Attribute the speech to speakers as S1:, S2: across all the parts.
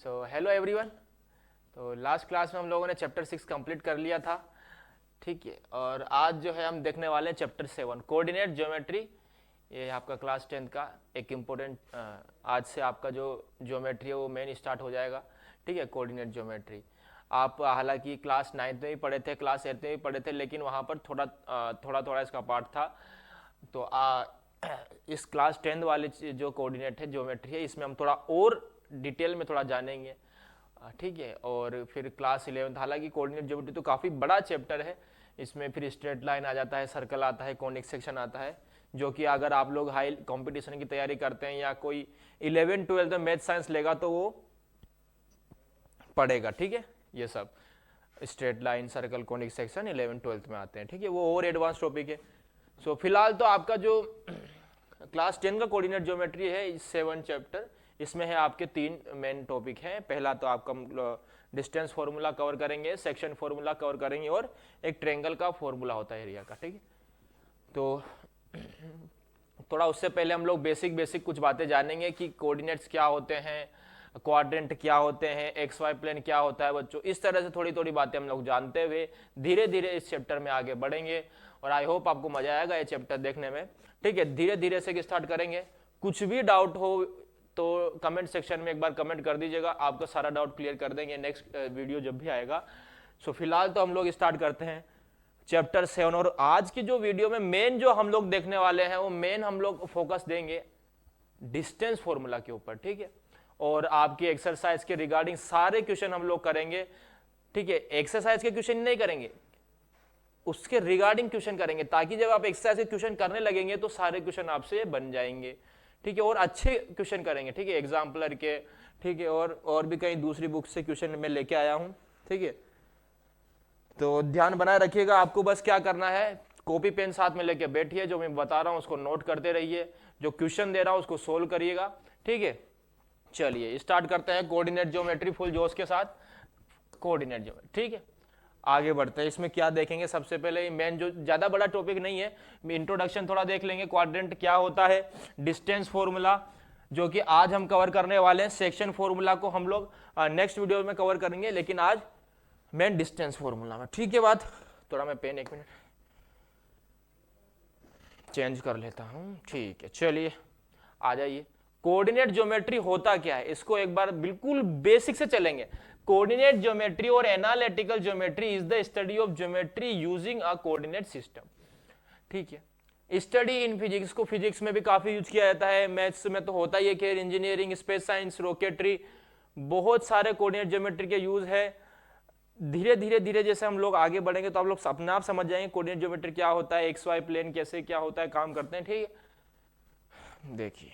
S1: So hello everyone. तो last class में हम लोगों ने चैप्टर 6 कंप्लीट कर लिया था, ठीक है। और आज जो है हम देखने वाले हैं चैप्टर 7 कोऑर्डिनेट ज्योमेट्री। ये आपका क्लास 10 का एक इम्पोर्टेंट, आज से आपका जो ज्योमेट्री है वो मेन स्टार्ट हो जाएगा, ठीक है। कोऑर्डिनेट ज्योमेट्री आप हालांकि क्लास 9 में भी पढ़े थे, क्लास 8 में भी पढ़े थे, लेकिन वहाँ पर थोड़ा इसका पार्ट था। तो इस क्लास 10 वाले जो कोऑर्डिनेट है ज्योमेट्री है, इसमें हम थोड़ा और डिटेल में थोड़ा जानेंगे, ठीक है। और फिर क्लास 11, हालांकि कोऑर्डिनेट ज्योमेट्री तो काफ़ी बड़ा चैप्टर है, इसमें फिर स्ट्रेट लाइन आ जाता है, सर्कल आता है, कॉनिक सेक्शन आता है, जो कि अगर आप लोग हाई कंपटीशन की तैयारी करते हैं या कोई 11-12 में मैथ साइंस लेगा तो वो पढ़ेगा, ठीक है। ये सब straight line, circle, conic section 11-12 में आते हैं, ठीक है। वो और एडवांस टॉपिक है। सो फिलहाल तो आपका जो क्लास 10 का कोऑर्डिनेट ज्योमेट्री है 7 चैप्टर, इसमें है आपके 3 मेन टॉपिक हैं। पहला तो आपका डिस्टेंस फार्मूला कवर करेंगे, सेक्शन फार्मूला कवर करेंगे, और एक ट्रायंगल का फार्मूला होता है एरिया का, ठीक है। तो थोड़ा उससे पहले हम लोग बेसिक कुछ बातें जानेंगे कि कोऑर्डिनेट्स क्या होते हैं, क्वाड्रेंट क्या होते हैं, एक्स वाई प्लेन क्या होता है बच्चों। इस तरह से थोड़ी बातें हम लोग जानते हुए धीरे धीरे इस चैप्टर में आगे बढ़ेंगे, और आई होप आपको मजा आएगा ये चैप्टर देखने में, ठीक है। धीरे धीरे से स्टार्ट करेंगे। कुछ भी डाउट हो तो कमेंट सेक्शन में एक बार कमेंट कर दीजिएगा, आपका सारा डाउट क्लियर कर देंगे नेक्स्ट वीडियो जब भी आएगा। सो फिलहाल तो हम लोग स्टार्ट करते हैं चैप्टर 7। और आज की जो वीडियो में मेन जो हम लोग देखने वाले हैं वो मेन हम लोग फोकस देंगे डिस्टेंस फॉर्मूला के ऊपर, ठीक है। और आपकी एक्सरसाइज के रिगार्डिंग सारे क्वेश्चन हम लोग करेंगे, ठीक है। एक्सरसाइज के क्वेश्चन नहीं करेंगे, उसके रिगार्डिंग क्वेश्चन करेंगे, ताकि जब आप एक्सरसाइज के क्वेश्चन करने लगेंगे तो सारे क्वेश्चन आपसे बन जाएंगे, ठीक है। और अच्छे क्वेश्चन करेंगे, ठीक है, एग्जाम्पलर के, ठीक है। और भी कहीं दूसरी बुक से क्वेश्चन मैं लेके आया हूं, ठीक है। तो ध्यान बनाए रखिएगा। आपको बस क्या करना है, कॉपी पेन साथ में लेके बैठिए, जो मैं बता रहा हूं उसको नोट करते रहिए, जो क्वेश्चन दे रहा हूं उसको सोल्व करिएगा, ठीक है। चलिए स्टार्ट करते हैं कोऑर्डिनेट ज्योमेट्री फुल जोश के साथ, कोऑर्डिनेट ज्योमेट्री, ठीक है। आगे बढ़ते हैं। इसमें क्या देखेंगे, सबसे पहले मेन जो ज्यादा बड़ा टॉपिक नहीं है, इंट्रोडक्शन थोड़ा देख लेंगे, क्वाड्रेंट क्या होता है, डिस्टेंस फॉर्मूला जो कि आज हम कवर करने वाले हैं, सेक्शन फॉर्मूला को हम लोग नेक्स्ट वीडियो में कवर करेंगे, लेकिन आज मेन डिस्टेंस फॉर्मूला में, ठीक है। बात थोड़ा मैं पेन 1 मिनट चेंज कर लेता हूं, ठीक है। चलिए आ जाइए। कोऑर्डिनेट ज्योमेट्री होता क्या है, इसको एक बार बिल्कुल बेसिक से चलेंगे। कोऑर्डिनेट ज्योमेट्री और analytical geometry is the study of geometry using a coordinate system, ठीक है। स्टडी इन फिजिक्स को फिजिक्स में भी काफी यूज किया जाता है, मैथ्स में तो होता ही है, कि इंजीनियरिंग, स्पेस साइंस, रॉकेटरी, बहुत सारे कोऑर्डिनेट ज्योमेट्री के यूज है। धीरे धीरे जैसे हम लोग आगे बढ़ेंगे तो आप लोग अपने आप समझ जाएंगे कोऑर्डिनेट ज्योमेट्री क्या होता है, एक्स वाई प्लेन कैसे क्या होता है, काम करते हैं, ठीक है। देखिए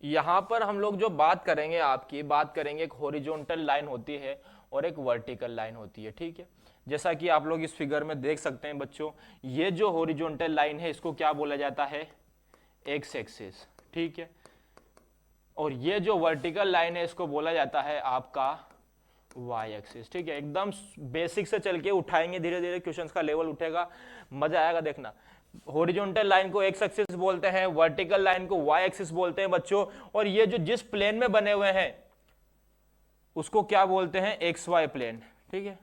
S1: यहां पर हम लोग जो बात करेंगे, आपकी बात करेंगे, एक हॉरिजॉन्टल लाइन होती है और एक वर्टिकल लाइन होती है, ठीक है। जैसा कि आप लोग इस फिगर में देख सकते हैं बच्चों, ये जो हॉरिजॉन्टल लाइन है इसको क्या बोला जाता है, एक्स एक्सिस, ठीक है। और ये जो वर्टिकल लाइन है इसको बोला जाता है आपका वाई एक्सिस, ठीक है। एकदम बेसिक से चल के उठाएंगे, धीरे धीरे क्वेश्चंस का लेवल उठेगा, मजा आएगा देखना। हॉरिजॉन्टल लाइन को एक्स एक्सिस बोलते हैं, वर्टिकल लाइन को वाई एक्सिस बोलते हैं बच्चों। और ये जो जिस प्लेन में बने हुए हैं उसको क्या बोलते हैं, एक्स वाई प्लेन, ठीक है।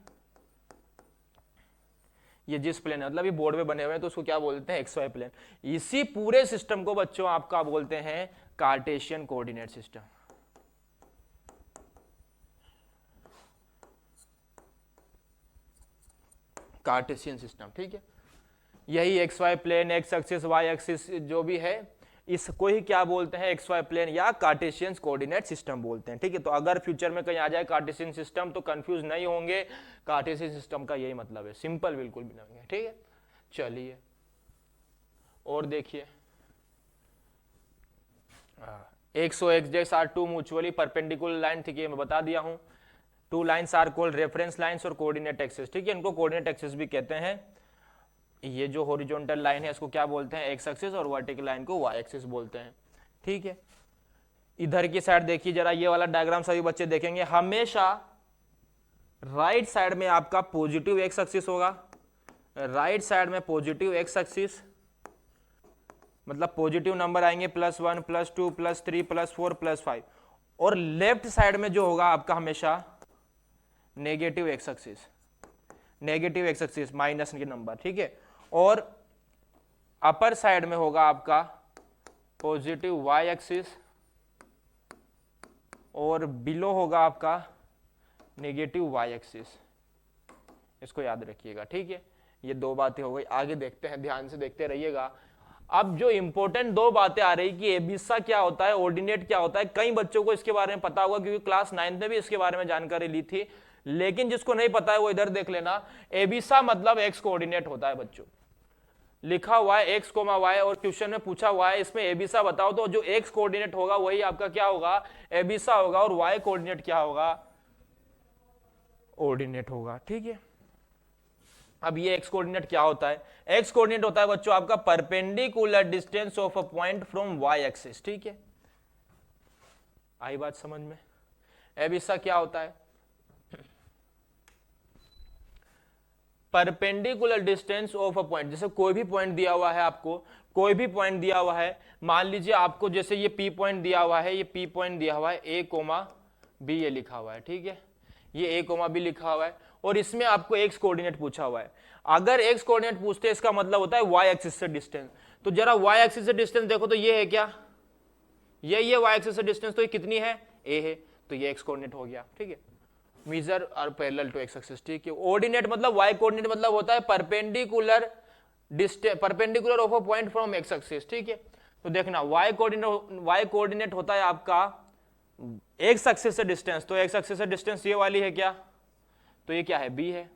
S1: ये जिस प्लेन है, मतलब ये बोर्ड में बने हुए हैं तो उसको क्या बोलते हैं, एक्स वाई प्लेन। इसी पूरे सिस्टम को बच्चों आपका बोलते हैं Cartesian coordinate system, Cartesian system, ठीक है। यही X Y plane, X axis, Y axis जो भी है, इसको ही क्या बोलते हैं, एक्स वाई प्लेन या कार्टेशियन कोऑर्डिनेट सिस्टम बोलते हैं, ठीक है। तो अगर फ्यूचर में कहीं आ जाए कार्टेशियन सिस्टम तो कंफ्यूज नहीं होंगे, कार्टेशियन सिस्टम का यही मतलब है, सिंपल बिल्कुल भी नहीं है, ठीक है। चलिए और देखिए, एक्स और x axes are two mutually perpendicular line, ठीक है, मैं बता दिया हूं। Two lines are called reference lines और कोऑर्डिनेट एक्सिस, ठीक है, इनको कोऑर्डिनेट एक्सिस भी कहते हैं। ये जो हॉरिजॉन्टल लाइन है इसको क्या बोलते हैं, एक्स एक्सिस, और वर्टिकल लाइन को वाई एक्सिस बोलते हैं, ठीक है। इधर की साइड देखिए जरा, ये वाला डायग्राम सभी बच्चे देखेंगे, हमेशा राइट साइड में आपका पॉजिटिव एक्स एक्सिस होगा, राइट साइड में पॉजिटिव एक्स एक्सिस, मतलब पॉजिटिव नंबर आएंगे +1 +2 +3 +4 +5, और लेफ्ट साइड में जो होगा आपका हमेशा नेगेटिव एक्स एक्सिस माइनस के नंबर, ठीक है। और अपर साइड में होगा आपका पॉजिटिव वाई एक्सिस और बिलो होगा आपका नेगेटिव वाई एक्सिस। इसको याद रखिएगा, ठीक है। ये दो बातें हो गई, आगे देखते हैं, ध्यान से देखते रहिएगा। अब जो इंपॉर्टेंट दो बातें आ रही कि एबिसा क्या होता है, ऑर्डिनेट क्या होता है, कई बच्चों को इसके बारे में पता होगा क्योंकि क्लास 9 में भी इसके बारे में जानकारी ली थी, लेकिन जिसको नहीं पता है वो इधर देख लेना। एबिसा मतलब एक्स कोऑर्डिनेट होता है बच्चों, लिखा हुआ है एक्स कोमा वाई, और क्वेश्चन में पूछा हुआ है इसमें एबिसा बताओ, तो जो एक्स कोऑर्डिनेट होगा वही आपका क्या होगा, एबिसा होगा, और वाई कोऑर्डिनेट क्या होगा, ऑर्डिनेट होगा, ठीक है। अब ये एक्स कोऑर्डिनेट क्या होता है, एक्स कोऑर्डिनेट होता है बच्चों आपका perpendicular distance of a point from Y axis, ठीक है। आई बात समझ में। एबिसा क्या होता है, perpendicular distance of a point, जैसे कोई भी पॉइंट दिया हुआ है आपको, कोई भी पॉइंट दिया हुआ है, मान लीजिए आपको जैसे ये पी पॉइंट दिया हुआ है, ये पी पॉइंट दिया हुआ है, ए कोमा बी ये लिखा हुआ है, ठीक है, ये ए कोमा बी लिखा हुआ है, और इसमें आपको एक्स कोऑर्डिनेट पूछा हुआ है। अगर एक्स कोऑर्डिनेट पूछते हैं इसका मतलब होता है वाई एक्सिस से डिस्टेंस। तो जरा वाई एक्सिस से डिस्टेंस देखो, तो ये है क्या, ये वाई एक्सिस से डिस्टेंस, तो ये कितनी है, ए है, तो ये एक्स कोऑर्डिनेट हो गया, ठीक है। मेजर और पैरेलल टू एक्स एक्सिस, ठीक है। ऑर्डिनेट मतलब वाई कोऑर्डिनेट मतलब होता है perpendicular distance, perpendicular of a point from x axis, ठीक है। तो देखना वाई कोऑर्डिनेट होता है आपका एक्स एक्सिस से डिस्टेंस, तो एक्स एक्सिस से डिस्टेंस ये वाली है क्या, तो ये क्या है, बी है,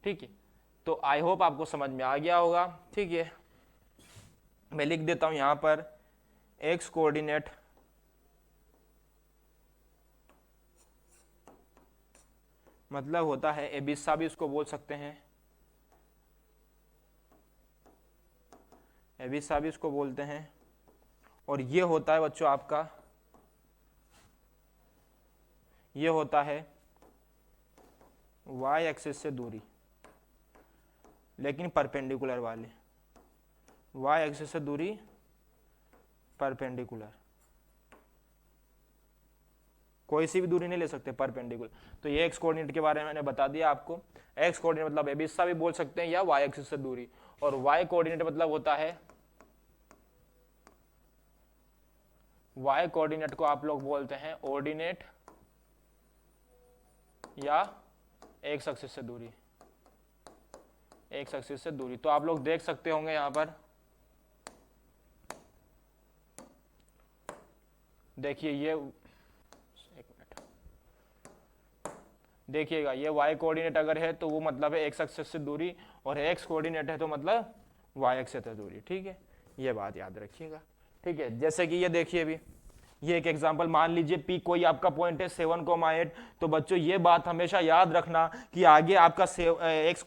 S1: ठीक है। तो आई होप आपको समझ में आ गया होगा, ठीक है। मैं लिख देता हूं यहां पर एक्स कोऑर्डिनेट मतलब होता है, एबिसा भी उसको बोल सकते हैं, एबिसा भी उसको बोलते हैं, और ये होता है बच्चों आपका, ये होता है वाई एक्सिस से दूरी, लेकिन परपेंडिकुलर वाले, वाई एक्सिस से दूरी परपेंडिकुलर, कोई सी भी दूरी नहीं ले सकते, परपेंडिकुलर। तो ये एक्स कोऑर्डिनेट के बारे में मैंने बता दिया आपको। एक्स कोऑर्डिनेट मतलब एबिसा भी बोल सकते हैं या वाई एक्सिस से दूरी, और वाई कोऑर्डिनेट मतलब होता है, वाई कोऑर्डिनेट को आप लोग बोलते हैं ऑर्डिनेट या एक्स एक्सिस से दूरी, एक्स एक्सिस से दूरी। तो आप लोग देख सकते होंगे यहां पर, देखिए ये, एक मिनट देखिएगा, ये वाई कोऑर्डिनेट अगर है तो वो मतलब है एक्स एक्सिस से दूरी, और एक्स कोऑर्डिनेट है तो मतलब वाई एक्सिस से दूरी, ठीक है। ये बात याद रखिएगा, ठीक है। जैसे कि ये देखिए अभी, ये एक एग्जांपल, मान लीजिए पी कोई आपका पॉइंट है 7,8, तो बच्चों ये बात हमेशा याद रखना कि आगे आपका एक्स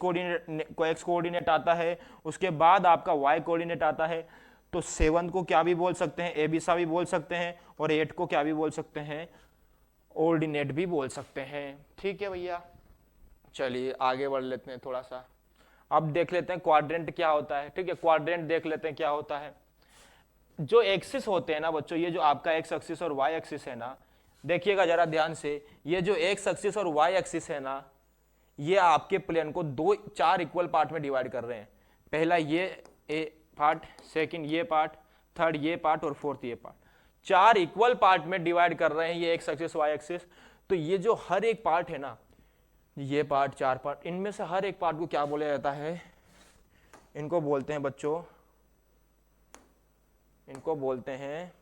S1: कोऑर्डिनेट आता है, उसके बाद आपका वाई कोऑर्डिनेट आता है। तो 7 को क्या भी बोल सकते हैं, एबिसा भी बोल सकते हैं, और 8 को क्या भी बोल सकते हैं, ऑर्डिनेट भी बोल सकते हैं, ठीक है भैया। चलिए आगे बढ़ लेते हैं थोड़ा सा, अब देख लेते हैं क्वाड्रेंट क्या होता है, ठीक है। क्वाड्रेंट देख लेते हैं क्या होता है। जो एक्सिस होते हैं ना बच्चों, ये जो आपका एक्स एक्सिस और वाई एक्सिस है ना, देखिएगा जरा ध्यान से, ये जो एक्स एक्सिस और वाई एक्सिस है ना, ये आपके प्लेन को चार इक्वल पार्ट में डिवाइड कर रहे हैं। पहला ये ए पार्ट, सेकंड ये पार्ट, थर्ड ये पार्ट, और फोर्थ ये पार्ट, चार इक्वल पार्ट में डिवाइड कर रहे हैं ये एक्स एक्सिस वाई एक्सिस। तो ये जो हर एक पार्ट है ना, ये पार्ट, चार पार्ट, इनमें से हर एक पार्ट को क्या बोला जाता है, इनको बोलते हैं बच्चों, इनको बोलते हैं,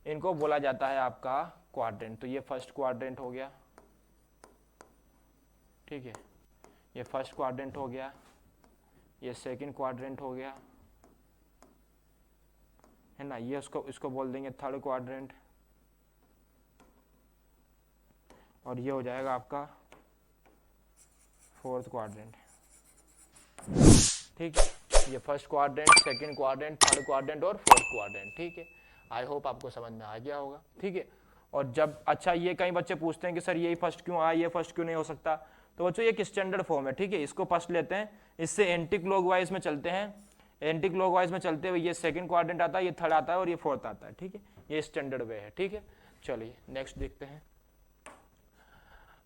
S1: इनको बोला जाता है आपका क्वाड्रेंट। तो ये फर्स्ट क्वाड्रेंट हो गया, ठीक है, ये फर्स्ट क्वाड्रेंट हो गया, ये सेकंड क्वाड्रेंट हो गया, है ना, ये इसको बोल देंगे थर्ड क्वाड्रेंट, और ये हो जाएगा आपका फोर्थ क्वाड्रेंट, ठीक है। ये first quadrant, second quadrant, third quadrant और फोर्थ क्वाड्रेंट, ठीक है। आई होप आपको समझ में आ गया होगा, ठीक है। और जब, अच्छा ये कई बच्चे पूछते हैं कि सर यही फर्स्ट क्यों आया, ये फर्स्ट क्यों नहीं हो सकता, तो बच्चों ये एक स्टैंडर्ड फॉर्म है, ठीक है, इसको फर्स्ट लेते हैं, इससे एंटी क्लॉकवाइज में चलते हैं, एंटी क्लॉकवाइज में चलते हुए ये सेकंड क्वाड्रेंट आता है, ये थर्ड आता है और ये फोर्थ आता है, ठीक है, ये स्टैंडर्ड वे है, ठीक है। चलिए नेक्स्ट देखते हैं,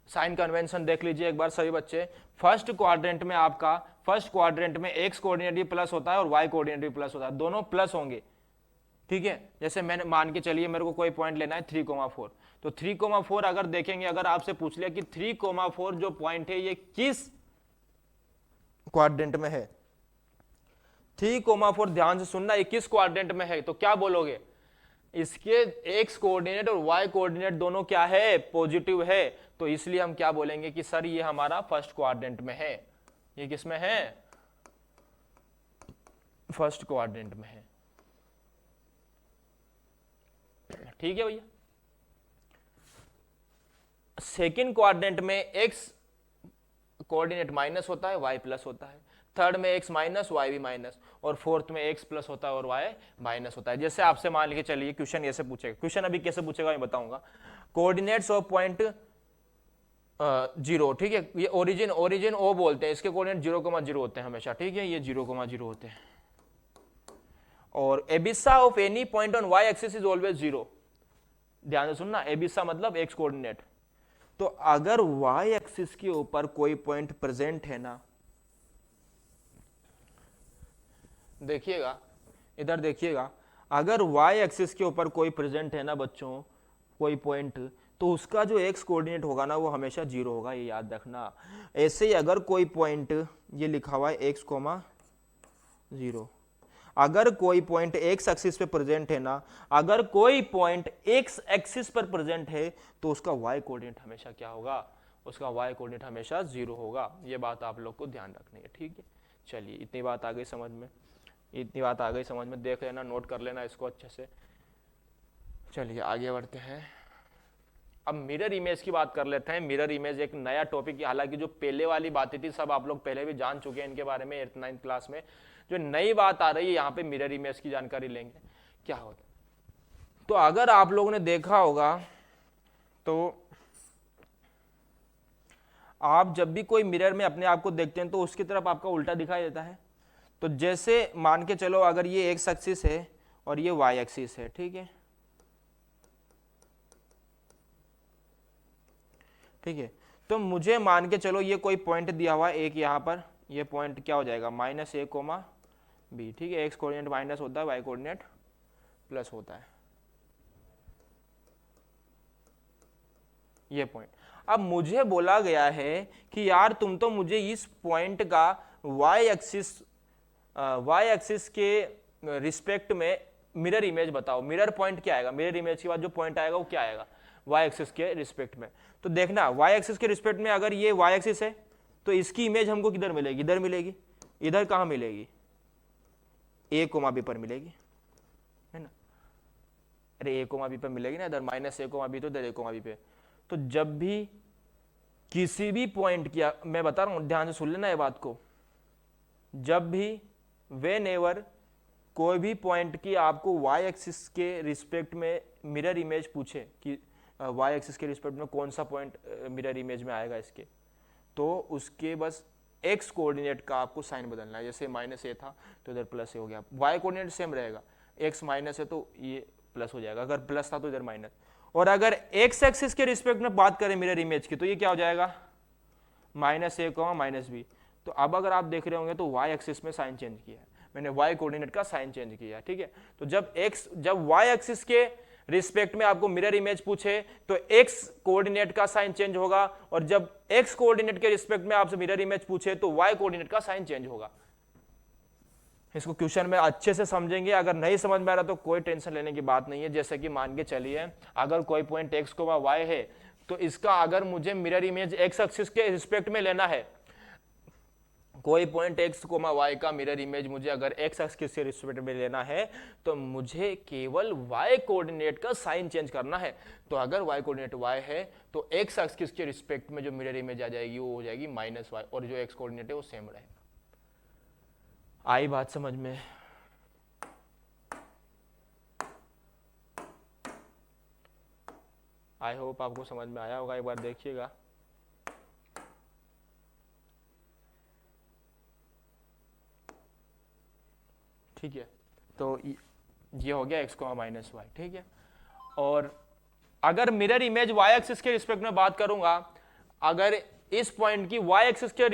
S1: साइन कन्वेंशन देख लीजिए एक बार सभी बच्चे। फर्स्ट क्वाड्रेंट में आपका, फर्स्ट क्वाड्रेंट में एक्स कोऑर्डिनेट भी प्लस होता है और वाई कोऑर्डिनेट भी प्लस होता है, दोनों प्लस होंगे, ठीक है। जैसे मैंने मान के चलिए मेरे को कोई पॉइंट लेना है 3,4, तो 3,4 अगर देखेंगे, अगर आपसे पूछ लिया कि 3,4 जो पॉइंट है ये किस क्वाड्रेंट में है, 3,4 ध्यान से सुनना, ये किस क्वाड्रेंट में है, तो क्या बोलोगे, इसके एक्स कोऑर्डिनेट और वाई कोऑर्डिनेट दोनों क्या है, पॉजिटिव है, तो इसलिए हम क्या बोलेंगे कि सर ये हमारा फर्स्ट क्वाड्रेंट में है। ये किस में है, फर्स्ट क्वाड्रेंट में है, ठीक है भैया। सेकंड क्वाड्रेंट में एक्स कोऑर्डिनेट माइनस होता है, वाई प्लस होता है, थर्ड में एक्स माइनस वाई भी माइनस, और फोर्थ में एक्स प्लस होता है और वाई माइनस होता है। जैसे आपसे मान लीजिए चलिए क्वेश्चन ऐसे पूछेगा, क्वेश्चन अभी कैसे पूछेगा मैं बताऊंगा, कोऑर्डिनेट्स ऑफ पॉइंट 0, ठीक है, ये ओरिजिन, ओरिजिन ओ बोलते हैं, इसके कोऑर्डिनेट 0,0 होते हैं हमेशा, ठीक है, ये 0,0 होते हैं, और abscissa of any point on Y axis is always 0, ध्यान से सुनना, एबिसा मतलब एक्स कोऑर्डिनेट, तो अगर वाई एक्सिस के ऊपर कोई पॉइंट प्रेजेंट है ना, देखिएगा इधर देखिएगा, अगर वाई एक्सिस के ऊपर कोई प्रेजेंट है ना बच्चों, कोई पॉइंट, तो उसका जो एक्स कोऑर्डिनेट होगा ना वो हमेशा 0 होगा, ये याद रखना। ऐसे ही अगर कोई पॉइंट, ये लिखा हुआ है x, 0, अगर कोई पॉइंट एक्स एक्सिस पे प्रेजेंट है ना, अगर कोई पॉइंट एक्स एक्सिस पर प्रेजेंट है तो उसका वाई कोऑर्डिनेट हमेशा क्या होगा, उसका वाई कोऑर्डिनेट हमेशा 0 होगा, ये बात आप लोग को ध्यान रखनी है, ठीक है। चलिए इतनी बात आ गई समझ में, इतनी बात आ गई समझ में, देख लेना, नोट कर लेना इसको अच्छे से। चलिए आगे बढ़ते हैं, अब मिरर इमेज की बात कर लेते हैं। मिरर इमेज एक नया टॉपिक, हालांकि जो पहले वाली बातें थी सब आप लोग पहले भी जान चुके हैं इनके बारे में 8th 9th क्लास में, जो नई बात आ रही है यहाँ पे मिरर इमेज की जानकारी लेंगे क्या होता। तो अगर आप लोगों ने देखा होगा तो आप जब भी कोई मिरर में अपने आप को देखते हैं तो उसकी तरफ आपका उल्टा दिखाई देता है। तो जैसे मान के चलो अगर ये एक्स एक्सिस है और ये वाई एक्सिस है, ठीक है, ठीक है, तो मुझे मान के चलो ये कोई पॉइंट दिया हुआ है एक यहाँ पर, ये पॉइंट क्या हो जाएगा -a, b, ठीक है, एक्स कोऑर्डिनेट माइनस होता है, वाई कोऑर्डिनेट प्लस होता है, ये पॉइंट। अब मुझे बोला गया है कि यार तुम तो मुझे इस पॉइंट का वाई एक्सिस के रिस्पेक्ट में मिरर इमेज बताओ। मिरर पॉइंट क्या आएगा, मिरर इमेज के बाद जो पॉइंट आएगा वो क्या आएगा, वाई एक्सिस के रिस्पेक्ट में। तो देखना वाई एक्सिस के रिस्पेक्ट में अगर ये वाई एक्सिस है तो इसकी इमेज हमको किधर मिलेगी, इधर मिलेगी, इधर कहाँ मिलेगी, a, b पर मिलेगी, है ना, अरे a, b पर मिलेगी ना, इधर -a, b, तो इधर a, b पे। तो जब भी किसी भी पॉइंट की, मैं बता रहा हूं ध्यान से सुन लेना ये बात को, जब भी व्हेनेवर कोई भी पॉइंट की आपको वाई एक्सिस के रिस्पेक्ट में मिरर इमेज पूछे कि वाई एक्सिस के रिस्पेक्ट में कौन सा पॉइंट मिरर इमेज में आएगा इसके, तो उसके बस एक्स कोऑर्डिनेट का आपको साइन बदलना है। जैसे -a था तो इधर +a हो गया, वाई कोऑर्डिनेट सेम रहेगा, x माइनस है तो ये प्लस हो जाएगा, अगर प्लस था तो इधर माइनस, और अगर एक्स एक्सिस के रिस्पेक्ट में बात करें मिरर इमेज की तो ये क्या हो जाएगा -a, -b। तो अब अगर आप देख रहे होंगे तो वाई एक्सिस में साइन चेंज किया है मैंने, वाई कोऑर्डिनेट का साइन चेंज किया है, ठीक है। तो जब वाई एक्सिस के रिस्पेक्ट में आपको मिरर इमेज पूछे तो एक्स कोऑर्डिनेट का साइन चेंज होगा, और जब एक्स कोऑर्डिनेट के रिस्पेक्ट में आपसे मिरर इमेज पूछे तो वाई कोऑर्डिनेट का साइन चेंज होगा। इसको क्वेश्चन में अच्छे से समझेंगे, अगर नहीं समझ में आ रहा तो कोई टेंशन लेने की बात नहीं है। जैसे कि मान के चलिए अगर कोई पॉइंट एक्स को वाई है तो इसका अगर मुझे मिरर इमेज एक्स एक्सिस के रिस्पेक्ट में लेना है, कोई पॉइंट एक्स कोमा वाई का मिरर इमेज मुझे अगर एक्स एक्सिस के रिस्पेक्ट में लेना है तो मुझे केवल वाई कोऑर्डिनेट का साइन चेंज करना है। तो अगर वाई कोऑर्डिनेट वाई है तो एक्स एक्सिस के रिस्पेक्ट में जो मिरर इमेज आ जाएगी वो हो जाएगी -y, और जो एक्स कोऑर्डिनेट है वो सेम रहेगा। आई बात समझ में? आई होप आपको समझ में आया होगा, एक बार देखिएगा। ठीक है, तो ये हो गया x माइनस वाई। ठीक है, और अगर मिरर इमेज y एक्सिस के रिस्पेक्ट में बात करूंगा, अगर इस पॉइंट की y एक्सिस के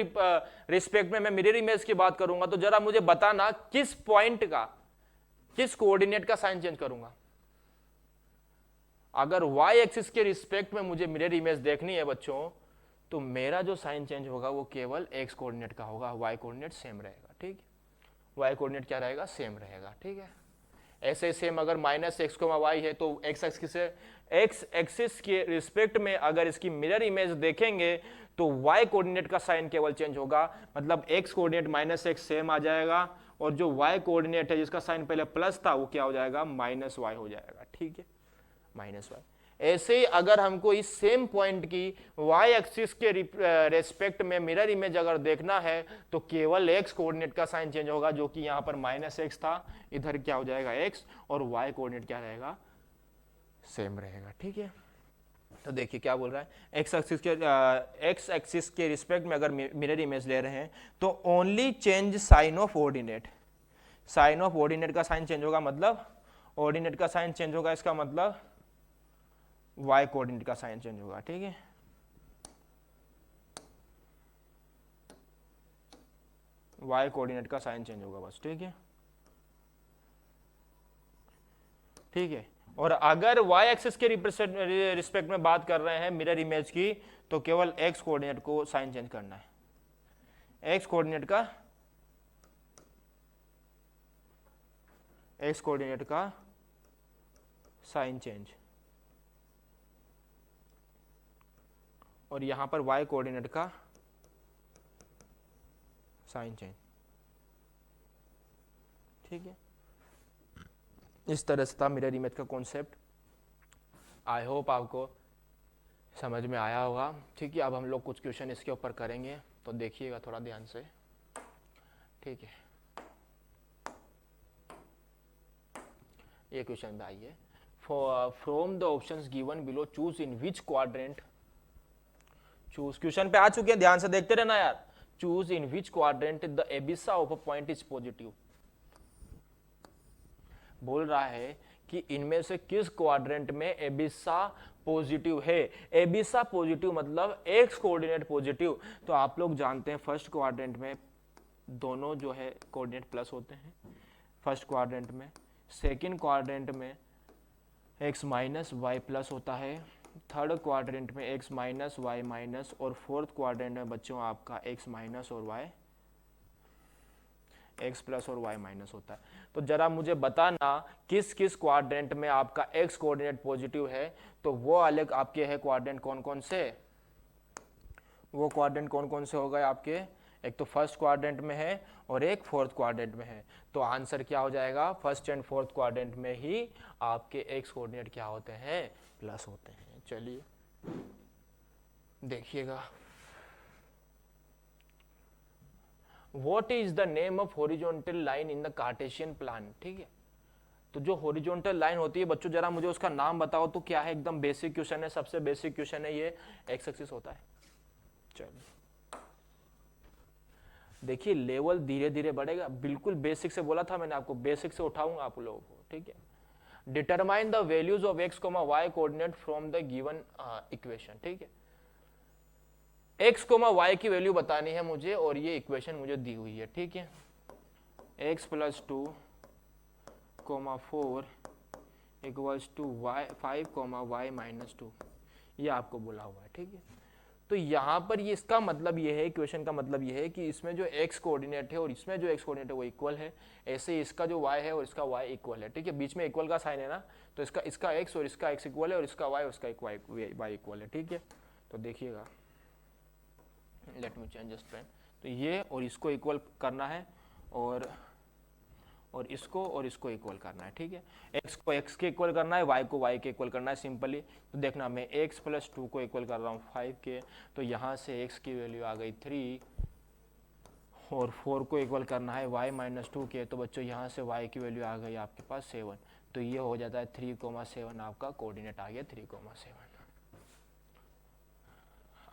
S1: रिस्पेक्ट में मैं मिरर इमेज की बात करूंगा, तो जरा मुझे बताना किस पॉइंट का, किस कोऑर्डिनेट का साइन चेंज करूंगा। अगर y एक्सिस के रिस्पेक्ट में मुझे मिरर इमेज देखनी है बच्चों, तो मेरा जो साइन चेंज होगा वो केवल x कोऑर्डिनेट का होगा, y कोऑर्डिनेट सेम रहेगा। ठीक है, y कोऑर्डिनेट क्या रहेगा, सेम रहेगा। ठीक है, ऐसे सेम अगर माइनस एक्स कोमा वाई है, तो x एक्सिस के रिस्पेक्ट में अगर इसकी मिरर इमेज देखेंगे तो y कोऑर्डिनेट का साइन केवल चेंज होगा, मतलब x coordinate minus x same आ जाएगा, और जो y कोऑर्डिनेट है जिसका साइन पहले प्लस था वो क्या हो जाएगा, माइनस वाई हो जाएगा। ठीक है, माइनस वाई। ऐसे ही अगर हमको इस सेम पॉइंट की y एक्सिस के रेस्पेक्ट में मिरर इमेज अगर देखना है, तो केवल x कोऑर्डिनेट का साइन चेंज होगा, जो कि यहां पर माइनस एक्स था, इधर क्या हो जाएगा x, और y कोऑर्डिनेट क्या रहेगा, सेम रहेगा। ठीक है, तो देखिए क्या बोल रहा है, x एक्सिस के रिस्पेक्ट में अगर मिरर इमेज ले रहे हैं तो only change sign of ordinate, sign of ordinate का साइन चेंज होगा, मतलब ऑर्डिनेट का साइन चेंज होगा, इसका मतलब y कोऑर्डिनेट का साइन चेंज होगा। ठीक है, y कोऑर्डिनेट का साइन चेंज होगा बस। ठीक है, ठीक है, और अगर y एक्सिस के रिस्पेक्ट में बात कर रहे हैं मिरर इमेज की, तो केवल x कोऑर्डिनेट को साइन चेंज करना है, x कोऑर्डिनेट का साइन चेंज, और यहां पर y कोऑर्डिनेट का साइन चेंज। ठीक है, इस तरह से था मिरर इमेज का कॉन्सेप्ट। आई होप आपको समझ में आया होगा। ठीक है, अब हम लोग कुछ क्वेश्चन इसके ऊपर करेंगे, तो देखिएगा थोड़ा ध्यान से। ठीक है, ये क्वेश्चन में आइए, from the options given below choose in which quadrant, choose, question पे आ चुके हैं, ध्यान से देखते रहना यार। Choose in which quadrant the abscissa of a point is positive, बोल रहा है कि इनमें से किस क्वाड्रेंट में एबिसा पॉजिटिव है। एबिसा पॉजिटिव मतलब एक्स कोऑर्डिनेट पॉजिटिव, तो आप लोग जानते हैं फर्स्ट क्वाड्रेंट में दोनों जो है कोऑर्डिनेट प्लस होते हैं, फर्स्ट क्वाड्रेंट में। सेकंड क्वाड्रेंट में x माइनस वाई प्लस होता है, थर्ड क्वाड्रेंट में x माइनस वाई माइनस, और फोर्थ क्वाड्रेंट में बच्चों आपका x माइनस और y, x प्लस और y माइनस होता है। तो जरा मुझे बताना किस किस क्वाड्रेंट में आपका x कोऑर्डिनेट पॉजिटिव है, तो वो अलग आपके है क्वाड्रेंट कौन कौन से, वो क्वाड्रेंट कौन कौन से हो गए आपके, एक तो फर्स्ट क्वाड्रेंट में है और एक फोर्थ क्वाड्रेंट में है। तो आंसर क्या हो जाएगा, फर्स्ट एंड फोर्थ क्वाड्रेंट में ही आपके एक्स कोऑर्डिनेट क्या होते हैं, प्लस होते हैं। चलिए देखिएगा, what is the name of horizontal line in the Cartesian plan. ठीक है, तो जो हॉरिजॉन्टल लाइन होती है बच्चों, जरा मुझे उसका नाम बताओ तो क्या है, एकदम बेसिक क्वेश्चन है, सबसे बेसिक क्वेश्चन है ये, एक्स एक्सिस होता है। चलिए देखिए, लेवल धीरे धीरे बढ़ेगा, बिल्कुल बेसिक से बोला था मैंने आपको, बेसिक से उठाऊंगा आप लोगों को। ठीक है, determine the values of X comma Y coordinate from the given equation. ठीक है, एक्स कोमा वाई की वैल्यू बतानी है मुझे, और ये इक्वेशन मुझे दी हुई है। ठीक है, X plus 2 comma 4 equals to Y 5 comma Y minus 2, ये आपको बोला हुआ है। ठीक है, तो यहां पर ये इसका मतलब ये है, इक्वेशन का मतलब ये है कि इसमें जो x कोऑर्डिनेट है और इसमें जो x कोऑर्डिनेट है वो इक्वल है, ऐसे इसका जो y है और इसका y इक्वल है। ठीक है, बीच में इक्वल का साइन है ना, तो इसका x और इसका x इक्वल है, और इसका y और इसका y इक्वल है। ठीक है, तो देखिएगा, let me change this pen, तो ये और इसको इक्वल करना है, और इसको और इसको इक्वल करना है। ठीक है, x को x के इक्वल करना है, y को y के इक्वल करना है सिंपली। तो देखना, मैं x प्लस 2 को इक्वल कर रहा हूँ 5 के, तो यहाँ से x की वैल्यू आ गई 3, और 4 को इक्वल करना है y माइनस 2 के, तो बच्चों यहाँ से y की वैल्यू आ गई आपके पास 7, तो ये हो जाता है 3,7 आपका कोऑर्डिनेट आ गया 3,7।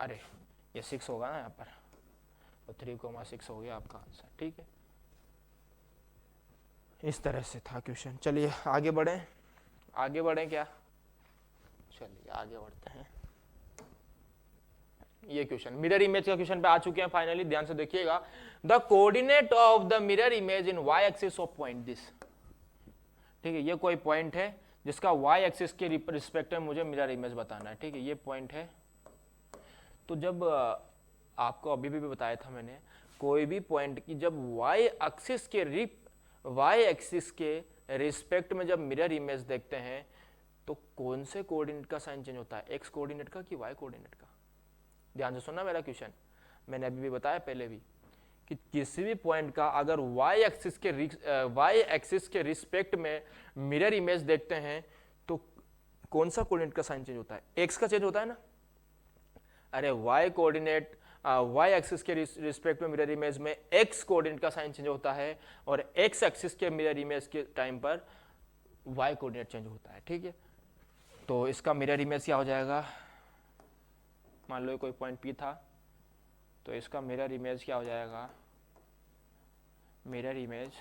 S1: अरे ये 6 होगा ना यहाँ पर, तो 3,6 हो गया आपका आंसर। ठीक है, इस तरह से था क्वेश्चन। चलिए आगे बढ़ें, आगे बढ़ें क्या, चलिए आगे बढ़ते हैं। ये क्वेश्चन मिरर इमेज का क्वेश्चन पे आ चुके हैं फाइनली, ध्यान से देखिएगा। The coordinate of the mirror image in Y axis of point this, ठीक है, ये कोई पॉइंट है जिसका वाई एक्सिस के रिस्पेक्ट में मुझे मिरर इमेज बताना है, ठीक है, ये पॉइंट है। तो जब आपको अभी भी बताया था मैंने, कोई भी पॉइंट की जब वाई एक्सिस के रिस्पेक्ट में जब मिरर इमेज देखते हैं तो कौन से कोऑर्डिनेट का साइन चेंज होता है, एक्स कोऑर्डिनेट का कि वाई कोऑर्डिनेट का। ध्यान से सुनना मेरा क्वेश्चन, मैंने अभी भी बताया पहले भी कि किसी भी पॉइंट का अगर वाई एक्सिस के रिस्पेक्ट में मिरर इमेज देखते हैं तो कौन सा कोऑर्डिनेट का साइन चेंज होता है, एक्स का चेंज होता है ना। अरे वाई कोऑर्डिनेट वाई एक्सिस के रिस्पेक्ट में मिरर इमेज में एक्स कोऑर्डिनेट का साइन चेंज होता है और एक्स एक्सिस के मिरर इमेज के टाइम पर वाई कोऑर्डिनेट चेंज होता है, ठीक है। तो इसका मिरर इमेज क्या हो जाएगा, मान लो कोई पॉइंट पी था तो इसका मिरर इमेज क्या हो जाएगा, mirror image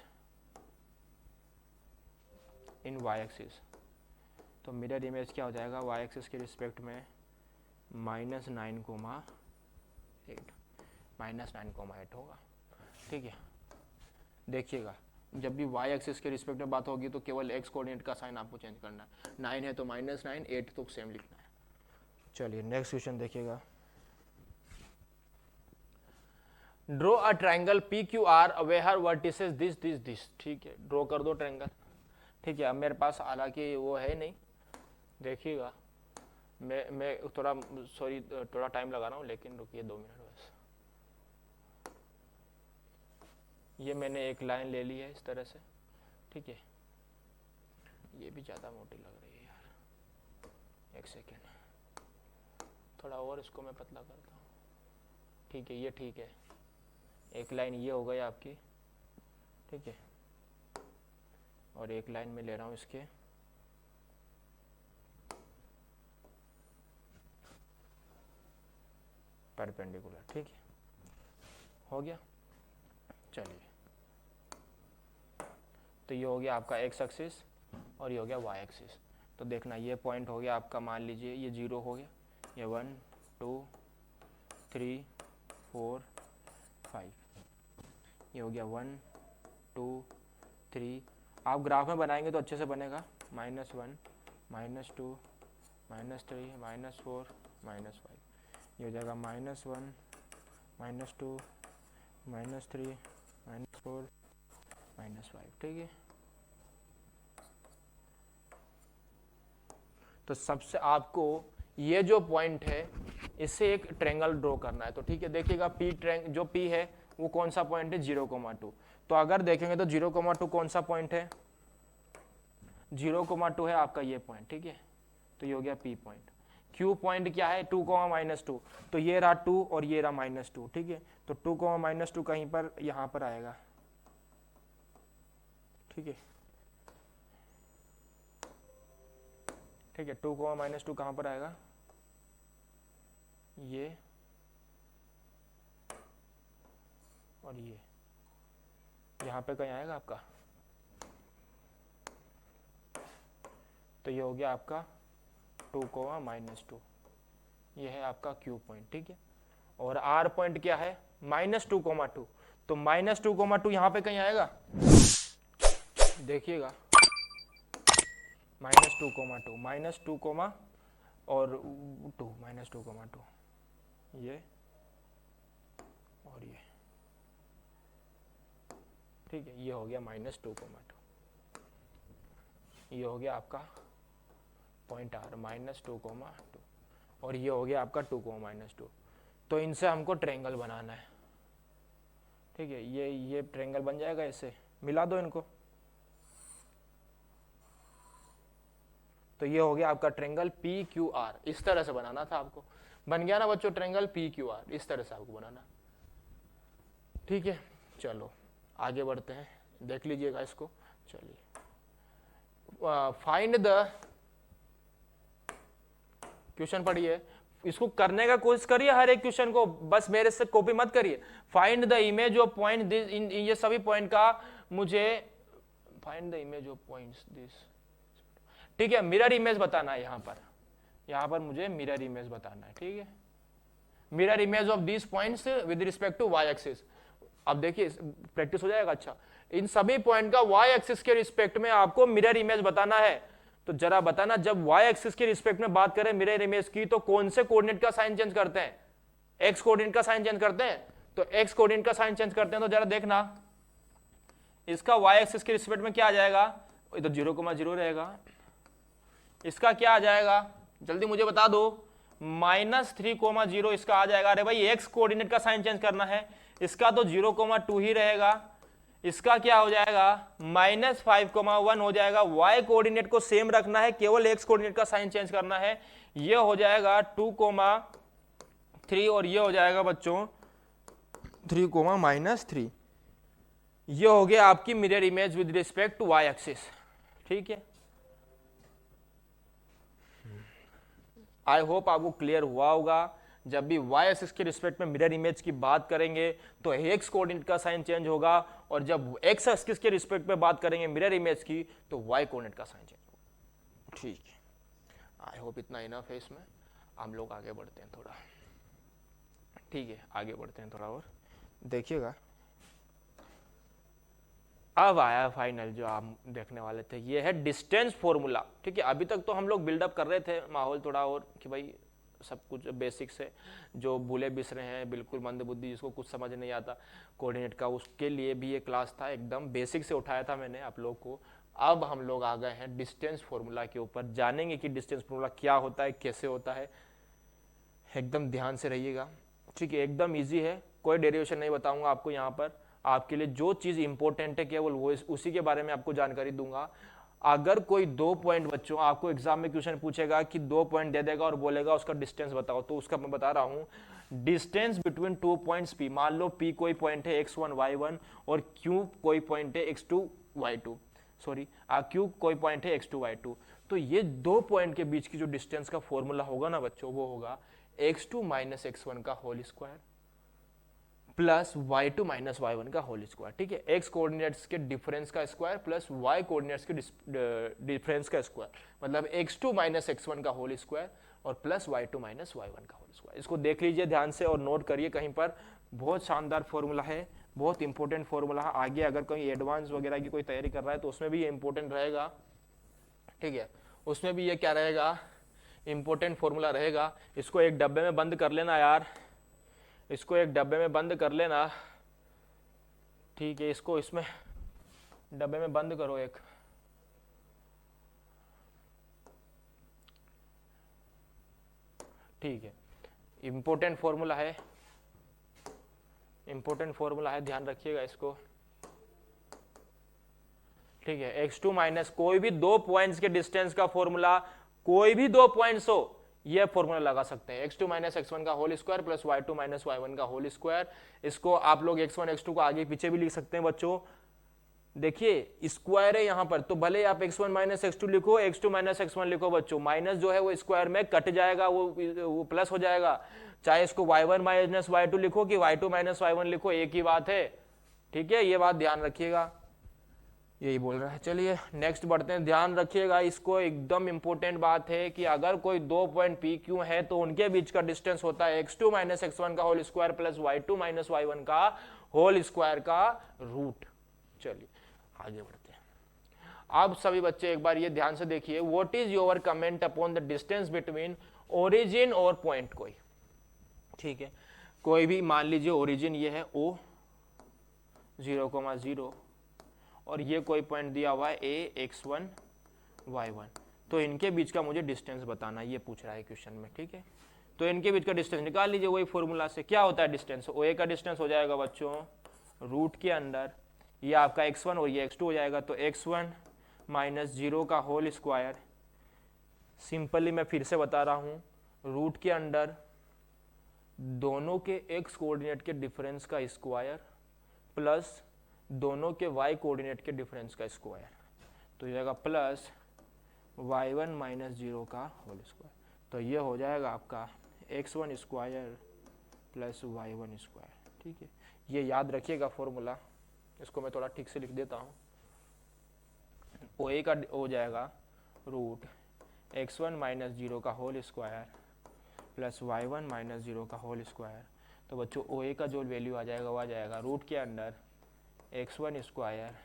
S1: in Y axis, तो मिरर इमेज क्या हो जाएगा वाई एक्सिस के रिस्पेक्ट में -9,8 -9,8 होगा, ठीक है। देखिएगा जब भी वाई एक्सिस के रिस्पेक्ट में बात होगी तो केवल एक्स कोऑर्डिनेट का साइन आपको चेंज करना है, 9 है तो -9, 8 तो सेम लिखना है। चलिए नेक्स्ट क्वेश्चन देखिएगा। Draw a triangle PQR where vertices this, ठीक है, ड्रॉ कर दो ट्रायंगल, ठीक है। अब मेरे पास हालांकि वो है नहीं, देखिएगा मैं थोड़ा सॉरी थोड़ा टाइम लगा रहा हूँ, लेकिन रुकिए 2 मिनट बस। ये मैंने एक लाइन ले ली है इस तरह से, ठीक है, ये भी ज़्यादा मोटी लग रही है यार, एक सेकेंड, थोड़ा और इसको मैं पतला करता हूँ, ठीक है, ये ठीक है। एक लाइन ये हो गई आपकी, ठीक है, और एक लाइन में ले रहा हूँ इसके परपेंडिकुलर, ठीक है, हो गया। चलिए तो ये हो गया आपका एक्स एक्सिस और ये हो गया वाई एक्सिस। तो देखना ये पॉइंट हो गया आपका, मान लीजिए ये 0 हो गया, ये 1 2 3 4 5, ये हो गया 1 2 3। आप ग्राफ में बनाएंगे तो अच्छे से बनेगा, -1 -2 -3 -4 -5, ये हो जाएगा -1 -2 -3 -4 -5, ठीक है। तो सबसे आपको ये जो पॉइंट है इससे एक ट्रायंगल ड्रॉ करना है, तो ठीक है, देखिएगा जो P है वो कौन सा पॉइंट है 0,2। तो अगर देखेंगे तो 0,2 कौन सा पॉइंट है, 0,2 है आपका ये पॉइंट, ठीक है। तो ये हो गया P पॉइंट। Q पॉइंट क्या है 2, -2, तो ये रहा 2 और ये रहा -2, ठीक है। तो 2, -2 कहीं पर यहाँ पर आएगा, ठीक है, ठीक है। 2, -2 कहाँ पर आएगा, ये और ये यहाँ पे कहीं आएगा आपका, तो ये हो गया आपका 2, -2, ये है आपका Q पॉइंट, ठीक है। और R पॉइंट क्या है -2,2, तो -2,2 यहाँ पे कहीं आएगा, देखिएगा -2,2 और 2 -2,2 ये और ये, ठीक है। ये हो गया -2,2, ये हो गया आपका पॉइंट R -2,2 और ये हो गया आपका 2, -2। तो इनसे हमको ट्रायंगल बनाना है, ठीक है। ये ट्रायंगल बन जाएगा, ऐसे मिला दो इनको, तो ये हो गया आपका ट्रायंगल PQR। इस तरह से बनाना था आपको, बन गया ना बच्चों ट्रायंगल PQR, इस तरह से आपको बनाना, ठीक है। चलो आगे बढ़ते हैं, देख लीजिएगा इसको। चलिए फाइंड द क्वेश्चन पढ़िए, इसको करने का कोशिश करिए, हर एक क्वेश्चन को, बस मेरे से कॉपी मत करिए। Find the image of point in ये सभी पॉइंट का मुझे find the image of points this, ठीक है। मिरर इमेज बताना है यहाँ पर मुझे मिरर इमेज बताना है, ठीक है। Mirror image of this points with respect to Y axis. अब देखिए प्रैक्टिस हो जाएगा। अच्छा, इन सभी पॉइंट का वाई एक्सिस के रिस्पेक्ट में आपको मिरर इमेज बताना है। तो जरा बताना, जब वाई एक्सिस के रिस्पेक्ट में बात करें मिरर इमेज की, तो कौन से कोऑर्डिनेट का साइन चेंज करते हैं? एक्स कोऑर्डिनेट का साइन चेंज करते हैं। तो एक्स कोऑर्डिनेट का साइन चेंज करते हैं, तो जरा देखना इसका वाई एक्सिस के रिस्पेक्ट में क्या आ जाएगा? इधर 0,0 रहेगा। इसका क्या आ जाएगा, जल्दी मुझे बता दो। -3,0 इसका आ जाएगा। अरे भाई एक्स कोऑर्डिनेट का साइन चेंज करना है, इसका तो 0,2 ही रहेगा। इसका क्या हो जाएगा? -5,1 हो जाएगा। y कोऑर्डिनेट को सेम रखना है, केवल x कोऑर्डिनेट का साइन चेंज करना है। ये हो जाएगा 2,3 और ये हो जाएगा बच्चों 3,-3। ये हो गया आपकी mirror image with respect to y axis, ठीक है। आई होप आपको क्लियर हुआ होगा। जब भी y एक्सिस के रिस्पेक्ट में मिरर इमेज की बात करेंगे तो x कोऑर्डिनेट का साइन चेंज होगा, और जब x एक्सिस के रिस्पेक्ट में बात करेंगे मिरर इमेज की तो y कोऑर्डिनेट का साइन चेंज होगा, ठीक है। आई होप इतना इनफ है इसमें। हम लोग आगे बढ़ते हैं थोड़ा, ठीक है, आगे बढ़ते हैं थोड़ा और देखिएगा। अब आया फाइनल जो आप देखने वाले थे, ये है डिस्टेंस फॉर्मूला, ठीक है। अभी तक तो हम लोग बिल्डअप कर रहे थे माहौल थोड़ा और कि भाई सब कुछ बेसिक से, जो भूले बिसरे हैं बिल्कुल मंद बुद्धि जिसको कुछ समझ नहीं आता कोऑर्डिनेट का, उसके लिए भी ये क्लास था। एकदम बेसिक से उठाया था मैंने आप लोग को। अब हम लोग आ गए हैं डिस्टेंस फॉर्मूला के ऊपर, जानेंगे कि डिस्टेंस फॉर्मूला क्या होता है, कैसे होता है। एकदम ध्यान से रहिएगा, ठीक है। एकदम ईजी है, कोई डेरिवेशन नहीं बताऊंगा आपको यहाँ पर। आपके लिए जो चीज इंपॉर्टेंट है केवल वो उसी के बारे में आपको जानकारी दूंगा। अगर कोई 2 पॉइंट बच्चों आपको एग्जाम में क्वेश्चन पूछेगा कि 2 पॉइंट दे देगा और बोलेगा उसका डिस्टेंस बताओ, तो उसका मैं बता रहा हूं डिस्टेंस बिटवीन 2 पॉइंट्स पी। मान लो पी कोई पॉइंट है x1 y1 और q कोई पॉइंट है x2 y2, सॉरी q कोई पॉइंट है x2 y2। तो ये 2 पॉइंट के बीच की जो डिस्टेंस का फॉर्मूला होगा ना बच्चों, वो होगा x2 - x1 का whole square plus y2 - y1 का होल स्क्वायर, ठीक है। x कोऑर्डिनेट्स के डिफरेंस का स्क्वायर प्लस y कोऑर्डिनेट्स के डिफरेंस का स्क्वायर, मतलब x2 - x1 का होल स्क्वायर और प्लस y2 - y1 का होल स्क्वायर। इसको देख लीजिए ध्यान से और नोट करिए कहीं पर। बहुत शानदार फॉर्मूला है, बहुत इंपॉर्टेंट फॉर्मूला है। आगे अगर कहीं एडवांस वगैरह की कोई तैयारी कर रहा है तो उसमें भी ये इंपॉर्टेंट रहेगा, ठीक है। उसमें भी ये क्या रहेगा, इंपॉर्टेंट फॉर्मूला रहेगा। इसको एक डब्बे में बंद कर लेना यार, इसको एक डब्बे में बंद कर लेना, ठीक है। इसको इसमें डब्बे में बंद करो एक, ठीक है। इंपॉर्टेंट फॉर्मूला है, इंपॉर्टेंट फॉर्मूला है, ध्यान रखिएगा इसको, ठीक है। x2 माइनस कोई भी 2 पॉइंट्स के डिस्टेंस का फॉर्मूला, कोई भी 2 पॉइंट्स हो ये फॉर्मूला लगा सकते हैं। x2 - x1 का whole square plus y2 - y1 का होल स्क्वायर। इसको आप लोग x1 x2 को आगे पीछे भी लिख सकते हैं बच्चों। देखिए स्क्वायर है यहाँ पर, तो भले आप x1 - x2 लिखो, x2 - x1 लिखो बच्चों, माइनस जो है वो स्क्वायर में कट जाएगा, वो प्लस हो जाएगा। चाहे इसको y1 - y2 लिखो कि y2 - y1 लिखो, एक ही बात है, ठीक है। ये बात ध्यान रखिएगा, यही बोल रहा है। चलिए नेक्स्ट बढ़ते हैं, ध्यान रखिएगा इसको, एकदम इंपॉर्टेंट बात है कि अगर कोई 2 पॉइंट पी क्यू है तो उनके बीच का डिस्टेंस होता है x2 - x1 का whole square plus y2 - y1 का होल स्क्वायर का रूट। चलिए आगे बढ़ते हैं। अब सभी बच्चे एक बार ये ध्यान से देखिए, what is your comment upon the distance between origin और पॉइंट कोई, ठीक है। कोई भी मान लीजिए ओरिजिन ये है O 0,0 और ये कोई पॉइंट दिया हुआ है a x1 y1, तो इनके बीच का मुझे डिस्टेंस बताना, ये पूछ रहा है क्वेश्चन में, ठीक है। तो इनके बीच का डिस्टेंस निकाल लीजिए वही फॉर्मूला से। क्या होता है डिस्टेंस, OA का डिस्टेंस हो जाएगा बच्चों रूट के अंदर, ये आपका x1 और ये x2 हो जाएगा, तो x1 - 0 का होल स्क्वायर। सिंपली मैं फिर से बता रहा हूँ, रूट के अंडर दोनों के x कोऑर्डिनेट के डिफरेंस का स्क्वायर प्लस दोनों के y कोऑर्डिनेट के डिफरेंस का स्क्वायर, तो जाएगा प्लस y1 - 0 का होल स्क्वायर। तो ये हो जाएगा आपका x1 square plus y1 square, ठीक है। ये याद रखिएगा फॉर्मूला, इसको मैं थोड़ा ठीक से लिख देता हूँ। ओ ए का हो जाएगा रूट x1 माइनस जीरो का whole square plus y1 minus zero का होल स्क्वायर। तो बच्चों ओ ए का जो वैल्यू आ जाएगा वो आ जाएगा रूट के under x1 square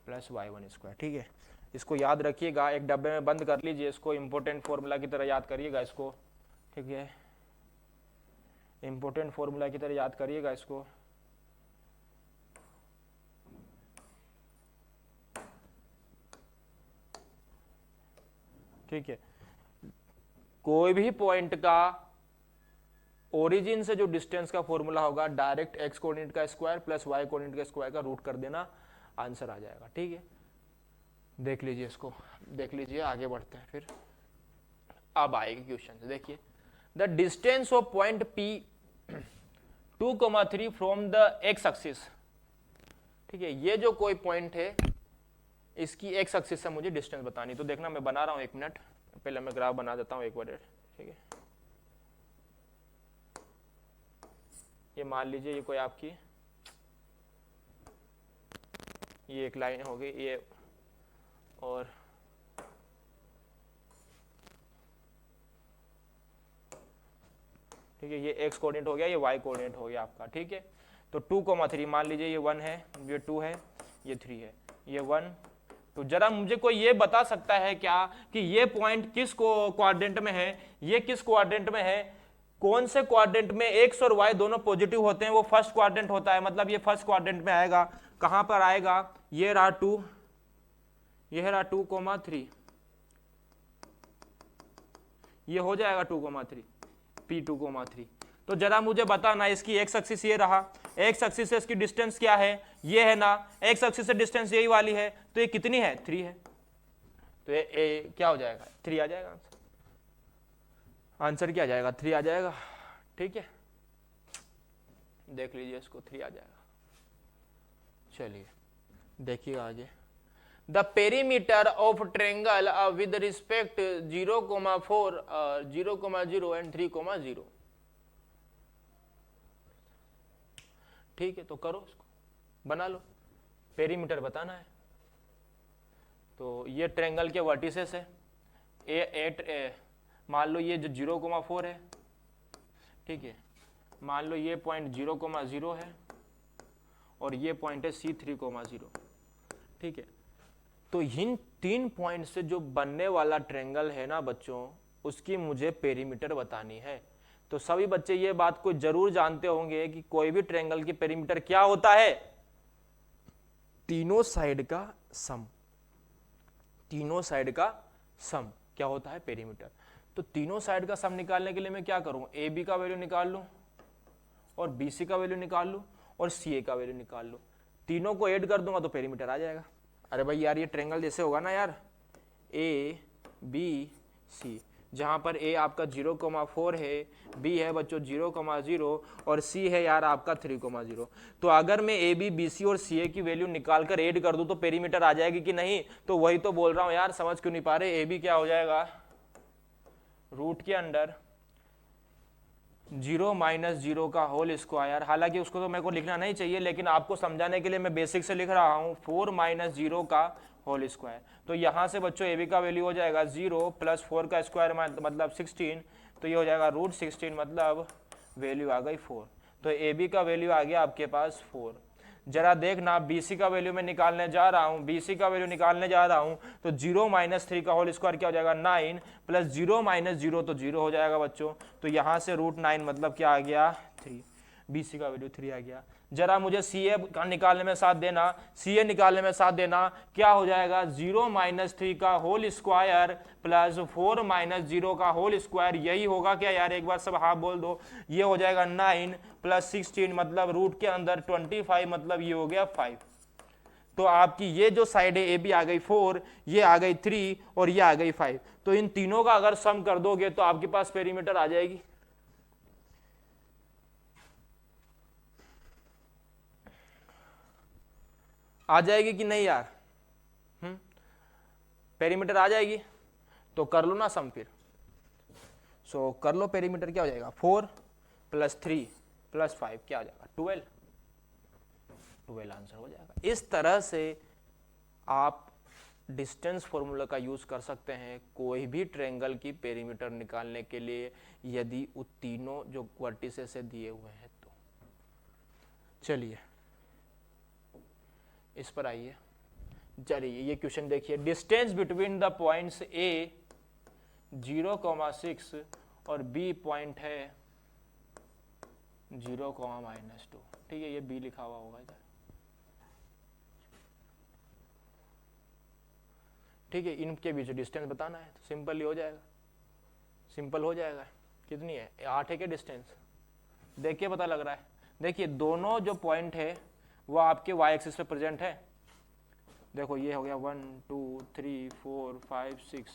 S1: plus y1 square. ठीक है, इसको याद रखिएगा, एक डब्बे में बंद कर लीजिए इसको, इम्पोर्टेंट फॉर्मूला की तरह याद करिएगा इसको। ठीक है, इम्पोर्टेंट फॉर्मूला की तरह याद करिएगा इसको। ठीक है, कोई भी पॉइंट का ओरिजिन से जो डिस्टेंस का फॉर्मूला होगा डायरेक्ट एक्स कोऑर्डिनेट का स्क्वायर प्लस वाई कोऑर्डिनेट का स्क्वायर का रूट कर देना, आंसर आ जाएगा। ठीक है, देख लीजिए इसको, देख लीजिए, आगे बढ़ते हैं फिर। अब आएगी क्वेश्चन, देखिए the distance of point P 2,3 from the x axis. ठीक है, ये जो कोई पॉइंट है इसकी एक्स एक्सिस से मुझे डिस्टेंस बतानी। तो देखना मैं बना रहा हूं, एक मिनट पहले मैं ग्राफ बना देता हूं एक बार। ठीक है, ये मान लीजिए ये कोई आपकी ये एक लाइन हो गई ये, और ठीक है ये एक्स कोऑर्डिनेट हो गया, ये वाई कोऑर्डिनेट हो गया आपका। ठीक है, तो 2,3 मान लीजिए ये 1 है, ये 2 है, ये 3 है, ये 1 2। जरा मुझे कोई ये बता सकता है क्या कि ये पॉइंट किस क्वाड्रेंट में है, ये किस क्वाड्रेंट में है? कौन से क्वाड्रेंट में एक्स और वाई दोनों पॉजिटिव होते हैं? वो फर्स्ट क्वाड्रेंट होता है, मतलब ये फर्स्ट क्वाड्रेंट में आएगा। कहां पर आएगा? ये रहा 2, ये रहा 2,3, ये हो जाएगा 2,3 P2,3। तो जरा मुझे बताना इसकी एक्स एक्सिस ये रहा, एक्स एक्सिस से इसकी डिस्टेंस क्या है? ये है ना, एक्स एक्सिस से डिस्टेंस यही वाली है, तो ये कितनी है? 3 है। तो ये क्या हो जाएगा? 3 आ जाएगा आंसर। आंसर क्या आ जाएगा? 3 आ जाएगा। ठीक है, देख लीजिए इसको, 3 आ जाएगा। चलिए देखिएगा आगे। The perimeter of triangle with respect 0,4 0,0 and 3,0। ठीक है, तो करो इसको, बना लो, पेरीमीटर बताना है। तो ये ट्रेंगल के वर्टिसेस है, ए मान लो ये जो 0,4 है। ठीक है, मान लो ये पॉइंट 0,0 है और ये पॉइंट है C3,0। ठीक है, तो इन 3 पॉइंट से जो बनने वाला ट्रेंगल है ना बच्चों, उसकी मुझे पेरीमीटर बतानी है। तो सभी बच्चे ये बात को जरूर जानते होंगे कि कोई भी ट्रेंगल की पेरीमीटर क्या होता है? तीनों साइड का सम। तीनों साइड का सम क्या होता है? पेरीमीटर। तो तीनों साइड का सम निकालने के लिए मैं क्या करूं? ए बी का वैल्यू निकाल लूं और बी सी का वैल्यू निकाल लूं और सी ए का वैल्यू निकाल लूं, तीनों को ऐड कर दूंगा तो पेरीमीटर आ जाएगा। अरे भाई यार, ये ट्रेंगल जैसे होगा ना यार, ए बी सी, जहां पर ए आपका 0,4 है, बी है बच्चों 0,0 और सी है यार आपका 3,0। तो अगर मैं ए बी बी सी और सी ए की वैल्यू निकाल कर ऐड कर दूं तो पेरीमीटर आ जाएगी कि नहीं? तो वही तो बोल रहा हूं यार, समझ क्यों नहीं पा रहे? ए बी क्या हो जाएगा? रूट के अंडर 0 - 0 का होल स्क्वायर। हालांकि उसको तो मेरे को लिखना नहीं चाहिए, लेकिन आपको समझाने के लिए मैं बेसिक से लिख रहा हूं, 4 - 0 का होल स्क्वायर। तो यहां से बच्चों ए बी का वैल्यू हो जाएगा 0 प्लस 4 का स्क्वायर मतलब 16, तो ये हो जाएगा √16, मतलब वैल्यू आ गई 4। तो ए बी का वैल्यू आ गया आपके पास 4। जरा देखना BC का वैल्यू मैं निकालने जा रहा हूं, BC का वैल्यू निकालने जा रहा हूं, तो 0 - 3 का होल स्क्वायर क्या हो जाएगा? 9 प्लस 0 - 0 तो 0 हो जाएगा बच्चों। तो यहां से √9 मतलब क्या आ गया? 3। BC का वैल्यू 3 आ गया। जरा मुझे CA का निकालने में साथ देना, CA निकालने में साथ देना, क्या हो जाएगा? 0 - 3 का होल स्क्वायर प्लस 4 - 0 का होल स्क्वायर, यही होगा क्या यार? एक बार सब हाँ बोल दो। ये हो जाएगा 9 प्लस 16 मतलब रूट के अंदर 25, मतलब ये हो गया 5। तो आपकी ये जो साइड है ए बी आ गई 4, ये आ गई 3 और ये आ गई 5। तो इन तीनों का अगर सम कर दोगे तो आपके पास पेरीमीटर आ जाएगी। आ जाएगी कि नहीं यार? पेरीमीटर आ जाएगी। तो कर लो ना सम फिर। सो कर लो, पेरीमीटर क्या हो जाएगा? 4 + 3 + 5 क्या हो जाएगा? 12 आंसर हो जाएगा। इस तरह से आप डिस्टेंस फॉर्मूला का यूज कर सकते हैं कोई भी ट्रायंगल की पेरीमीटर निकालने के लिए यदि वो तीनों जो वर्टिसेस से दिए हुए हैं तो। चलिए इस पर आइए। चलिए ये क्वेश्चन देखिए, distance between the points A 0,6 और बी पॉइंट है 0,-2। ठीक है, ये बी लिखा हुआ होगा इधर। ठीक है, इनके बीच डिस्टेंस बताना है तो सिंपल ही हो जाएगा, सिंपल हो जाएगा। कितनी है, 8 है क्या डिस्टेंस, देखिए पता लग रहा है। देखिए दोनों जो पॉइंट है वो आपके वाई एक्सिस पे प्रेजेंट है। देखो ये हो गया 1 2 3 4 5 6,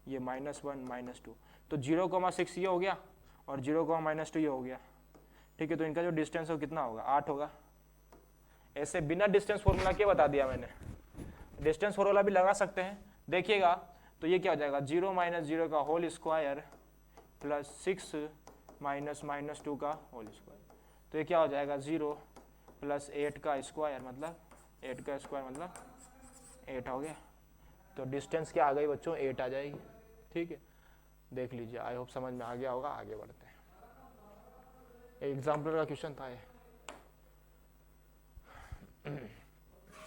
S1: ये -1 -2, तो 0,6 ये हो गया और 0,-2 ये हो गया। ठीक है, तो इनका जो डिस्टेंस है कितना होगा, 8 होगा। ऐसे बिना डिस्टेंस फॉर्मूला के बता दिया मैंने, डिस्टेंस फॉर्मूला भी लगा सकते हैं। देखिएगा तो ये क्या हो जाएगा, 0 - 0 का होल स्क्वायर प्लस 6 - -2 का होल स्क्वायर, तो ये क्या हो जाएगा 0 + 8 का स्क्वायर, मतलब 8 का स्क्वायर मतलब 8 हो गया। तो डिस्टेंस क्या आ गई बच्चों, 8 आ जाएगी। ठीक है, देख लीजिए, आई होप समझ में आ गया होगा। आगे बढ़ते हैं, एग्जाम्पल का क्वेश्चन था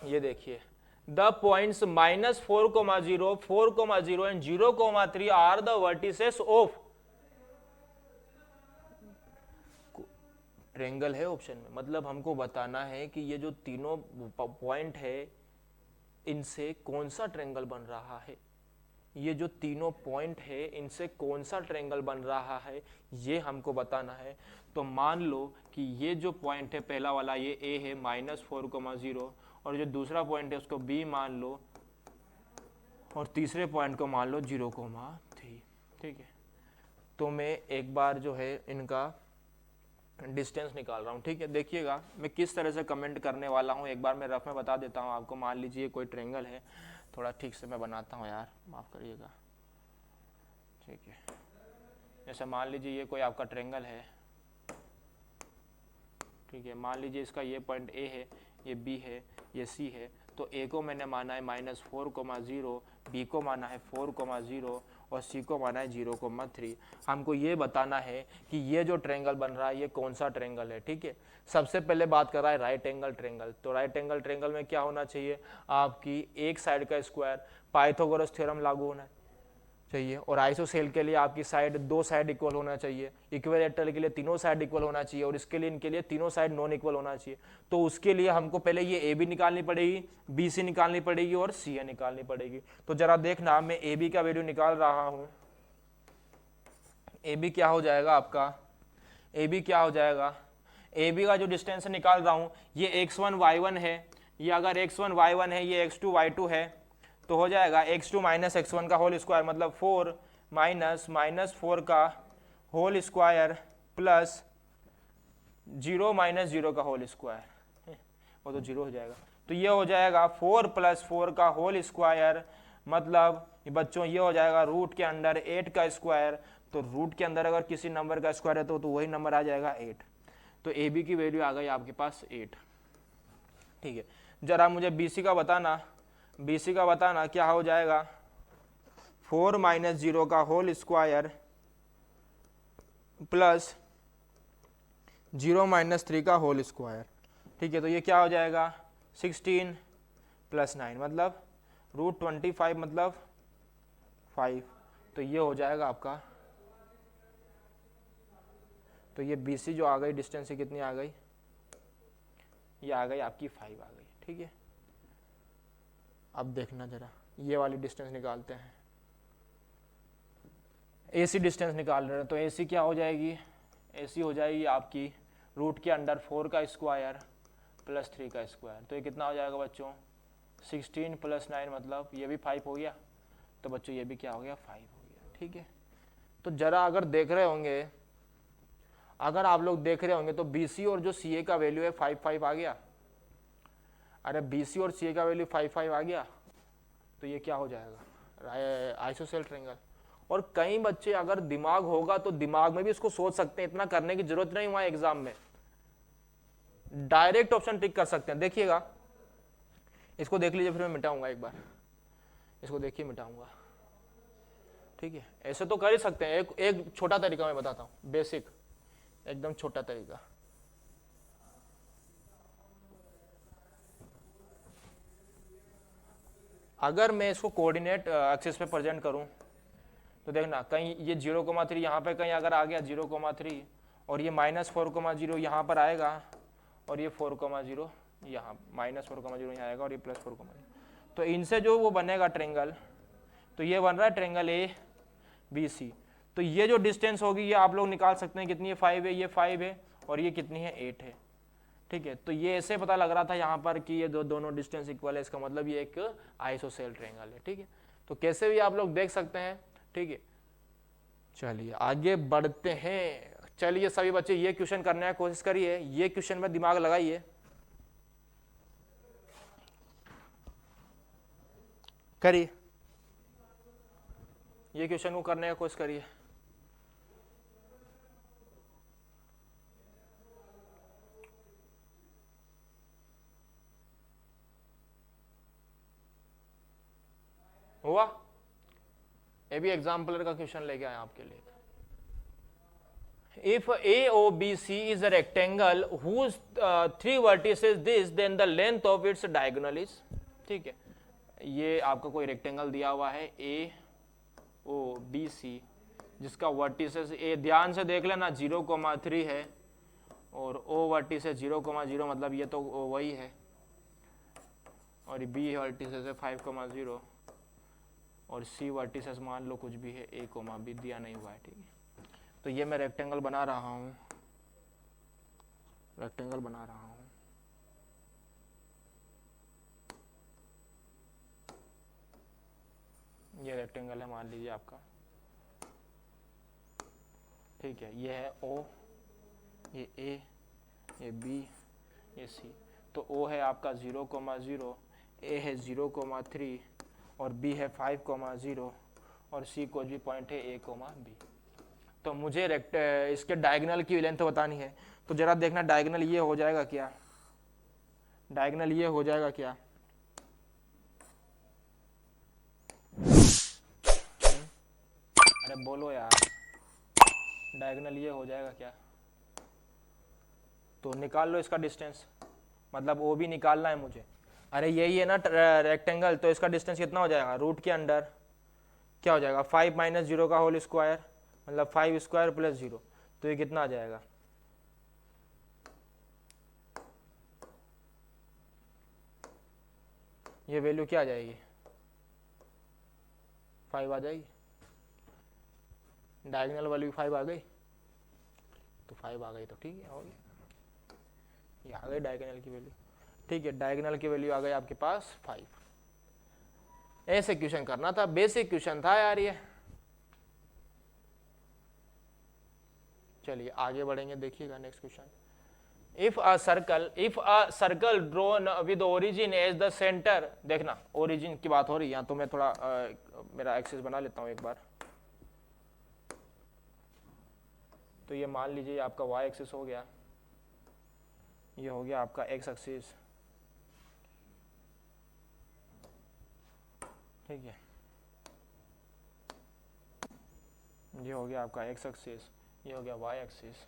S1: ये देखिए, the points -4,0, 4,0 and 0,3 are the vertices of triangle है ऑप्शन में। मतलब हमको बताना है कि ये जो तीनों पॉइंट है इनसे कौन सा ट्रायंगल बन रहा है, ये जो तीनों पॉइंट है इनसे कौन सा ट्रायंगल बन रहा है, ये हमको बताना है। तो मान लो कि ये जो पॉइंट है पहला वाला ये ए है -4,0, और जो दूसरा पॉइंट है उसको बी मान लो, और तीसरे पॉइंट को मान लो 0,3। ठीक है, तो मैं एक बार जो है इनका डिस्टेंस निकाल रहा हूँ। ठीक है, देखिएगा मैं किस तरह से कमेंट करने वाला हूँ, एक बार मैं रफ में बता देता हूँ आपको। मान लीजिए कोई ट्रायंगल है, थोड़ा ठीक से मैं बनाता हूँ यार, माफ़ करिएगा। ठीक है, जैसे मान लीजिए ये कोई आपका ट्रायंगल है। ठीक है, मान लीजिए इसका ये पॉइंट ए है, ये बी है, ये सी है। तो ए को मैंने माना है -4,0, बी को माना है 4,0 और सी को माना है 0,3। हमको ये बताना है कि ये जो ट्रायंगल बन रहा है ये कौन सा ट्रायंगल है। ठीक है, सबसे पहले बात कर रहा है राइट एंगल ट्रायंगल। तो राइट एंगल ट्रायंगल में क्या होना चाहिए, आपकी एक साइड का स्क्वायर, पाइथागोरस थ्योरम लागू होना चाहिए, और आइसोसेल के लिए आपकी साइड, दो साइड इक्वल होना चाहिए, इक्विलैटरल के लिए तीनों साइड इक्वल होना चाहिए, और इसके लिए इनके लिए तीनों साइड नॉन इक्वल होना चाहिए। तो उसके लिए हमको पहले ये ए बी निकालनी पड़ेगी, बी सी निकालनी पड़ेगी और सी ए निकालनी पड़ेगी। तो जरा देखना, मैं ए बी का वैल्यू निकाल रहा हूँ। ए बी क्या हो जाएगा आपका, ए बी क्या हो जाएगा, ए बी का जो डिस्टेंस निकाल रहा हूँ ये x1 y1 है, ये अगर x1 y1 है, ये x2 y2 है, तो हो जाएगा x2 - x1 का होल स्क्वायर, मतलब 4 - -4 का होल स्क्वायर प्लस 0 - 0 का होल स्क्वायर, वो तो 0 हो जाएगा। तो ये हो जाएगा 4 + 4 का होल स्क्वायर, मतलब बच्चों ये हो जाएगा रूट के अंडर 8 का स्क्वायर। तो रूट के अंदर अगर किसी नंबर का स्क्वायर है तो वही नंबर आ जाएगा 8। तो ए बी की वैल्यू आ गई आपके पास 8। ठीक है, जरा मुझे बी सी का बताना, बी सी का बताना क्या हो जाएगा, 4 - 0 का होल स्क्वायर प्लस 0 - 3 का होल स्क्वायर। ठीक है, तो ये क्या हो जाएगा 16 + 9 मतलब √25 मतलब 5। तो ये हो जाएगा आपका, तो ये बी सी जो आ गई डिस्टेंस से कितनी आ गई, ये आ गई आपकी 5 आ गई। ठीक है, अब देखना जरा, ये वाली डिस्टेंस निकालते हैं, AC डिस्टेंस निकाल रहे हैं। तो AC क्या हो जाएगी, AC हो जाएगी आपकी रूट के अंडर 4 का स्क्वायर प्लस 3 का स्क्वायर। तो ये कितना हो जाएगा बच्चों, 16 + 9 मतलब ये भी 5 हो गया। तो बच्चों ये भी क्या हो गया, 5 हो गया। ठीक है, तो जरा अगर देख रहे होंगे, अगर आप लोग देख रहे होंगे तो BC और जो CA का वैल्यू है 5 5 आ गया। अरे BC और CA का वैल्यू 5 5 आ गया, तो ये क्या हो जाएगा, आइसोसेल ट्रायंगल। और कई बच्चे अगर दिमाग होगा तो दिमाग में भी इसको सोच सकते हैं, इतना करने की जरूरत नहीं हुआ एग्जाम में, डायरेक्ट ऑप्शन टिक कर सकते हैं। देखिएगा इसको देख लीजिए, फिर मैं मिटाऊंगा एक बार। इसको देखिए मिटाऊंगा, ठीक है। ऐसे तो कर ही सकते हैं, एक छोटा तरीका मैं बताता हूँ, बेसिक एकदम छोटा तरीका। अगर मैं इसको कोऑर्डिनेट एक्सिस पे प्रेजेंट करूं तो देखना कहीं ये 0,3 यहाँ पे कहीं अगर आ गया 0,3 और ये -4,0 यहाँ पर आएगा और ये 4,0 यहाँ -4,0 यहाँ आएगा और ये +4,0, तो इनसे जो वो बनेगा ट्रेंगल, तो ये बन रहा है ट्रेंगल ABC। तो ये जो डिस्टेंस होगी ये आप लोग निकाल सकते हैं कितनी है, 5 है, ये 5 है और ये कितनी है, 8 है, ठीक है। तो ये ऐसे पता लग रहा था यहाँ पर कि ये दोनों डिस्टेंस इक्वल है, इसका मतलब ये एक आइसोसेल ट्रायंगल है, ठीक है। तो कैसे भी आप लोग देख सकते हैं, ठीक है। चलिए आगे बढ़ते हैं। चलिए सभी बच्चे ये क्वेश्चन करने की कोशिश करिए, ये क्वेश्चन में दिमाग लगाइए, करिए ये क्वेश्चन को करने की कोशिश करिए। हुआ? ये भी एग्जाम्पलर का क्वेश्चन लेके आए आपके लिए। If AOBC is a rectangle whose 3 vertices this, then the length of its diagonal is, ठीक है। ये आपका कोई रेक्टेंगल दिया हुआ है AOBC जिसका वर्टिसेस A ध्यान से देख लेना 0,3 है और O वर्टिसेस 0,0 मतलब ये तो वही है और B वर्टिसेस है 5,0 और C वर्टिसेस मान लो कुछ भी है A,B दिया नहीं हुआ है, ठीक है। तो ये मैं रेक्टेंगल बना रहा हूँ, रेक्टेंगल बना रहा हूँ, ये रेक्टेंगल है मान लीजिए आपका, ठीक है। ये है O, ये A, ये B, ये C। तो O है आपका 0,0, A है 0,3 और B है 5,0 और C कोई भी पॉइंट है A,B। तो मुझे इसके डायगोनल की लेंथ बतानी है, तो जरा देखना डायगोनल ये हो जाएगा क्या, डायगोनल ये हो जाएगा क्या, अरे बोलो यार, डायगोनल ये हो जाएगा क्या, तो निकाल लो इसका डिस्टेंस, मतलब वो भी निकालना है मुझे। अरे यही है ना रेक्टेंगल, तो इसका डिस्टेंस कितना हो जाएगा, रूट के अंडर क्या हो जाएगा 5 - 0 का होल स्क्वायर, मतलब 5 स्क्वायर प्लस 0, तो ये कितना आ जाएगा, ये वैल्यू क्या आ जाएगी, 5 आ जाएगी, डायगोनल वैल्यू 5 आ गई, तो 5 आ गई तो ठीक है, हो गया, ये आ गई डायगोनल की वैल्यू, ठीक है। डायगोनल की वैल्यू आ गई आपके पास 5। ऐसे क्वेश्चन करना था, बेसिक क्वेश्चन था यार ये। चलिए आगे बढ़ेंगे, देखिएगा next question. If a circle drawn with origin as the centre, देखना ओरिजिन की बात हो रही है यहाँ, तो मैं थोड़ा मेरा एक्सिस बना लेता हूँ एक बार। तो ये मान लीजिए आपका y एक्सिस हो गया, ये हो गया आपका x एक्सिस, ठीक है। ये हो गया आपका x एक्सिस, ये हो गया y एक्सिस,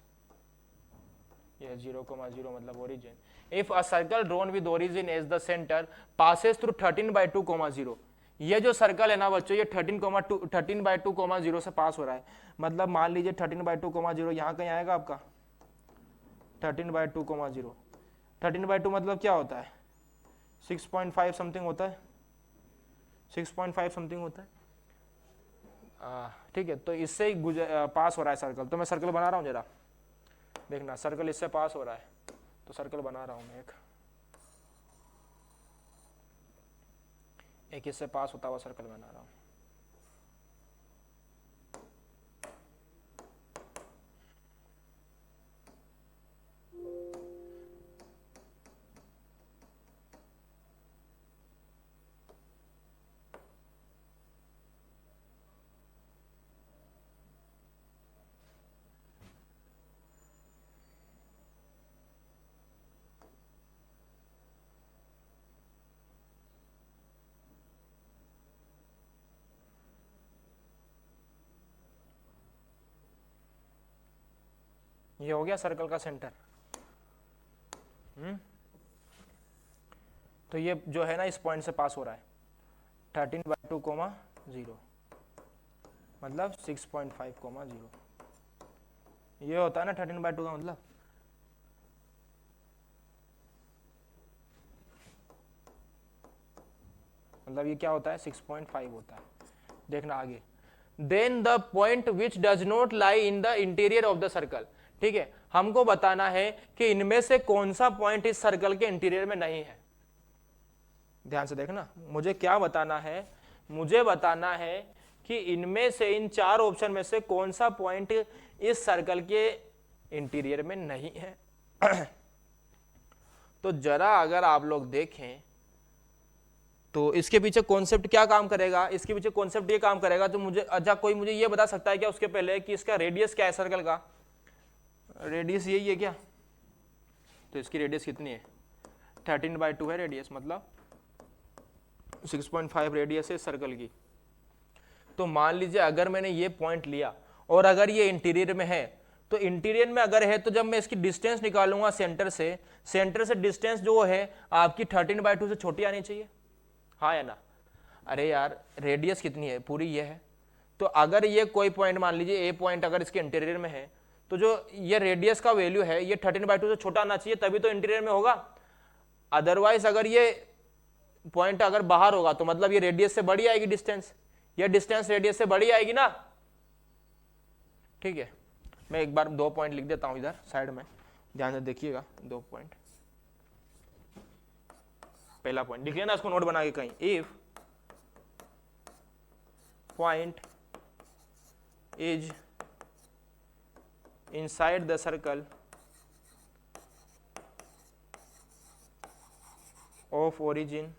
S1: ये 0,0 मतलब origin. If a circle drawn with origin as the centre passes through 13/2,0, ये जो सर्कल है ना बच्चों, ये 13/2,0 से पास हो रहा है, मतलब मान लीजिए 13/2,0 यहाँ कहीं आएगा आपका 13/2,0। 13/2 मतलब क्या होता है, 6.5 समथिंग होता है, 6.5 समथिंग होता है, ठीक है। तो इससे ही पास हो रहा है सर्कल, तो मैं सर्कल बना रहा हूँ, जरा देखना सर्कल इससे पास हो रहा है, तो सर्कल बना रहा हूँ मैं एक इससे पास होता हुआ सर्कल बना रहा हूँ। ये हो गया सर्कल का सेंटर। तो ये जो है ना इस पॉइंट से पास हो रहा है 13/2, मतलब 6.5, 0। ये होता है ना 13/2 का मतलब ये क्या होता है 6.5 होता है। देखना आगे, then the point which does not lie in the interior of the circle. ठीक है, हमको बताना है कि इनमें से कौन सा पॉइंट इस सर्कल के इंटीरियर में नहीं है। ध्यान से देखना, मुझे क्या बताना है, मुझे बताना है कि इनमें से इन चार ऑप्शन में से कौन सा पॉइंट इस सर्कल के इंटीरियर में नहीं है। तो जरा अगर आप लोग देखें तो इसके पीछे कॉन्सेप्ट क्या काम करेगा, इसके पीछे कॉन्सेप्ट ये काम करेगा। तो मुझे अच्छा कोई मुझे ये बता सकता है क्या उसके पहले कि इसका रेडियस क्या है सर्कल का? रेडियस यही है क्या? तो इसकी रेडियस कितनी है? 13/2 है रेडियस, मतलब 6.5 रेडियस है सर्कल की। तो मान लीजिए अगर मैंने ये पॉइंट लिया और अगर ये इंटीरियर में है, तो इंटीरियर में अगर है तो जब मैं इसकी डिस्टेंस निकालूंगा सेंटर से डिस्टेंस जो है आपकी 13/2 से छोटी आनी चाहिए, हाँ या ना? अरे यार रेडियस कितनी है? पूरी ये है। तो अगर ये कोई पॉइंट मान लीजिए ए पॉइंट अगर इसके इंटीरियर में है, तो जो ये रेडियस का वैल्यू है ये 13/2 से छोटा आना चाहिए, तभी तो इंटीरियर में होगा। अदरवाइज अगर ये पॉइंट अगर बाहर होगा तो मतलब ये रेडियस से बड़ी आएगी डिस्टेंस, ये डिस्टेंस रेडियस से बड़ी आएगी ना। ठीक है, मैं एक बार 2 पॉइंट लिख देता हूं इधर साइड में, ध्यान से देखिएगा। 2 पॉइंट, पहला पॉइंट लिख लेना, इसको नोट बना के कहीं। If point is inside the circle of origin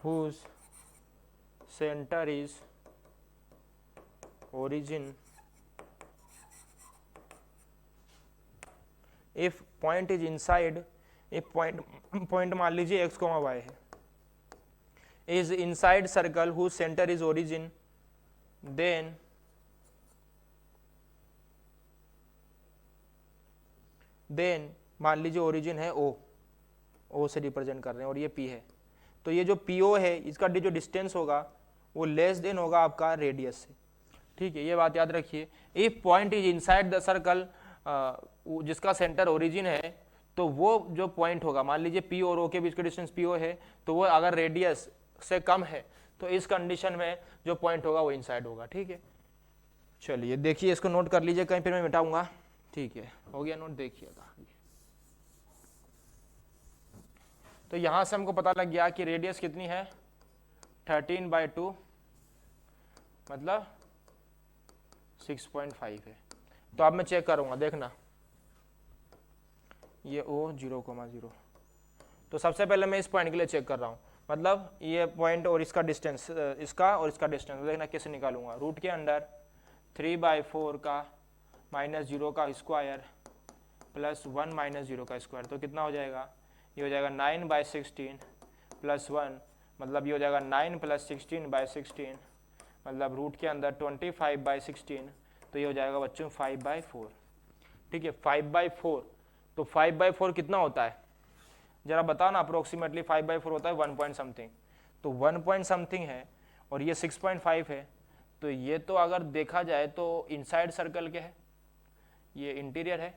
S1: whose center is origin, if point is inside, if point मान लीजिए x, y है, is inside circle whose center is origin, then मान लीजिए ओरिजिन है O से रिप्रेजेंट कर रहे हैं और ये P है, तो ये जो PO है इसका जो डिस्टेंस होगा वो लेस देन होगा आपका रेडियस से। ठीक है, ये बात याद रखिए। If point is inside the circle, जिसका सेंटर ओरिजिन है, तो वो जो पॉइंट होगा, मान लीजिए P और O के बीच का डिस्टेंस PO है, तो वो अगर रेडियस से कम है तो इस कंडीशन में जो पॉइंट होगा वो इनसाइड होगा। ठीक है, चलिए देखिए, इसको नोट कर लीजिए कहीं, फिर मैं मिटाऊंगा। ठीक है, हो गया नोट, देखिएगा। तो यहां से हमको पता लग गया कि रेडियस कितनी है 13/2, मतलब 6.5 है। तो अब मैं चेक करूंगा, देखना ये O 0,0। तो सबसे पहले मैं इस पॉइंट के लिए चेक कर रहा हूं, मतलब ये पॉइंट और इसका डिस्टेंस, इसका और इसका डिस्टेंस देखना कैसे निकालूंगा। रूट के अंडर 3/4 का -0 का स्क्वायर प्लस 1 -0 का स्क्वायर, तो कितना हो जाएगा? ये हो जाएगा 9/16 प्लस 1, मतलब ये हो जाएगा 9 + 16/16, मतलब रूट के अंदर 25/16, तो ये हो जाएगा बच्चों 5/4। ठीक है, 5/4। तो 5/4 कितना होता है जरा बताओ ना, अप्रोक्सीमेटली 5/4 होता है 1 पॉइंट समथिंग, तो 1 पॉइंट समथिंग है और ये 6.5 है, तो ये तो अगर देखा जाए तो इनसाइड सर्कल के है, ये इंटीरियर है,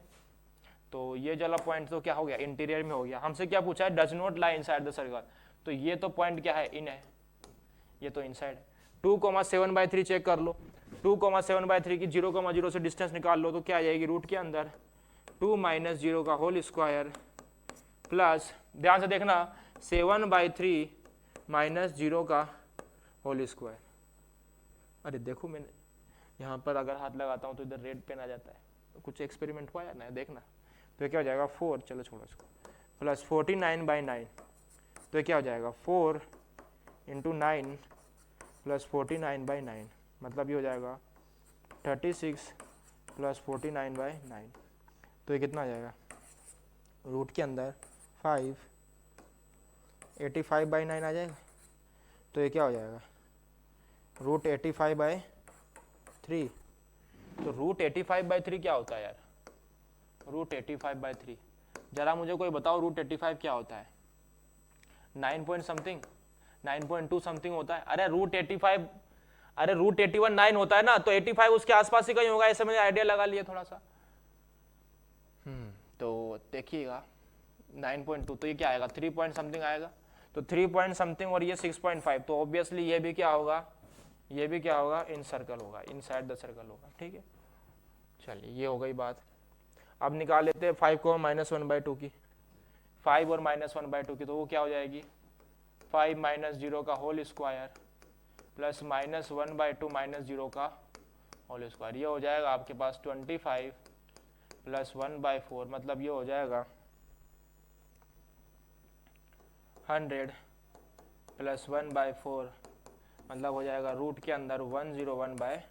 S1: तो ये वाला पॉइंट तो क्या हो गया? इंटीरियर में हो गया। हमसे क्या पूछा है? Does not lie inside the circle, तो ये तो पॉइंट क्या है? इन है, ये तो इनसाइड है। 2,7/3 चेक कर लो, 2,7/3 की 0,0 से डिस्टेंस निकाल लो, तो क्या आ जाएगी? रूट के अंदर 2 - 0 का होल स्क्वायर प्लस, ध्यान से देखना, 7/3 - 0 का होल स्क्वायर। अरे देखो, मैंने यहाँ पर अगर हाथ लगाता हूँ तो इधर रेड पेन आ जाता है, तो कुछ एक्सपेरिमेंट हुआ है ना, देखना। तो क्या हो जाएगा? 4, चलो छोड़ो इसको, प्लस 49/9, तो क्या हो जाएगा? 4 × 9 + 49/9, मतलब ये हो जाएगा 36 + 49/9, तो ये कितना आ जाएगा? रूट के अंदर 5 85/9 आ जाएगा। तो ये क्या हो जाएगा, √85/3। तो √85/3 क्या होता है यार, √85/3 जरा मुझे कोई बताओ, √85 क्या होता है? 9 पॉइंट समथिंग, 9.2 समथिंग होता है। अरे √85, अरे √81 9 होता है ना, तो 85 उसके आसपास ही कहीं होगा, ऐसे मैंने आइडिया लगा लिया थोड़ा सा। तो देखिएगा 9.2, तो ये क्या आएगा, 3 पॉइंट समथिंग आएगा। तो 3 पॉइंट समथिंग और ये 6.5, तो ऑब्वियसली ये भी क्या होगा, ये भी क्या होगा, इन सर्कल होगा, इनसाइड द सर्कल होगा। ठीक है, चलिए ये हो गई बात। अब निकाल लेते हैं 5 को -1/2 की, 5 और -1/2 की, तो वो क्या हो जाएगी, 5 - 0 का होल स्क्वायर प्लस -1/2 -0 का होल स्क्वायर। ये हो जाएगा आपके पास 25 प्लस 1/4, मतलब ये हो जाएगा 100 प्लस 1/4, मतलब हो जाएगा रूट के अंदर 101/2।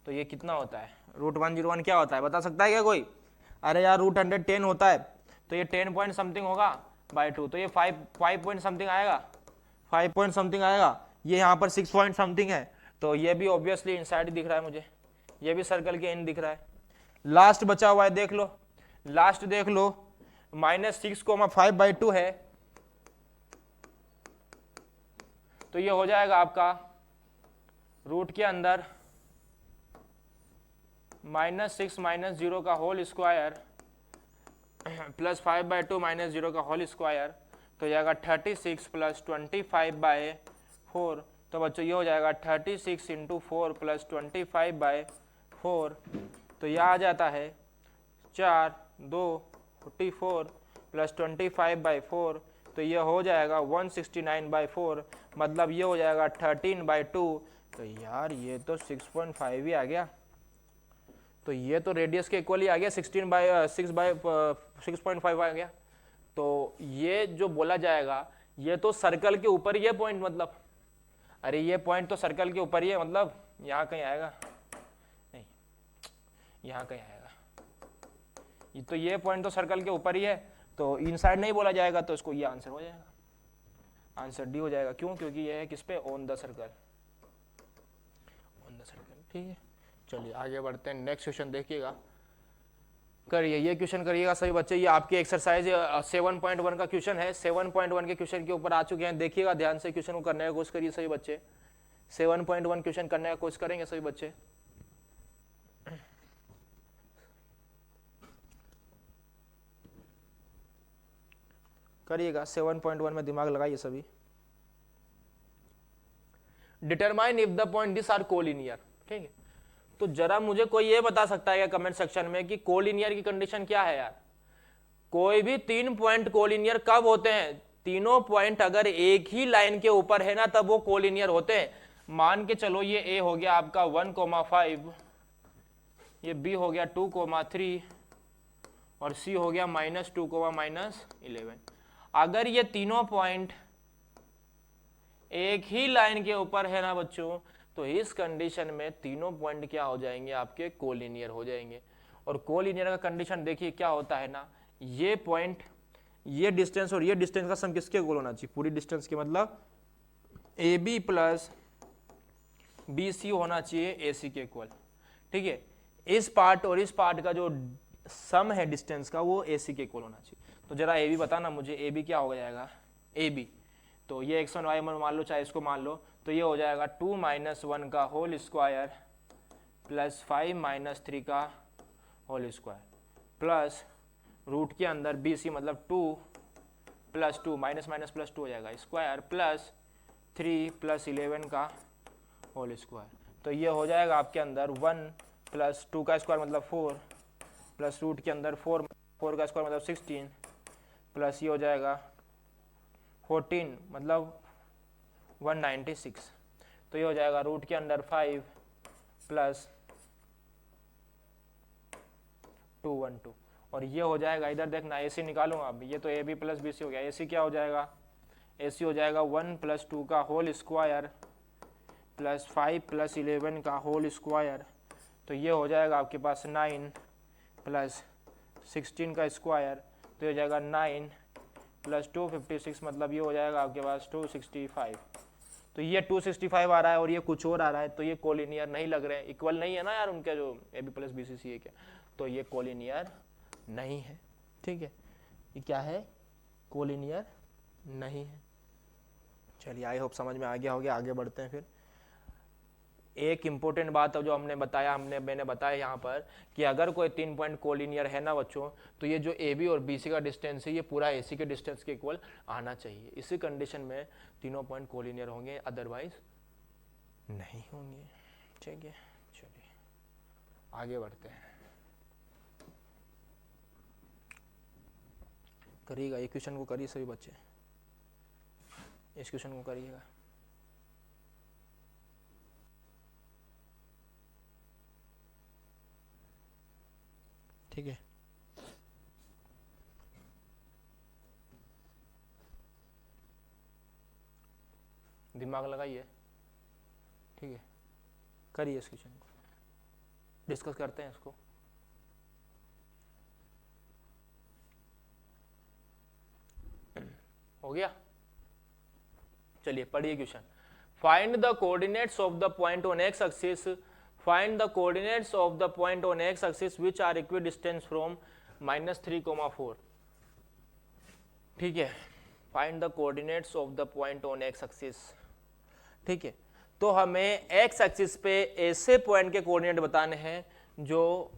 S1: तो ये कितना होता है, √101 क्या होता है, बता सकता है क्या कोई? अरे यार √100 10 होता है, तो ये 10 पॉइंट समथिंग होगा /2, तो ये 5 पॉइंट समथिंग आएगा, 5 पॉइंट समथिंग आएगा। ये यहाँ पर 6 पॉइंट समथिंग है, तो ये भी ऑब्वियसली इनसाइड दिख रहा है मुझे, ये भी सर्कल के इन दिख रहा है। लास्ट बचा हुआ है, देख लो, लास्ट देख लो, -6,5/2 है, तो ये हो जाएगा आपका रूट के अंदर -6 - 0 का होल स्क्वायर प्लस 5/2 -0 का होल स्क्वायर, तो जाएगा 36 प्लस 25/4। तो बच्चों ये हो जाएगा 36 × 4 प्लस 25/4, तो यह आ जाता है 4 2 44 प्लस 25/4, तो ये हो जाएगा 169/4, मतलब ये हो जाएगा 13/2। तो यार ये तो 6.5 ही आ गया, तो ये तो रेडियस के इक्वल ही आ गया, 6.5 आ गया। तो ये जो बोला जाएगा, ये तो सर्कल के ऊपर ही है पॉइंट, मतलब अरे ये पॉइंट तो सर्कल के ऊपर ही है, मतलब यहाँ कहीं आएगा नहीं, यहाँ कहीं आएगा, तो ये पॉइंट तो सर्कल के ऊपर ही है, तो इनसाइड नहीं बोला जाएगा, तो इसको ये आंसर हो जाएगा, आंसर डी हो जाएगा। क्यों? क्योंकि ये है किस पे, on the circle, on the circle. ठीक है, चलिए आगे बढ़ते हैं, नेक्स्ट क्वेश्चन देखिएगा, करिए ये क्वेश्चन करिएगा सभी बच्चे। ये आपकी एक्सरसाइज 7.1 का क्वेश्चन है, 7.1 के क्वेश्चन के ऊपर आ चुके हैं, देखिएगा ध्यान से, क्वेश्चन को करने का कोशिश करिए सभी बच्चे। 7.1 क्वेश्चन करने का कोशिश करेंगे सभी बच्चे। करिएगा 7.1 में दिमाग लगाइए सभी। Determine if the point this are collinear. ठीक है, तो जरा मुझे कोई ये बता सकता है कमेंट सेक्शन में कि कोलिनियर की कंडीशन क्या है यार? कोई भी 3 पॉइंट कोलिनियर कब होते हैं? तीनों पॉइंट अगर एक ही लाइन के ऊपर है ना, तब वो कोलिनियर होते हैं। मान के चलो ये ए हो गया आपका 1,5, ये बी हो गया 2,3 और सी हो गया -2, -11। अगर ये तीनों पॉइंट एक ही लाइन के ऊपर है ना बच्चों, तो इस कंडीशन में तीनों पॉइंट क्या हो जाएंगे, आपके कोलिनियर हो जाएंगे। और कोलिनियर का कंडीशन देखिए क्या होता है ना, ये पॉइंट, ये डिस्टेंस और ये डिस्टेंस का सम किसके इक्वल होना चाहिए, पूरी डिस्टेंस के, मतलब AB प्लस BC होना चाहिए AC के इक्वल। ठीक है, इस पार्ट और इस पार्ट का जो सम है डिस्टेंस का, वो AC के इक्वल होना चाहिए। तो जरा AB बताना मुझे, AB क्या हो जाएगा, AB, तो ये x1 y1 मान लो, चाहे इसको मान लो, तो ये हो जाएगा 2 - 1 का होल स्क्वायर प्लस 5 - 3 का होल स्क्वायर प्लस रूट के अंदर BC, मतलब 2 + 2 -+ हो जाएगा स्क्वायर प्लस 3 + 11 का होल स्क्वायर। तो ये हो जाएगा आपके अंदर 1 + 2 का स्क्वायर मतलब 4 प्लस रूट के अंदर 4 का स्क्वायर मतलब 16 प्लस ये हो जाएगा 14 मतलब 196। तो ये हो जाएगा रूट के अंदर 5 + 212 और ये हो जाएगा, इधर देखना AC निकालूंगा अब, ये तो AB + BC हो गया, AC क्या हो जाएगा, AC हो जाएगा 1 + 2 का होल स्क्वायर प्लस 5 + 11 का होल स्क्वायर। तो ये हो जाएगा आपके पास 9 + 16 का स्क्वायर, तो ये हो जाएगा 9 प्लस 256 मतलब ये हो जाएगा आपके पास 265। तो ये 265 आ रहा है और ये कुछ और आ रहा है, तो ये कोलिनियर नहीं लग रहे हैं, इक्वल नहीं है ना यार उनके जो A B plus B C C A के, तो ये कोलिनियर नहीं है। ठीक है, ये क्या है, कोलिनियर नहीं है। चलिए आई होप समझ में आ गया होगा, आगे बढ़ते हैं फिर। एक इंपॉर्टेंट बात जो मैंने बताया यहाँ पर कि अगर कोई 3 पॉइंट कोलिनियर है ना बच्चों, तो ये जो ए बी और बी सी का डिस्टेंस है ये पूरा ए सी के डिस्टेंस के इक्वल आना चाहिए। इसी कंडीशन में तीनों पॉइंट कोलिनियर होंगे, अदरवाइज नहीं होंगे। ठीक है, चलिए आगे बढ़ते हैं। करिएगा ये क्वेश्चन को, करिए सभी बच्चे, इस क्वेश्चन को करिएगा। ठीक है, दिमाग लगाइए। ठीक है, करिए इस क्वेश्चन को, डिस्कस करते हैं इसको। हो गया, चलिए पढ़िए question. Find the coordinates of the point on X axis, find the coordinates of the point on X axis which are equidistance from -3,4। ठीक है, find the coordinates of the point on X axis. ठीक है, तो हमें x axis पे ऐसे point के coordinate बताने हैं जो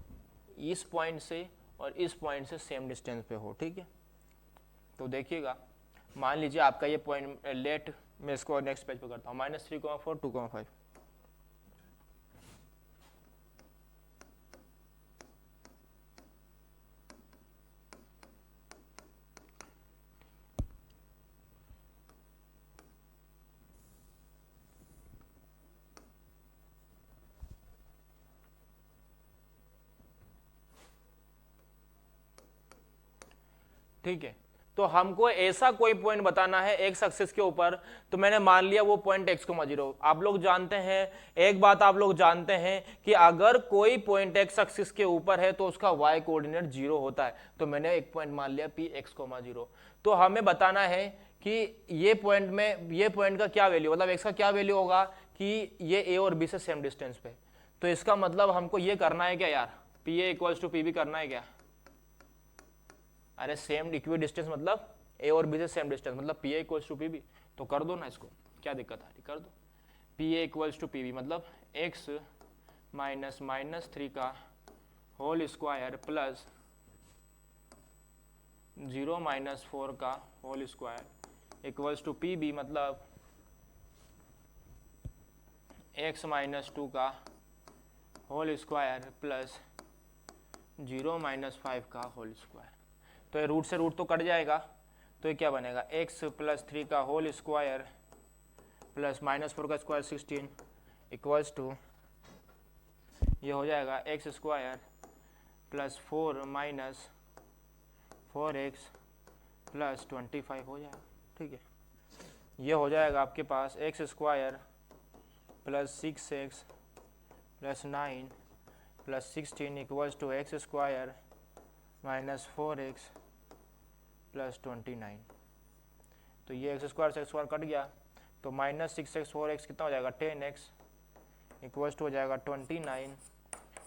S1: इस पॉइंट से और इस पॉइंट से सेम डिस्टेंस पे हो। ठीक है, तो देखिएगा, मान लीजिए आपका ये पॉइंट लेट, मैं इसको नेक्स्ट पेज पे करता हूँ, -3,4 2,5। ठीक है, तो हमको ऐसा कोई पॉइंट बताना है एक्स एक्सिस के ऊपर, तो मैंने मान लिया वो पॉइंट x,0। आप लोग जानते हैं, एक बात आप लोग जानते हैं कि अगर कोई पॉइंट एक्स एक्सिस के ऊपर है तो उसका y कोऑर्डिनेट 0 होता है। तो मैंने एक पॉइंट मान लिया p x,0। तो हमें बताना है कि ये पॉइंट में, ये पॉइंट का क्या वैल्यू, मतलब x का क्या वैल्यू होगा कि ये a और b से सेम डिस्टेंस पे। तो इसका मतलब हमको ये करना है क्या यार, pa = pb करना है क्या? अरे सेम इक्वी डिस्टेंस मतलब ए और बी से सेम डिस्टेंस, मतलब P A equals to P B. तो कर दो ना इसको, क्या दिक्कत आ रही, कर दो। P A equals to P B मतलब एक्स -3 का होल स्क्वायर प्लस 0 - 4 का whole square equals to P B मतलब x -2 का होल स्क्वायर प्लस 0 - 5 का होल स्क्वायर। तो ये रूट से रूट तो कट जाएगा, तो ये क्या बनेगा, x + 3 का होल स्क्वायर प्लस -4 का स्क्वायर 16 इक्वल्स टू, ये हो जाएगा x² प्लस 4 - 4x प्लस 25 हो जाएगा। ठीक है, ये हो जाएगा आपके पास x² plus 6x plus 9 plus 16 equals to x² - 4x plus 29। तो ये x² से x² कट गया, तो -6x 4x कितना हो जाएगा, 10x इक्वल्स टू हो जाएगा 29 -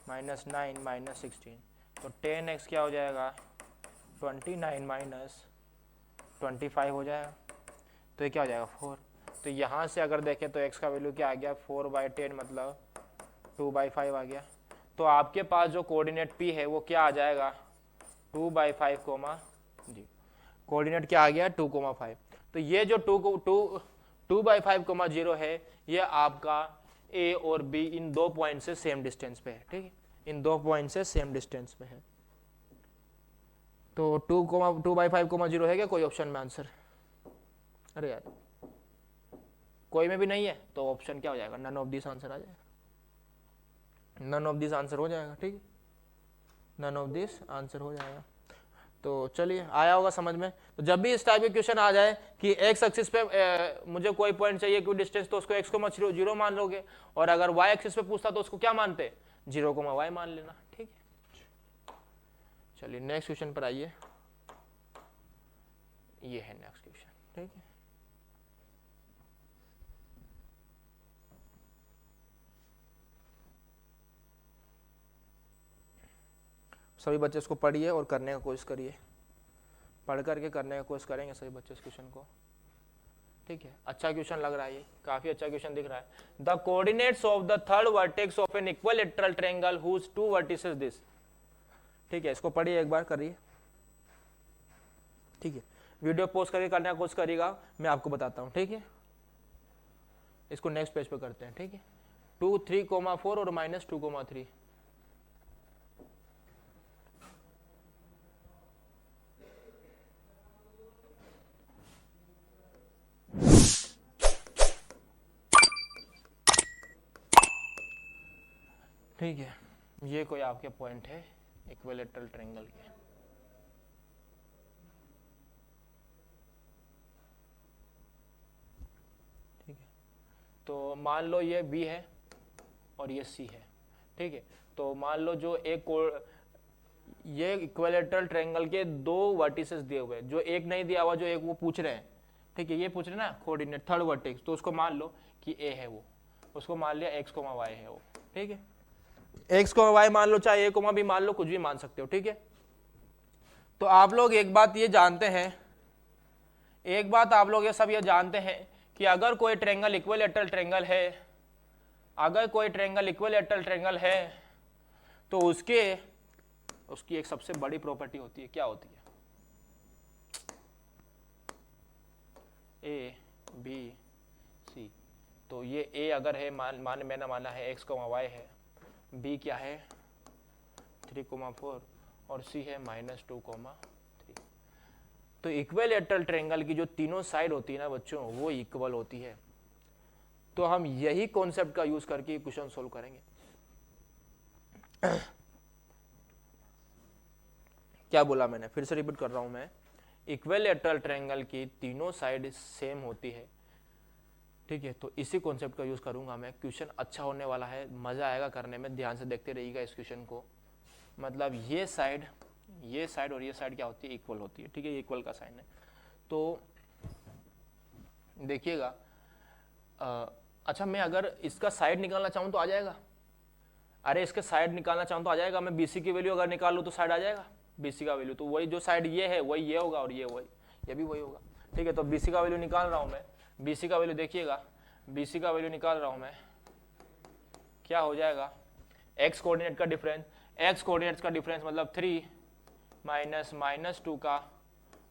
S1: 9 - 16। तो 10x क्या हो जाएगा, 29 - 25 हो जाएगा। तो ये क्या हो जाएगा, 4। तो यहाँ से अगर देखें तो x का वैल्यू क्या आ गया, 4/10 मतलब 2/5 आ गया। तो आपके पास जो कोऑर्डिनेट p है वो क्या आ जाएगा, 2/5, जी कोऑर्डिनेट क्या आ गया, 2,5। तो ये जो 2/5, 0 है, ये आपका a और b इन दो पॉइंट से सेम डिस्टेंस पे है। ठीक है, इन दो पॉइंट से सेम डिस्टेंस पे है। तो 2/5, 0 है क्या कोई ऑप्शन में आंसर? अरे यार कोई में भी नहीं है, तो ऑप्शन क्या हो जाएगा, नन ऑफ दिस आंसर आ जाएगा, नन ऑफ दिस आंसर हो जाएगा। ठीक है, नन ऑफ दिस आंसर हो जाएगा। तो चलिए आया होगा समझ में। तो जब भी इस टाइप के क्वेश्चन आ जाए कि एक्स एक्सिस पे मुझे कोई पॉइंट चाहिए कोई डिस्टेंस, तो उसको x,0 मान लोगे, और अगर y एक्सिस पे पूछता तो उसको क्या मानते, 0,y मान लेना। ठीक है, चलिए नेक्स्ट क्वेश्चन पर आइए। ये है नेक्स्ट क्वेश्चन, ठीक है। सभी बच्चे इसको पढ़िए और करने का कोशिश करिए, पढ़ करके करने का कोशिश करेंगे सभी बच्चे इस क्वेश्चन को, ठीक है। अच्छा क्वेश्चन लग रहा है, ये काफी अच्छा क्वेश्चन दिख रहा है। The coordinates of the third vertex of an equilateral triangle whose two vertices this, ठीक है। इसको पढ़िए एक बार, करिए, ठीक है। वीडियो पोस्ट करके करने का कोशिश करिएगा, मैं आपको बताता हूँ, ठीक है। इसको नेक्स्ट पेज पे करते हैं, ठीक है। 2, 3,4 और -2,3, ठीक है। ये कोई आपके पॉइंट है इक्विलैटरल ट्रायंगल के, ठीक है। तो मान लो ये बी है और ये सी है, ठीक है। तो मान लो जो ये इक्विलैटरल ट्रायंगल के दो वर्टिसेस दिए हुए हैं, जो एक नहीं दिया हुआ, जो एक वो पूछ रहे हैं, ठीक है। ये पूछ रहे हैं ना कोऑर्डिनेट थर्ड वर्टेक्स, तो उसको मान लो कि ए है वो, उसको मान लिया x, y है वो, ठीक है। x, y मान लो, चाहे a, भी मान लो, कुछ भी मान सकते हो, ठीक है। तो आप लोग एक बात ये जानते हैं, एक बात आप लोग ये सब ये जानते हैं कि अगर कोई ट्रायंगल इक्विलैटरल ट्रायंगल है, अगर कोई ट्रायंगल इक्विलैटरल ट्रायंगल है, तो उसकी एक सबसे बड़ी प्रॉपर्टी होती है, क्या होती है? A B C. तो ये ए अगर है, मैंने माना है x, y है, b क्या है 3,4 और c है -2,3। तो इक्विलैटरल ट्रायंगल की जो तीनों साइड होती है ना बच्चों, वो इक्वल होती है। तो हम यही कॉन्सेप्ट का यूज करके क्वेश्चन सोल्व करेंगे। क्या बोला मैंने, फिर से रिपीट कर रहा हूं मैं, इक्विलैटरल ट्रायंगल की तीनों साइड सेम होती है, ठीक है। तो इसी कॉन्सेप्ट का यूज करूंगा मैं। क्वेश्चन अच्छा होने वाला है, मजा आएगा करने में, ध्यान से देखते रहिएगा इस क्वेश्चन को। मतलब ये साइड और ये साइड क्या होती है, इक्वल होती है, ठीक है। इक्वल का साइन है। तो देखिएगा, अच्छा मैं अगर इसका साइड निकालना चाहूँ तो आ जाएगा? अरे इसके साइड निकालना चाहूँ तो आ जाएगा। मैं BC की वैल्यू अगर निकाल लूँ तो साइड आ जाएगा, BC का वैल्यू। तो वही जो साइड ये है वही ये होगा, और ये भी वही होगा, ठीक है। तो BC का वैल्यू निकाल रहा हूँ मैं, BC का वैल्यू देखिएगा, BC का वैल्यू निकाल रहा हूँ मैं, क्या हो जाएगा, x कोऑर्डिनेट का डिफरेंस, x कोऑर्डिनेट्स का डिफरेंस मतलब 3 -2 का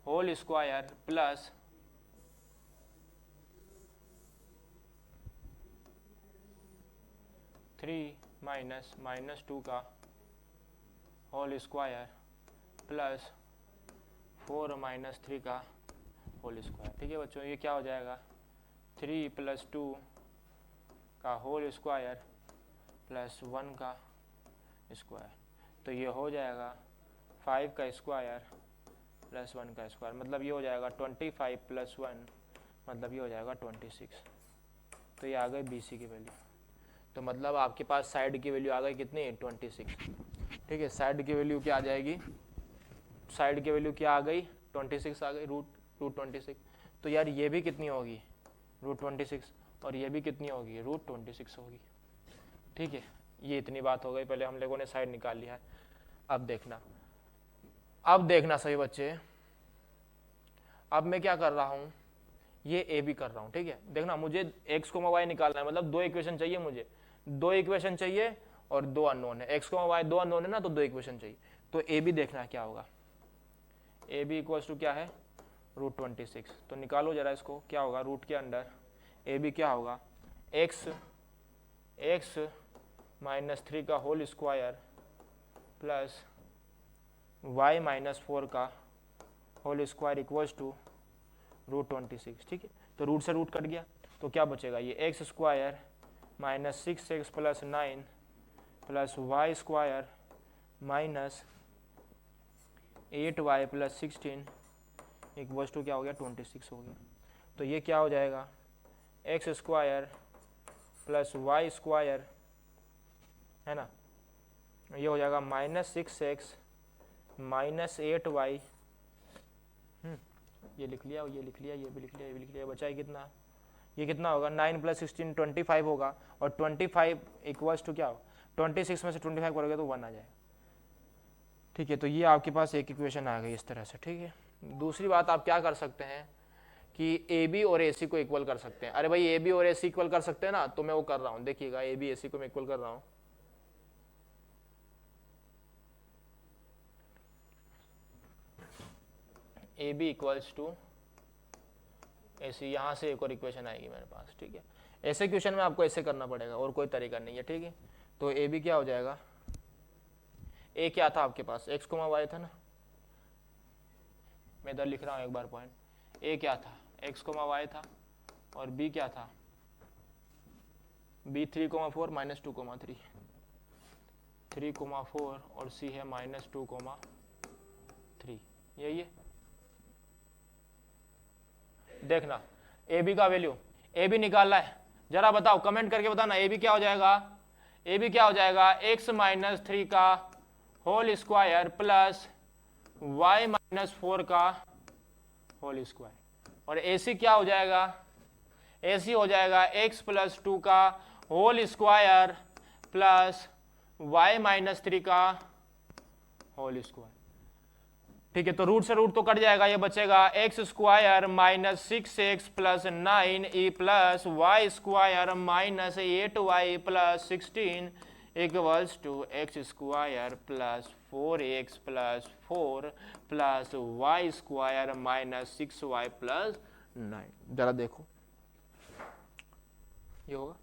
S1: होल स्क्वायर प्लस 3 -2 का होल स्क्वायर प्लस 4 -3 का होल स्क्वायर, ठीक है बच्चों। ये क्या हो जाएगा, 3 + 2 का होल स्क्वायर प्लस 1 का स्क्वायर। तो ये हो जाएगा 5 का स्क्वायर प्लस 1 का स्क्वायर, मतलब ये हो जाएगा 25 + 1, मतलब ये हो जाएगा 26। तो ये आ गई BC की वैल्यू। तो मतलब आपके पास साइड की वैल्यू आ गई कितनी, 26, ठीक है। साइड की वैल्यू क्या आ जाएगी, साइड की वैल्यू क्या आ गई, 26 आ गई, रूट 26। तो यार ये भी कितनी होगी, √26, और ये भी कितनी होगी, √26 होगी, ठीक है। ये इतनी बात हो गई, पहले हम लोगों ने साइड निकाल लिया है। अब देखना सही बच्चे, अब मैं क्या कर रहा हूँ, ये ए बी कर रहा हूँ, ठीक है। देखना, मुझे x, y निकालना है, मतलब 2 इक्वेशन चाहिए मुझे, 2 इक्वेशन चाहिए और 2 अननोन है, x, y 2 अननोन है ना, तो 2 इक्वेशन चाहिए। तो ए बी देखना क्या होगा, ए बी इक्वल्स टू क्या है, √26। तो निकालो जरा इसको, क्या होगा, रूट के अंडर ए बी क्या होगा, x -3 का होल स्क्वायर प्लस y -4 का होल स्क्वायर इक्वल्स टू √26, ठीक है। तो रूट से रूट कट गया, तो क्या बचेगा, ये x square -6x + 9 plus y square -8y + 16 equals to क्या हो गया, 26 हो गया। तो ये क्या हो जाएगा, x square plus y square, है ना, ये हो जाएगा -6x -8y ये लिख लिया, ये लिख लिया, ये भी लिख लिया, ये भी लिख लिया, बचा है कितना, ये कितना होगा 9 + 16 25 होगा, और 25 इक्वल्स टू क्या होगा 26 में से 25 करोगे तो 1 आ जाएगा। ठीक है, तो ये आपके पास एक इक्वेशन आ गई इस तरह से। ठीक है, दूसरी बात आप क्या कर सकते हैं कि ए बी और ए सी को इक्वल कर सकते हैं। अरे भाई ए बी और ए सी इक्वल कर सकते हैं ना, तो मैं वो कर रहा हूँ, देखिएगा ए बी ए सी को मैं इक्वल कर रहा हूँ। ए बी इक्वल्स टू ए सी, यहाँ से एक और इक्वेशन आएगी मेरे पास। ठीक है, ऐसे क्वेश्चन में आपको ऐसे करना पड़ेगा, और कोई तरीका नहीं है। ठीक है, तो ए बी क्या हो जाएगा, ए क्या था आपके पास x, y था ना, मैं इधर लिख रहा हूँ एक बार पॉइंट, ए क्या था x, y था, और b क्या था b 3, 4 -2, 3 3, 4 और c है -2, 3, यही है। देखना ए बी का वैल्यू, ए बी निकालना है, जरा बताओ कमेंट करके बताना ए बी क्या हो जाएगा। ए बी क्या हो जाएगा x - 3 का होल स्क्वायर प्लस y - 4 का होल स्क्वायर, और ए सी क्या हो जाएगा, ए सी हो जाएगा x + 2 का होल स्क्वायर प्लस y - 3 का होल स्क्वायर। ठीक है, तो रूट से रूट तो कट जाएगा, ये बचेगा x² - 6x + 9e plus y² - 8y + 16 equals to x² + 4x + 4 plus y² - 6y + 9। जरा देखो, ये होगा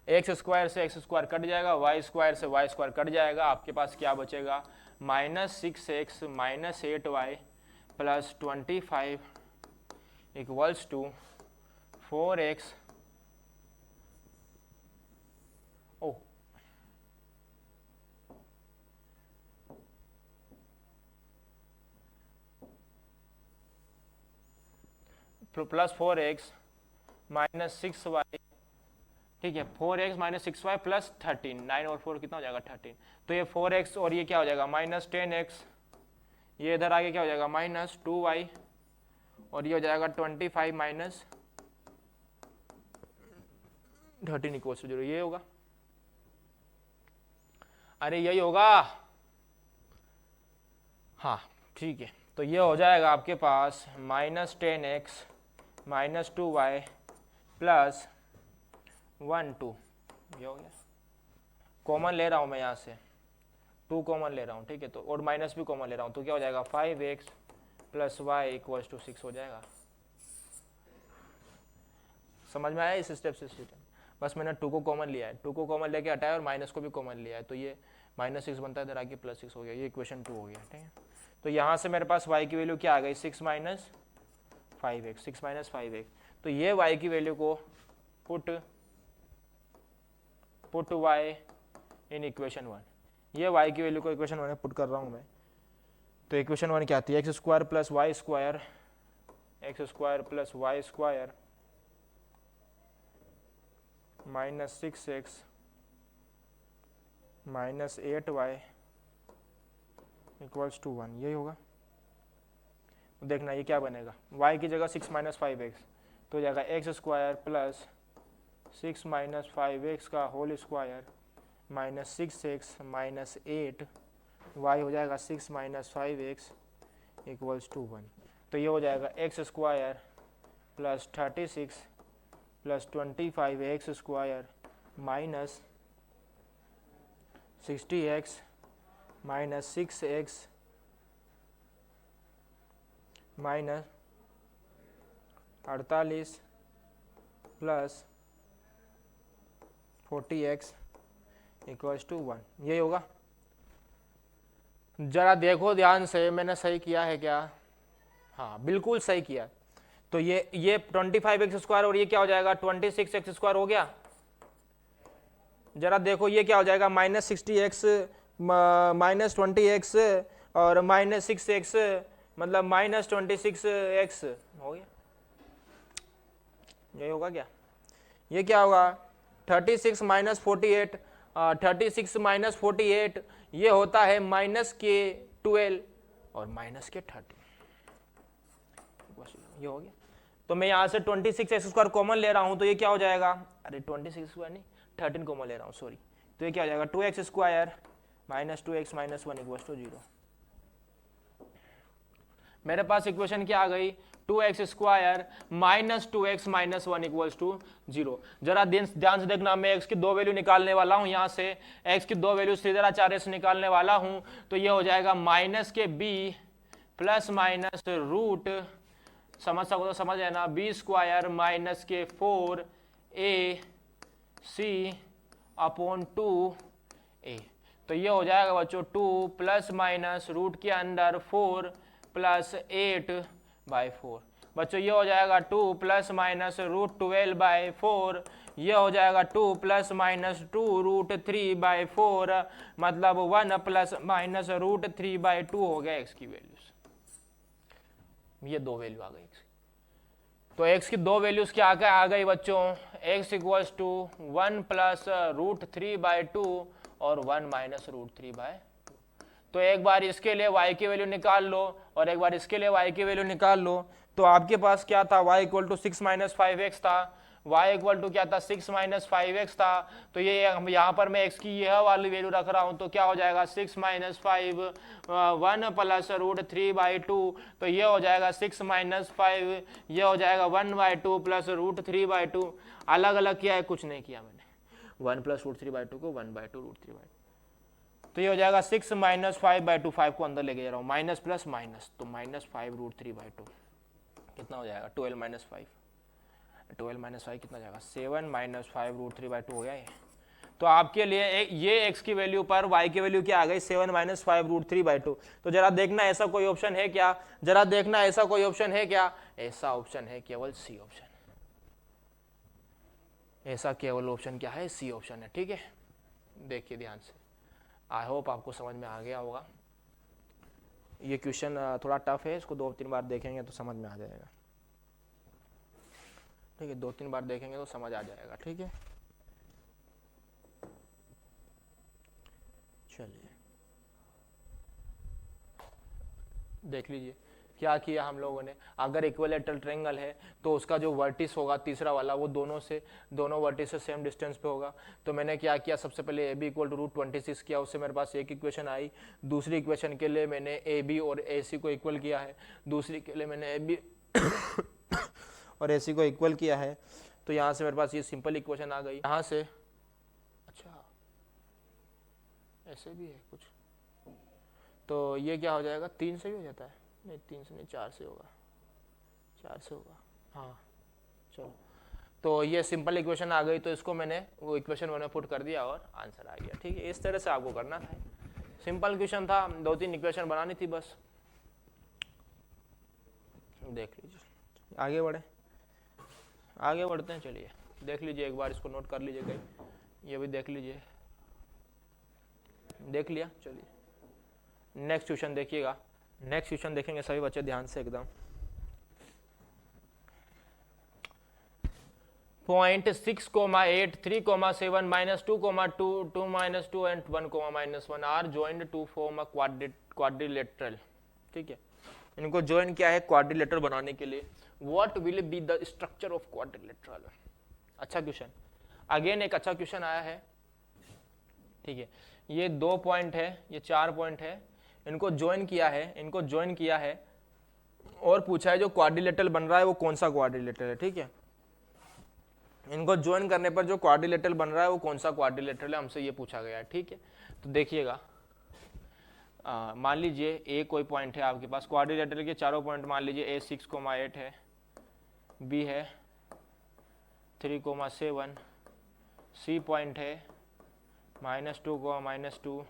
S1: x² से x² कट जाएगा, y² से y² कट जाएगा, आपके पास क्या बचेगा -6x - 8y + 25 equals to 4x plus 4x - 6y। ठीक है, 4x - 6y + 13, 9 और 4 कितना हो जाएगा 13, तो ये 4x और ये क्या हो जाएगा -10x, ये इधर आगे क्या हो जाएगा -2y, और ये हो जाएगा 25 - 13 इक्वल्स टू 0, ये होगा। अरे यही होगा, हाँ ठीक है, तो ये हो जाएगा आपके पास -10x - 2y + 1 2, ये हो गया। कॉमन ले रहा हूँ मैं यहाँ से, 2 कॉमन ले रहा हूँ। ठीक है, तो और माइनस भी कॉमन ले रहा हूँ, तो क्या हो जाएगा 5x + y = 6 हो जाएगा। समझ में आया इस स्टेप से सिस्टम, बस मैंने 2 को कॉमन लिया है, 2 को कॉमन लेके हटाया और माइनस को भी कॉमन लिया है, तो ये -6 बनता है, इधर आके +6 हो गया, ये इक्वेशन 2 हो गया। ठीक है, तो यहाँ से मेरे पास y की वैल्यू क्या आ गई 6 - 5x, 6 - 5x, तो ये y की वैल्यू को पुट y इन इक्वेशन 1, ये y की वैल्यू को इक्वेशन 1 में पुट कर रहा हूँ मैं। तो इक्वेशन 1 क्या आती है x² + y² x² + y² -6x - 8y equals to 1, यही होगा। तो देखना ये क्या बनेगा, y की जगह 6 - 5x, तो जाएगा x² + 6 - 5x का होल स्क्वायर -6x - 8 y हो जाएगा 6 - 5x इक्वल्स टू 1, तो ये हो जाएगा x² + 36 + 25x² - 60x - 6x - 48 + 40x equals to 1, यही होगा। जरा देखो ध्यान से, मैंने सही किया है क्या, हाँ बिल्कुल सही किया। तो ये 25x² और ये क्या हो जाएगा 26x² हो गया। जरा देखो ये क्या हो जाएगा -60x -20x और -6x मतलब -26x हो गया, यही होगा क्या। ये क्या होगा 36 - 48, 36 - 48 ये होता है -12 और -30। ये हो गया। तो मैं यहाँ से 26x² कॉमन ले रहा हूँ, तो ये क्या हो जाएगा, अरे 26² नहीं 13 कॉमन ले रहा हूँ, सॉरी। तो ये क्या हो जाएगा 2x² minus 2x minus 1 equals to 0। मेरे पास इक्वेशन क्या आ गई, 2x² minus 2x minus 1 equals to 0। जरा ध्यान से देखना, मैं x की दो वैल्यू निकालने वाला हूं, यहां से x की दो वैल्यू श्रीधराचार्य से निकालने वाला हूं। तो ये हो जाएगा माइनस के b प्लस माइनस रूट, समझ सको तो समझ लेना, b² माइनस के 4ac अपॉन 2a। तो ये हो जाएगा बच्चों 2 प्लस माइनस रूट के अंदर 4 प्लस 8/4। बच्चों ये हो जाएगा 2 प्लस माइनस रूट 12/4, ये हो जाएगा 2 प्लस माइनस 2 रूट 3/4, मतलब 1 प्लस माइनस रूट 3/2 हो गया x की वैल्यूज। ये दो वैल्यू आ गई x की। तो x की दो वैल्यूज क्या आ गई बच्चों, x equals to 1 plus root 3/2 और 1 माइनस रूट 3/2। तो एक बार इसके लिए y की वैल्यू निकाल लो और एक बार इसके लिए y की वैल्यू निकाल लो। तो आपके पास क्या था, y equal to 6 minus 5x था, y इक्वल टू क्या था 6 माइनस 5x था। तो ये यहाँ पर मैं x की यह वाली वैल्यू रख रहा हूँ, तो क्या हो जाएगा 6 माइनस 5 1 प्लस रूट 3/2। तो ये हो जाएगा 6 माइनस 5, ये हो जाएगा 1/2 प्लस रूट 3/2। अलग अलग किया है, कुछ नहीं किया मैंने, 1 प्लस रूट 3/2 को 1/2 रूट 3/2। तो ये हो जाएगा 6 माइनस 5/2, 5 को अंदर लेके जा रहा हूँ, माइनस प्लस माइनस, तो माइनस 5 रूट 3/2 कितना हो जाएगा 12 माइनस 5, 12 माइनस 5 कितना जाएगा 7 माइनस 5 रूट 3/2 हो गया ये। तो आपके लिए ये x की वैल्यू पर y की वैल्यू क्या आ गई 7 माइनस 5 रूट 3/2। तो जरा देखना ऐसा कोई ऑप्शन है क्या, जरा देखना ऐसा कोई ऑप्शन है क्या, ऐसा ऑप्शन है केवल सी ऑप्शन, ऐसा केवल ऑप्शन क्या है, सी ऑप्शन है। ठीक है, देखिए ध्यान से, आई होप आपको समझ में आ गया होगा। ये क्वेश्चन थोड़ा टफ है, इसको 2-3 बार देखेंगे तो समझ में आ जाएगा। ठीक है, 2-3 बार देखेंगे तो समझ आ जाएगा। ठीक है, चलिए देख लीजिए क्या किया हम लोगों ने। अगर इक्विलैटरल ट्रायंगल है तो उसका जो वर्टिस होगा तीसरा वाला, वो दोनों वर्टिस से सेम डिस्टेंस पे होगा। तो मैंने क्या किया, सबसे पहले AB इक्वल टू रूट 26 किया, उससे मेरे पास एक इक्वेशन आई। दूसरी इक्वेशन के लिए मैंने AB और AC को इक्वल किया है, दूसरी के लिए मैंने AB और AC को इक्वल किया है। तो यहाँ से मेरे पास ये सिंपल इक्वेशन आ गई। यहाँ से अच्छा ऐसे भी है कुछ, तो ये क्या हो जाएगा 3 से भी हो जाता है, नहीं 3 से नहीं 4 से होगा, 4 से होगा, हाँ चलो। तो ये सिंपल इक्वेशन आ गई, तो इसको मैंने वो इक्वेशन मैंने पुट कर दिया और आंसर आ गया। ठीक है, इस तरह से आपको करना था, सिंपल क्वेश्चन था, 2-3 इक्वेशन बनानी थी बस। देख लीजिए, आगे बढ़ते हैं। चलिए देख लीजिए, एक बार इसको नोट कर लीजिए कहीं, ये भी देख लीजिए, देख लिया। चलिए नेक्स्ट क्वेश्चन देखिएगा, नेक्स्ट क्वेश्चन देखेंगे सभी बच्चे ध्यान से एकदम। 0.6,8 3,7 -2, 2 2 -2 and 1, -1 are joined to form a quadrilateral। ठीक है, इनको ज्वाइन किया है क्वाड्रिलेटरल बनाने के लिए। What will be the structure of quadrilateral. अच्छा क्वेश्चन, अगेन एक अच्छा क्वेश्चन आया है। ठीक है, ये 2 पॉइंट है, ये 4 पॉइंट है, इनको ज्वाइन किया है, और पूछा है जो क्वाड्रिलेटरल बन रहा है वो कौन सा क्वाड्रिलेटरल है। ठीक है, इनको ज्वाइन करने पर जो क्वाड्रिलेटरल बन रहा है वो कौन सा क्वाड्रिलेटरल है, हमसे ये पूछा गया है। ठीक है, तो देखिएगा, मान लीजिए ए कोई पॉइंट है आपके पास, क्वाड्रिलेटरल के चारों पॉइंट मान लीजिए A 6,8 है, B है 3,7, C पॉइंट है -2, -2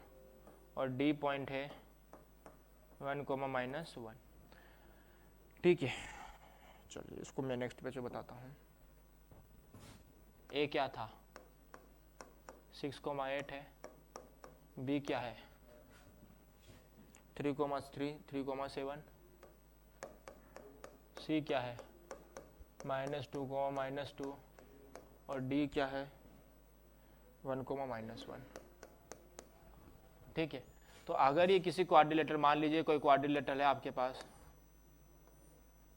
S1: और D पॉइंट है 1, -1। ठीक है, चलिए इसको मैं नेक्स्ट पेज पे बताता हूँ। A क्या था 6,8 है, B क्या है 3,7, C क्या है -2, -2 और D क्या है 1, -1। ठीक है, तो अगर ये किसी क्वाड्रिलेटरल, मान लीजिए कोई क्वाड्रिलेटरल है आपके पास,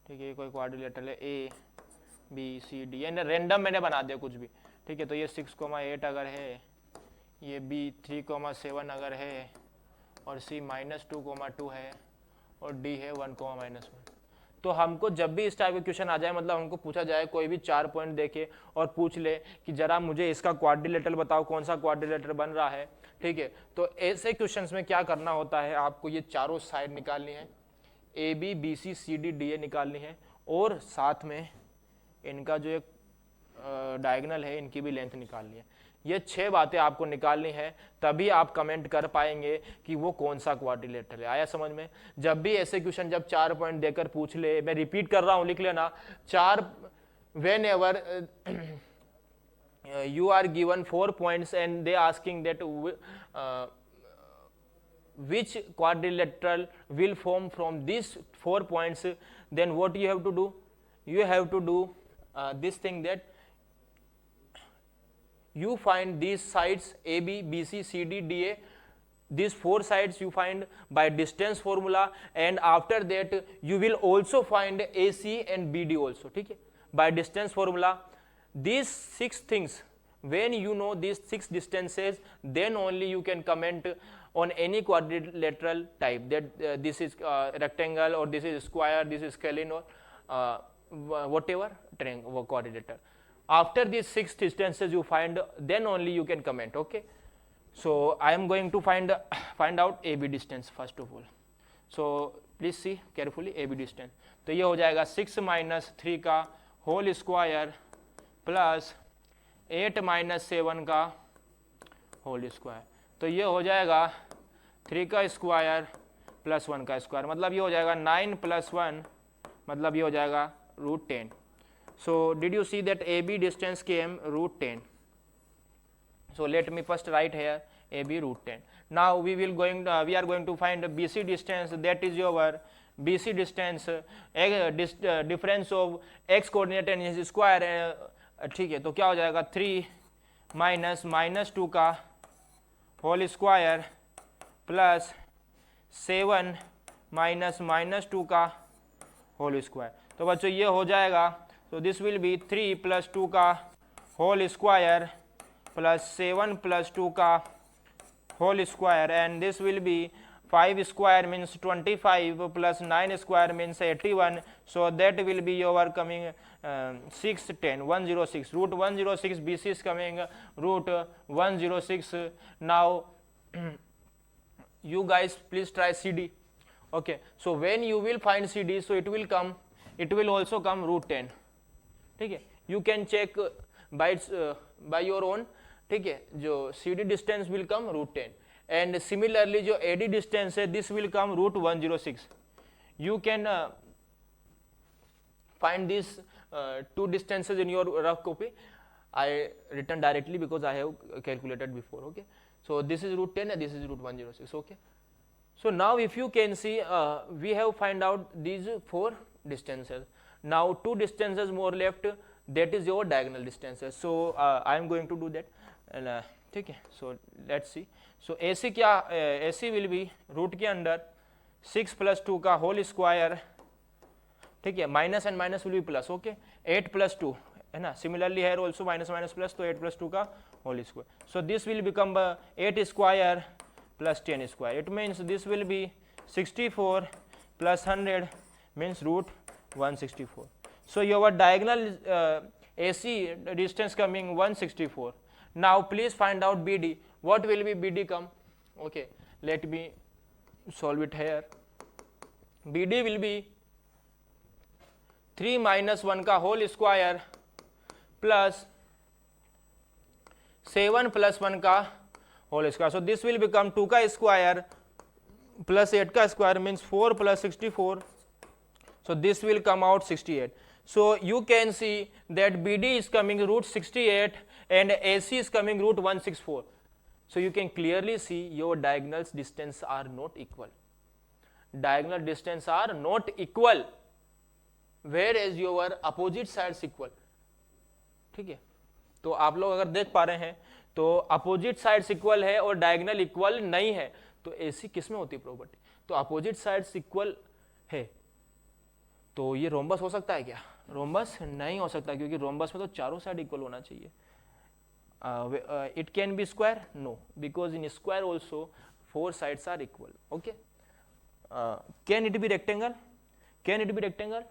S1: ठीक है, कोई क्वाड्रिलेटरल है ए बी सी डी, यानी रैंडम मैंने बना दिया कुछ भी, ठीक है। तो ये 6,8 अगर है, ये बी 3,7 अगर है, और सी -2,2 है, और डी है 1,-1। तो हमको जब भी इस टाइप का क्वेश्चन आ जाए, मतलब हमको पूछा जाए कोई भी 4 पॉइंट देके और पूछ ले कि जरा मुझे इसका क्वाड्रिलेटरल बताओ, कौन सा क्वाड्रिलेटरल बन रहा है, ठीक है। तो ऐसे क्वेश्चंस में क्या करना होता है, आपको ये चारों साइड निकालनी है, A B B C C D D A निकालनी है, और साथ में इनका जो एक डायगोनल है इनकी भी लेंथ निकालनी है। ये 6 बातें आपको निकालनी है, तभी आप कमेंट कर पाएंगे कि वो कौन सा क्वाड्रिलेटरल है। आया समझ में? जब भी ऐसे क्वेश्चन जब 4 पॉइंट देकर पूछ ले, मैं रिपीट कर रहा हूं, लिख लेना, 4 when ever you are given 4 points and they asking that which quadrilateral will form from these 4 points, then what you have to do? You have to do this thing, that you find these sides A, B, B, C, C, D, D, A. These 4 sides you find by distance formula, and after that you will also find AC and BD also, ठीक है, by distance formula. These 6 things, when you know these 6 distances, then only you can comment on any quadrilateral type, that this is rectangle, or this is square, this is scalene, or whatever triangle quadrilateral. After these 6 distances you find, then only you can comment. Okay, so I am going to find out AB distance first of all. So please see carefully AB distance. तो ये हो जाएगा 6 - 3 का whole square plus 8 - 7 का whole square. तो ये हो जाएगा 3 का स्क्वायर प्लस 1 का स्क्वायर, मतलब ये हो जाएगा 9 + 1, मतलब ये हो जाएगा √10. So did you see that AB distance came √10? So let me first write here AB √10. Now we are going to find BC distance, that is your BC distance, difference of x coordinate and his square, ठीक है। तो क्या हो जाएगा 3 - -2 का whole square plus 7 - -2 का whole square. तो बच्चों ये हो जाएगा, तो दिस विल बी 3 + 2 का होल स्क्वायर प्लस 7 + 2 का whole square, and this will be 5 square means 25 plus 9 square means 81. So that will be your coming 6, 10, 106. √106 BC is coming √106. Now you guys please try CD. Okay, so when you will find CD, so it will also come √10. ठीक है, you can check by your own, ठीक है। जो CD distance will come √10. And similarly जो AD distance है, this will come √106. You can find these 2 distances in your rough copy. I written directly because I have calculated before. Okay, so this is √10 and this is √106. Okay, so now if you can see, we have find out these 4 distances. Now 2 distances more left, that is your diagonal distances. So I am going to do that, and ठीक है। So let's see, so AC क्या, AC will be root के under 6 + 2 का whole square, ठीक है, minus and minus will be plus. Okay, 8 + 2 है ना, similarly है ऑल्सो माइनस माइनस प्लस, तो 8 + 2 का whole square. So this will become 8 square plus 10 square. It means this will be 64 plus 100 means √164. So your diagonal AC distance coming 164. Now please find out BD. What will be BD come? Okay, let me solve it here. BD will be 3 minus 1 का whole square plus 7 plus 1 का whole square. So this will become 2 का square plus 8 का square means 4 plus 64. So this will come out 68. So you can see that BD is coming √68 and AC is coming √164. So you can clearly see your diagonal distance are not equal. Diagonal distance are not equal, whereas your opposite sides equal. ठीक है, तो आप लोग अगर देख पा रहे हैं तो अपोजिट साइड्स इक्वल है और डायगोनल इक्वल नहीं है, तो ऐसी किस में होती है प्रॉपर्टी? तो अपोजिट साइड्स इक्वल है तो ये रोम्बस हो सकता है क्या? रोम्बस नहीं हो सकता, क्योंकि रोम्बस में तो चारों साइड इक्वल होना चाहिए. It can be square? No, because in square also 4 sides are equal. Okay. Can it be rectangle? Can it be rectangle?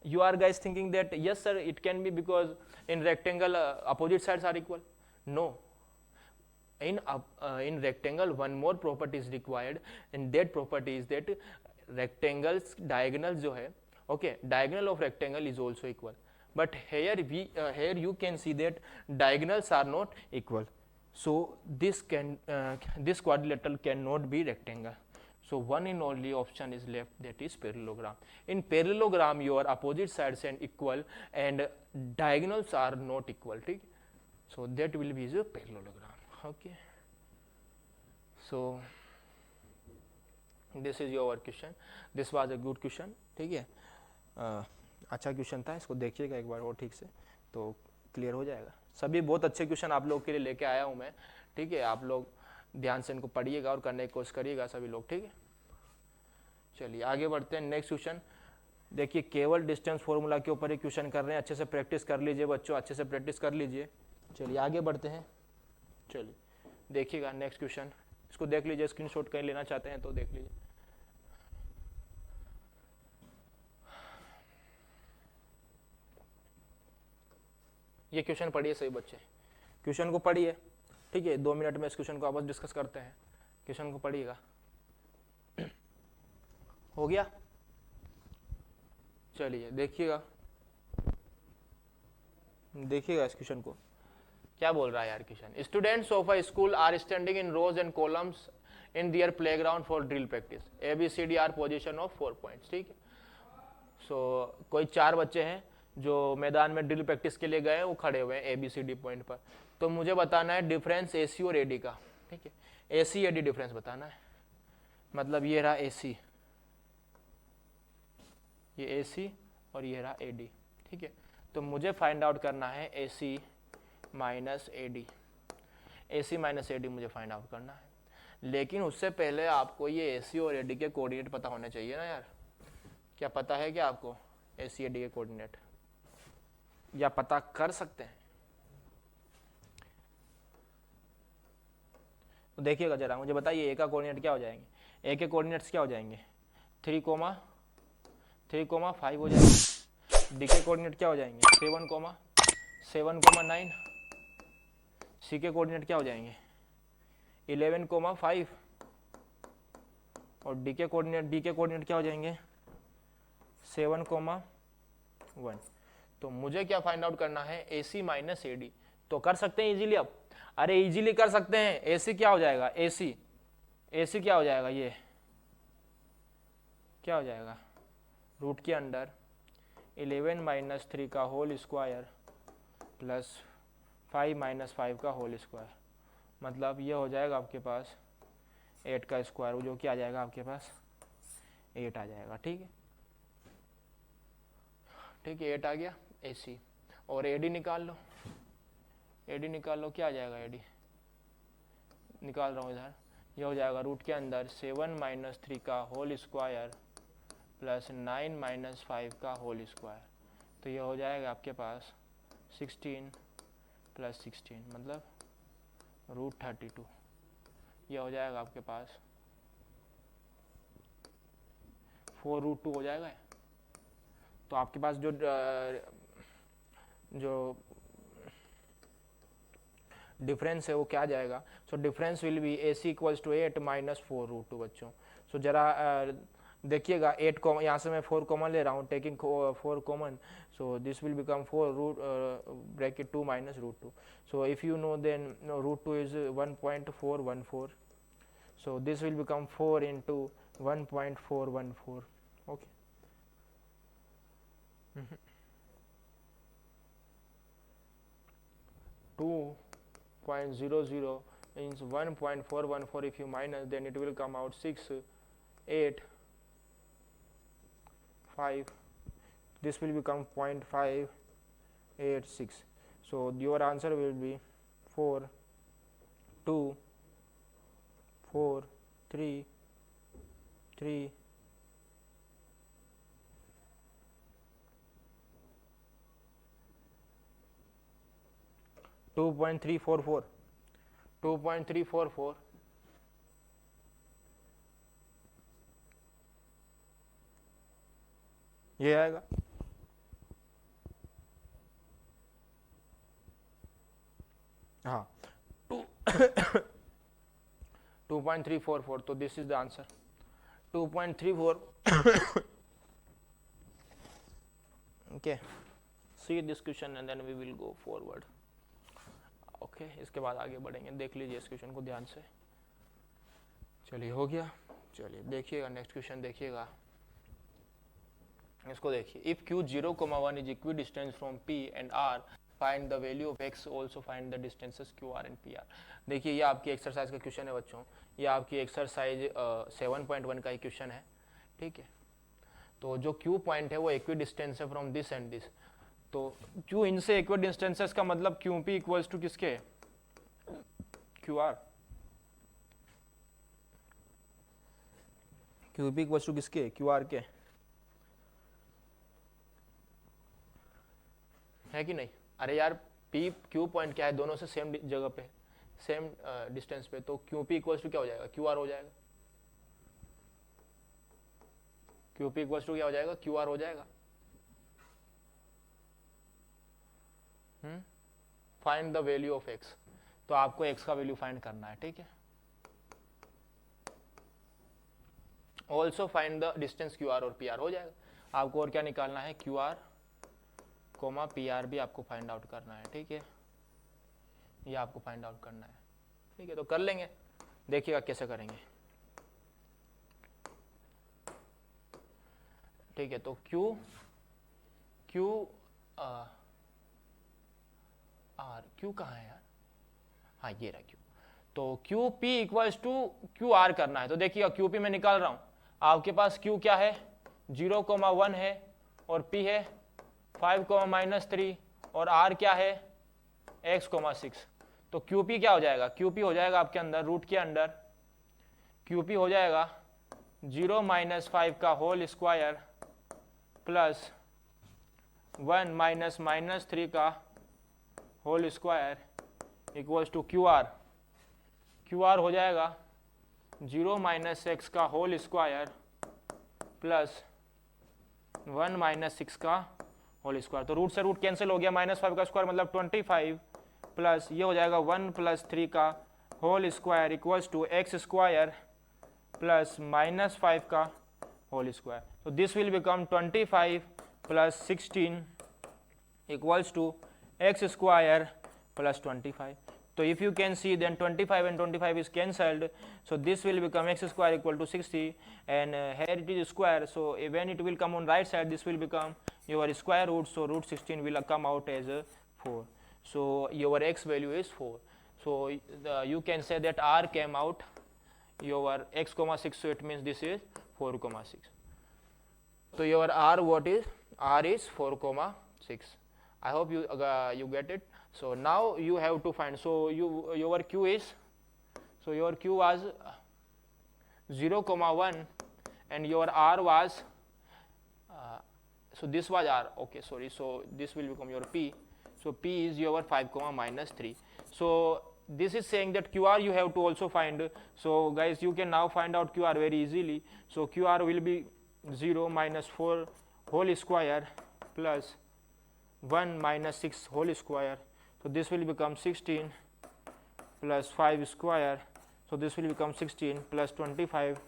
S1: You are guys thinking that yes sir, it can be, because in rectangle opposite sides are equal. No, in rectangle one more property is required, and that property is that rectangles diagonal जो है, okay, diagonal of rectangle is also equal. But here here you can see that diagonals are not equal, so this quadrilateral cannot be rectangle. So one and only option is left, that is parallelogram. In parallelogram your opposite sides are equal and diagonals are not equal. ठीक, so that will be the parallelogram. Okay, so this is your question. This was a good question. ठीक है, अच्छा question था, इसको देखिएगा एक बार और ठीक से, तो क्लियर हो जाएगा. सभी बहुत अच्छे क्वेश्चन आप लोग के लिए लेके आया हूँ मैं. ठीक है, आप लोग ध्यान से इनको पढ़िएगा और करने की कोशिश करिएगा सभी लोग. ठीक है, चलिए आगे बढ़ते हैं. नेक्स्ट क्वेश्चन देखिए, केवल डिस्टेंस फॉर्मूला के ऊपर ही क्वेश्चन कर रहे हैं. अच्छे से प्रैक्टिस कर लीजिए बच्चों, अच्छे से प्रैक्टिस कर लीजिए. चलिए आगे बढ़ते हैं. चलिए देखिएगा नेक्स्ट क्वेश्चन, इसको देख लीजिए, स्क्रीनशॉट कहीं लेना चाहते हैं तो देख लीजिए. ये क्वेश्चन पढ़िए सही बच्चे, क्वेश्चन को पढ़िए. ठीक है, 2 मिनट में इस क्वेश्चन को आपस डिस्कस करते हैं. क्वेश्चन को पढ़िएगा. हो गया? चलिए देखिएगा, देखिएगा इस क्वेश्चन को क्या बोल रहा है यार question. Students of a school are standing in rows and columns in their playground for drill practice. ABCD are position of 4 points. ठीक है, सो कोई 4 बच्चे हैं जो मैदान में ड्रिल प्रैक्टिस के लिए गए हैं, वो खड़े हुए हैं ABCD पॉइंट पर. तो मुझे बताना है डिफरेंस AC और AD का. ठीक है, AC AD डिफरेंस बताना है. मतलब ये रहा AC, ये AC और ये रहा AD. ठीक है, तो मुझे फाइंड आउट करना है AC minus AD. AC minus AD मुझे फाइंड आउट करना है. लेकिन उससे पहले आपको ये AC और AD के कोऑर्डिनेट पता होने चाहिए ना यार. क्या पता है क्या आपको AC AD के कोऑर्डिनेट, या पता कर सकते हैं? तो देखिएगा जरा, मुझे बताइए ए का कोऑर्डिनेट क्या हो जाएंगे. ए के कोऑर्डिनेट्स क्या हो जाएंगे? 3,5 हो जाएंगे. डी के कोऑर्डिनेट क्या हो जाएंगे? 7,9. सी के कोऑर्डिनेट क्या हो जाएंगे? 11,5. और डी के कोऑर्डिनेट क्या हो जाएंगे? 7,1. तो मुझे क्या फाइंड आउट करना है? AC minus AD. तो कर सकते हैं इजीली. अब अरे इजीली कर सकते हैं. AC क्या हो जाएगा? AC क्या हो जाएगा? ये क्या हो जाएगा? रूट के अंडर 11 माइनस 3 का होल स्क्वायर प्लस 5 माइनस 5 का होल स्क्वायर. मतलब ये हो जाएगा आपके पास 8 का स्क्वायर, जो क्या आ जाएगा आपके पास? 8 आ जाएगा. ठीक है, ठीक है, 8 आ गया AC. और AD निकाल लो. AD निकाल लो, क्या आ जाएगा? AD निकाल रहा हूँ इधर. ये हो जाएगा रूट के अंदर 7 माइनस 3 का होल स्क्वायर प्लस 9 माइनस 5 का होल स्क्वायर. तो ये हो जाएगा आपके पास 16 प्लस 16 मतलब रूट 32. ये हो जाएगा आपके पास 4√2 हो जाएगा. तो आपके पास जो डिफरेंस है वो क्या आ जाएगा? So difference will be AC equals to 8 minus 4√2 बच्चों. सो जरा देखिएगा 8 को यहाँ से मैं 4 कॉमन ले रहा हूँ, taking 4 common. So this will become 4 root bracket 2 minus √2. So if you know then √2 is 1.414. So this will become 4 into 1.414. Okay. 2.00 means 1.414. If you minus, then it will come out 6.8.5. This will become 0.586. So your answer will be 4, 2, 4, 3, 3, 2.344 2.344 ये आएगा। हाँ 2.344, तो दिस इज द answer 2.34। Okay, see this question and then we will go forward. Okay, इसके बाद आगे बढ़ेंगे, देख लीजिए इस क्वेश्चन को ध्यान से। चलिए हो गया, चलिए देखिएगा नेक्स्ट क्वेश्चन देखिएगा, इसको देखिए। If q 0,1 is equi distance from p and r, find the value of x, also find the distances qr and pr। देखिए ये आपकी एक्सरसाइज का क्वेश्चन है बच्चों, ये आपकी एक्सरसाइज 7.1 का ही क्वेश्चन है, ठीक है। तो जो q पॉइंट है वो इक्वी डिस्टेंस है फ्रॉम दिस एंड दिस, तो q इनसे इक्वी डिस्टेंसेस का मतलब qp इक्वल्स टू किसके, qr, qp इक्वल्स टू किसके, qr के, है कि नहीं। अरे यार p q पॉइंट क्या है, दोनों से सेम जगह पे, सेम डिस्टेंस पे, तो qp इक्वल्स टू क्या हो जाएगा, qr हो जाएगा। qp इक्वल्स टू क्या हो जाएगा, qr हो जाएगा। Find the value of x, तो आपको x का वैल्यू फाइंड करना है, ठीक है। Also find the distance qr और pr हो जाएगा। आपको और क्या निकालना है, qr कोमा pr भी आपको फाइंड आउट करना है, ठीक है। ये आपको फाइंड आउट करना है, ठीक है। तो कर लेंगे, देखिएगा कैसे करेंगे, ठीक है। तो q कहाँ है यार, हाँ ये रहा q। तो qp इक्वल्स टू qr करना है, तो देखिएगा qp मैं निकाल रहा हूं, आपके पास q क्या है, 0,1 है, और p है 5,-3, और r क्या है, x,6। तो qp क्या हो जाएगा, qp हो जाएगा आपके अंदर रूट के अंदर, qp हो जाएगा 0-5 का होल स्क्वायर प्लस 1 -3 का whole square equals to qr। qr हो जाएगा 0 - x का होल स्क्वायर प्लस 1 - 6 का होल स्क्वायर। तो रूट से रूट कैंसिल हो गया, -5 का स्क्वायर मतलब 25, प्लस ये हो जाएगा 1 + 3 का whole square equals to x square plus -5 का होल स्क्वायर। तो this will become 25 + 16 equals to x square plus 25. So if you can see, then 25 and 25 is cancelled, so this will become x square equal to 60, and here it is square, so when it will come on right side, this will become your square root, so root 16 will come out as 4. So your x value is 4. So you can say that r came out your x, 6, so it means this is 4, 6. So your r, what is r is 4, 6. I hope you get it. So now you have to find, so your q is, so your q was 0,1 and your r was so this was r, okay, sorry, so this will become your p. So p is your 5, -3. So this is saying that qr you have to also find. So guys, you can now find out qr very easily. So qr will be 0 - 4 whole square plus 1 - 6 whole square. So this will become 16 plus 5 square. So this will become 16 plus 25.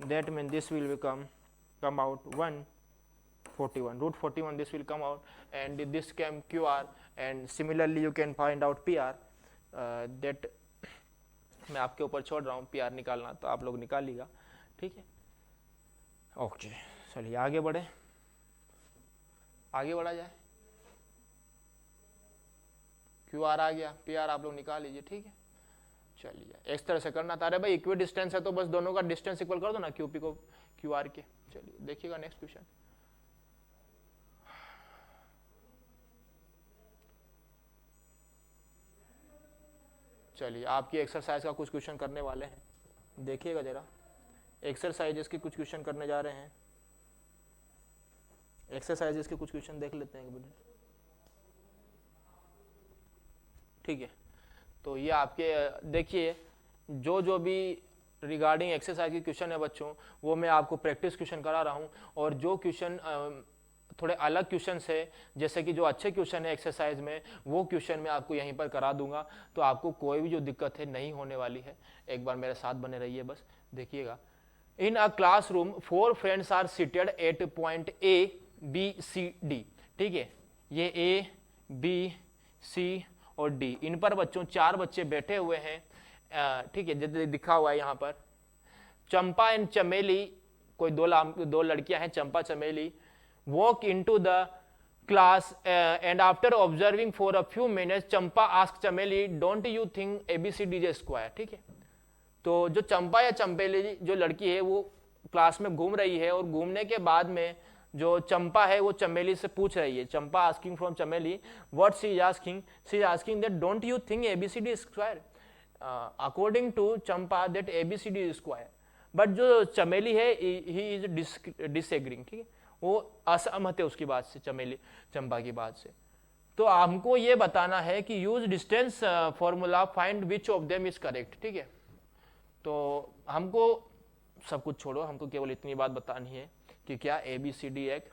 S1: That means this will come out 141, root 41, this will come out, and this came qr, and similarly you can find out pr. That मैं आपके ऊपर छोड़ रहा हूँ, pr निकालना तो आप लोग निकाल लीजिएगा, ठीक है। ओके, चलिए आगे बढ़े, आगे बढ़ा जाए। qr आ गया, pr आप लोग निकाल लीजिए, ठीक है। चलिए इस तरह से करना था। अरे भाई इक्वी डिस्टेंस है तो बस दोनों का डिस्टेंस इक्वल कर दो ना, qp को qr के। चलिए देखिएगा नेक्स्ट क्वेश्चन। चलिए आपकी एक्सरसाइज का कुछ क्वेश्चन करने वाले हैं, देखिएगा जरा। एक्सरसाइजेस के कुछ क्वेश्चन करने जा रहे हैं, एक्सरसाइजेस के कुछ क्वेश्चन देख लेते हैं एक मिनट। ठीक है। तो ये आपके देखिए जो जो भी रिगार्डिंग एक्सरसाइज की क्वेश्चन है बच्चों, वो मैं आपको प्रैक्टिस क्वेश्चन करा रहा हूँ, और जो क्वेश्चन थोड़े अलग क्वेश्चन है, जैसे कि जो अच्छे क्वेश्चन है एक्सरसाइज में, वो क्वेश्चन मैं आपको यहीं पर करा दूंगा। तो आपको कोई भी जो दिक्कत है नहीं होने वाली है। एक बार मेरे साथ बने रहिए, बस देखिएगा। In a classroom 4 friends are seated at point A B C D. ठीक है, ये ए बी सी और डी, इन पर बच्चों 4 बच्चे बैठे हुए हैं। ठीक है, जैसे दिखा हुआ है यहाँ पर। चंपा एंड चमेली, कोई दो लड़कियां हैं, Champa Chameli, walk into the class and after observing for a few minutes Champa ask Chameli, don't you think ABCD is square. ठीक है, तो जो चंपा या चंपेली जो लड़की है वो क्लास में घूम रही है, और घूमने के बाद में जो चंपा है वो चमेली से पूछ रही है। Champa asking from Chameli what she is asking that don't you think ABCD is square. According to Champa that ABCD is square, but जो चमेली है ही इज डिसएग्रीइंग। ठीक है, वो असहमत है उसकी बात से, चमेली चंपा की बात से। तो हमको ये बताना है कि use distance formula, find which of them is correct. ठीक है, तो हमको सब कुछ छोड़ो, हमको केवल इतनी बात बतानी है कि क्या एबीसीडी एक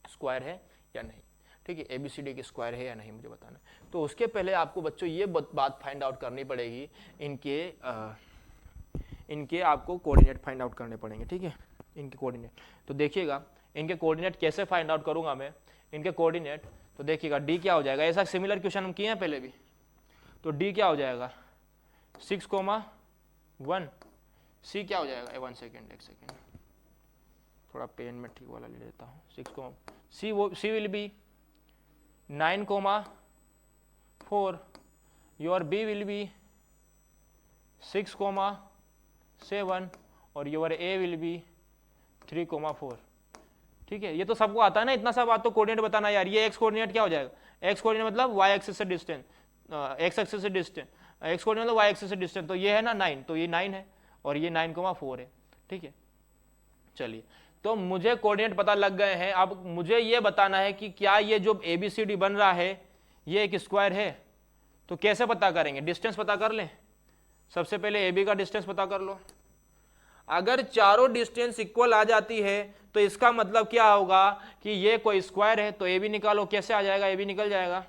S1: स्क्वायर है या नहीं। ठीक है, एबीसीडी एक स्क्वायर है या नहीं मुझे बताना है। तो उसके पहले आपको बच्चों ये बात फाइंड आउट करनी पड़ेगी, इनके आपको कोऑर्डिनेट फाइंड आउट करने पड़ेंगे। ठीक है, इनके कोऑर्डिनेट। तो देखिएगा इनके कोऑर्डिनेट कैसे फाइंड आउट करूंगा मैं, इनके कोऑर्डिनेट। तो देखिएगा डी क्या हो जाएगा, ऐसा सिमिलर क्वेश्चन हम किए हैं पहले भी। तो डी क्या हो जाएगा 6,1, सी क्या हो जाएगा, 1 सेकेंड, 1 सेकेंड, थोड़ा पेन में ठीक वाला ले लेता हूँ। 6, C will be 9,4, your B will be 6,7 और योर ए विल बी 3,4। ठीक है, ये तो सबको आता है ना, इतना सा बात तो कोऑर्डिनेट बताना यार। ये एक्स कोऑर्डिनेट क्या हो जाएगा, एक्स कोऑर्डिनेट मतलब वाई एक्सिस से डिस्टेंस, एक्स एक्सिस से डिस्टेंस, एक्स कोऑर्डिनेट मतलब वाई एक्सिस से डिस्टेंस। तो ये है ना 9, तो ये 9 है और ये 9,4 है। ठीक है, चलिए, तो मुझे कोऑर्डिनेट पता लग गए हैं। अब मुझे ये बताना है कि क्या ये जो एबीसीडी बन रहा है ये एक स्क्वायर है। तो कैसे पता करेंगे, डिस्टेंस पता कर लें। सबसे पहले ए बी का डिस्टेंस पता कर लो। अगर चारों डिस्टेंस इक्वल आ जाती है तो इसका मतलब क्या होगा कि ये कोई स्क्वायर है। तो ए बी निकालो, कैसे आ जाएगा, ए बी निकल जाएगा,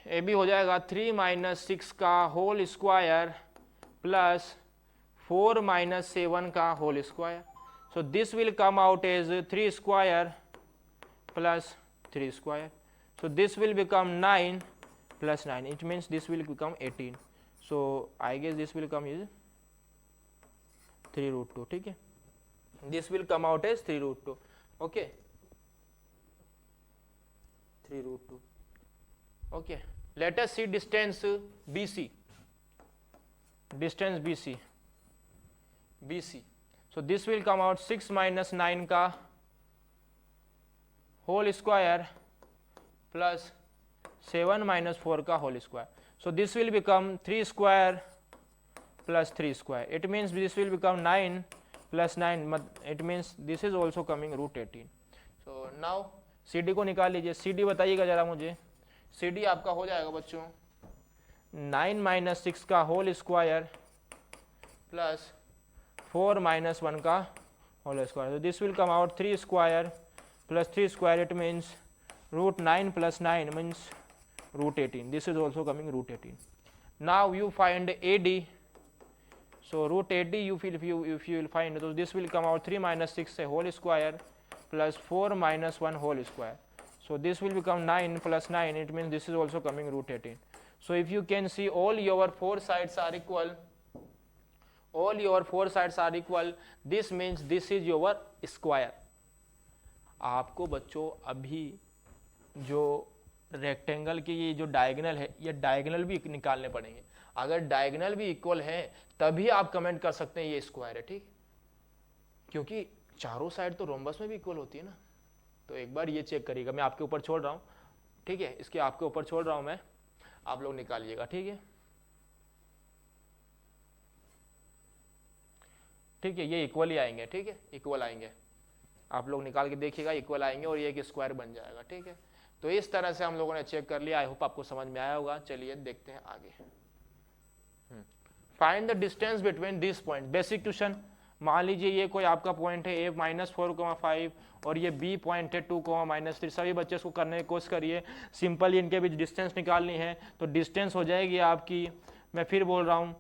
S1: ए बी हो जाएगा 3 - 6 का होल स्क्वायर प्लस 4 - 7 का whole square. So this will come out as 3 square plus 3 square. So this will become 9 plus 9. It means this will become 18. So I guess this will come is 3√2. ठीक है, this will come out as 3√2. Okay, 3√2. Okay, let us see distance BC. Distance BC. So this will come out 6 - 9 का whole square plus 7 - 4 का whole square. So this will become 3 square plus 3 square. It means this will become 9 + 9, it means this is also coming √18। So now C D को निकाल लीजिए। C D बताइएगा जरा मुझे। C D आपका हो जाएगा बच्चों 9 - 6 का होल स्क्वायर प्लस 4 - 1 का whole square. So this will come out 3 square plus 3 square. It means √9 + 9 means √18. This is also coming √18. Now you find AD. So √AD if you will find, so this will come out 3 - 6 a whole square plus 4 - 1 whole square. So this will become 9 + 9. It means this is also coming √18. So if you can see all your 4 sides are equal. All your 4 sides are equal. This means this is your square. आपको बच्चों अभी जो rectangle की ये जो diagonal है, ये diagonal भी निकालने पड़ेंगे। अगर डायगोनल भी इक्वल है तभी आप कमेंट कर सकते हैं ये स्क्वायर है। ठीक, क्योंकि चारों साइड तो रोम्बस में भी इक्वल होती है ना। तो एक बार ये चेक करिएगा, मैं आपके ऊपर छोड़ रहा हूँ। ठीक है, इसके आपके ऊपर छोड़ रहा हूँ मैं, आप लोग निकालिएगा। ठीक है, ठीक है, ये इक्वल ही आएंगे। ठीक है, इक्वल आएंगे, आप लोग निकाल के देखिएगा, इक्वल आएंगे और ये एक स्क्वायर बन जाएगा। ठीक है, तो इस तरह से हम लोगों ने चेक कर लिया। आई होप आपको समझ में आया होगा। चलिए देखते हैं आगे। Find the distance between this point. Basic question, मान लीजिए ये कोई आपका पॉइंट है a -4,5 और ये b पॉइंट है 2,-3। सभी बच्चे इसको करने की कोशिश करिए। सिंपल इनके बीच डिस्टेंस निकालनी है। तो डिस्टेंस हो जाएगी आपकी, मैं फिर बोल रहा हूँ,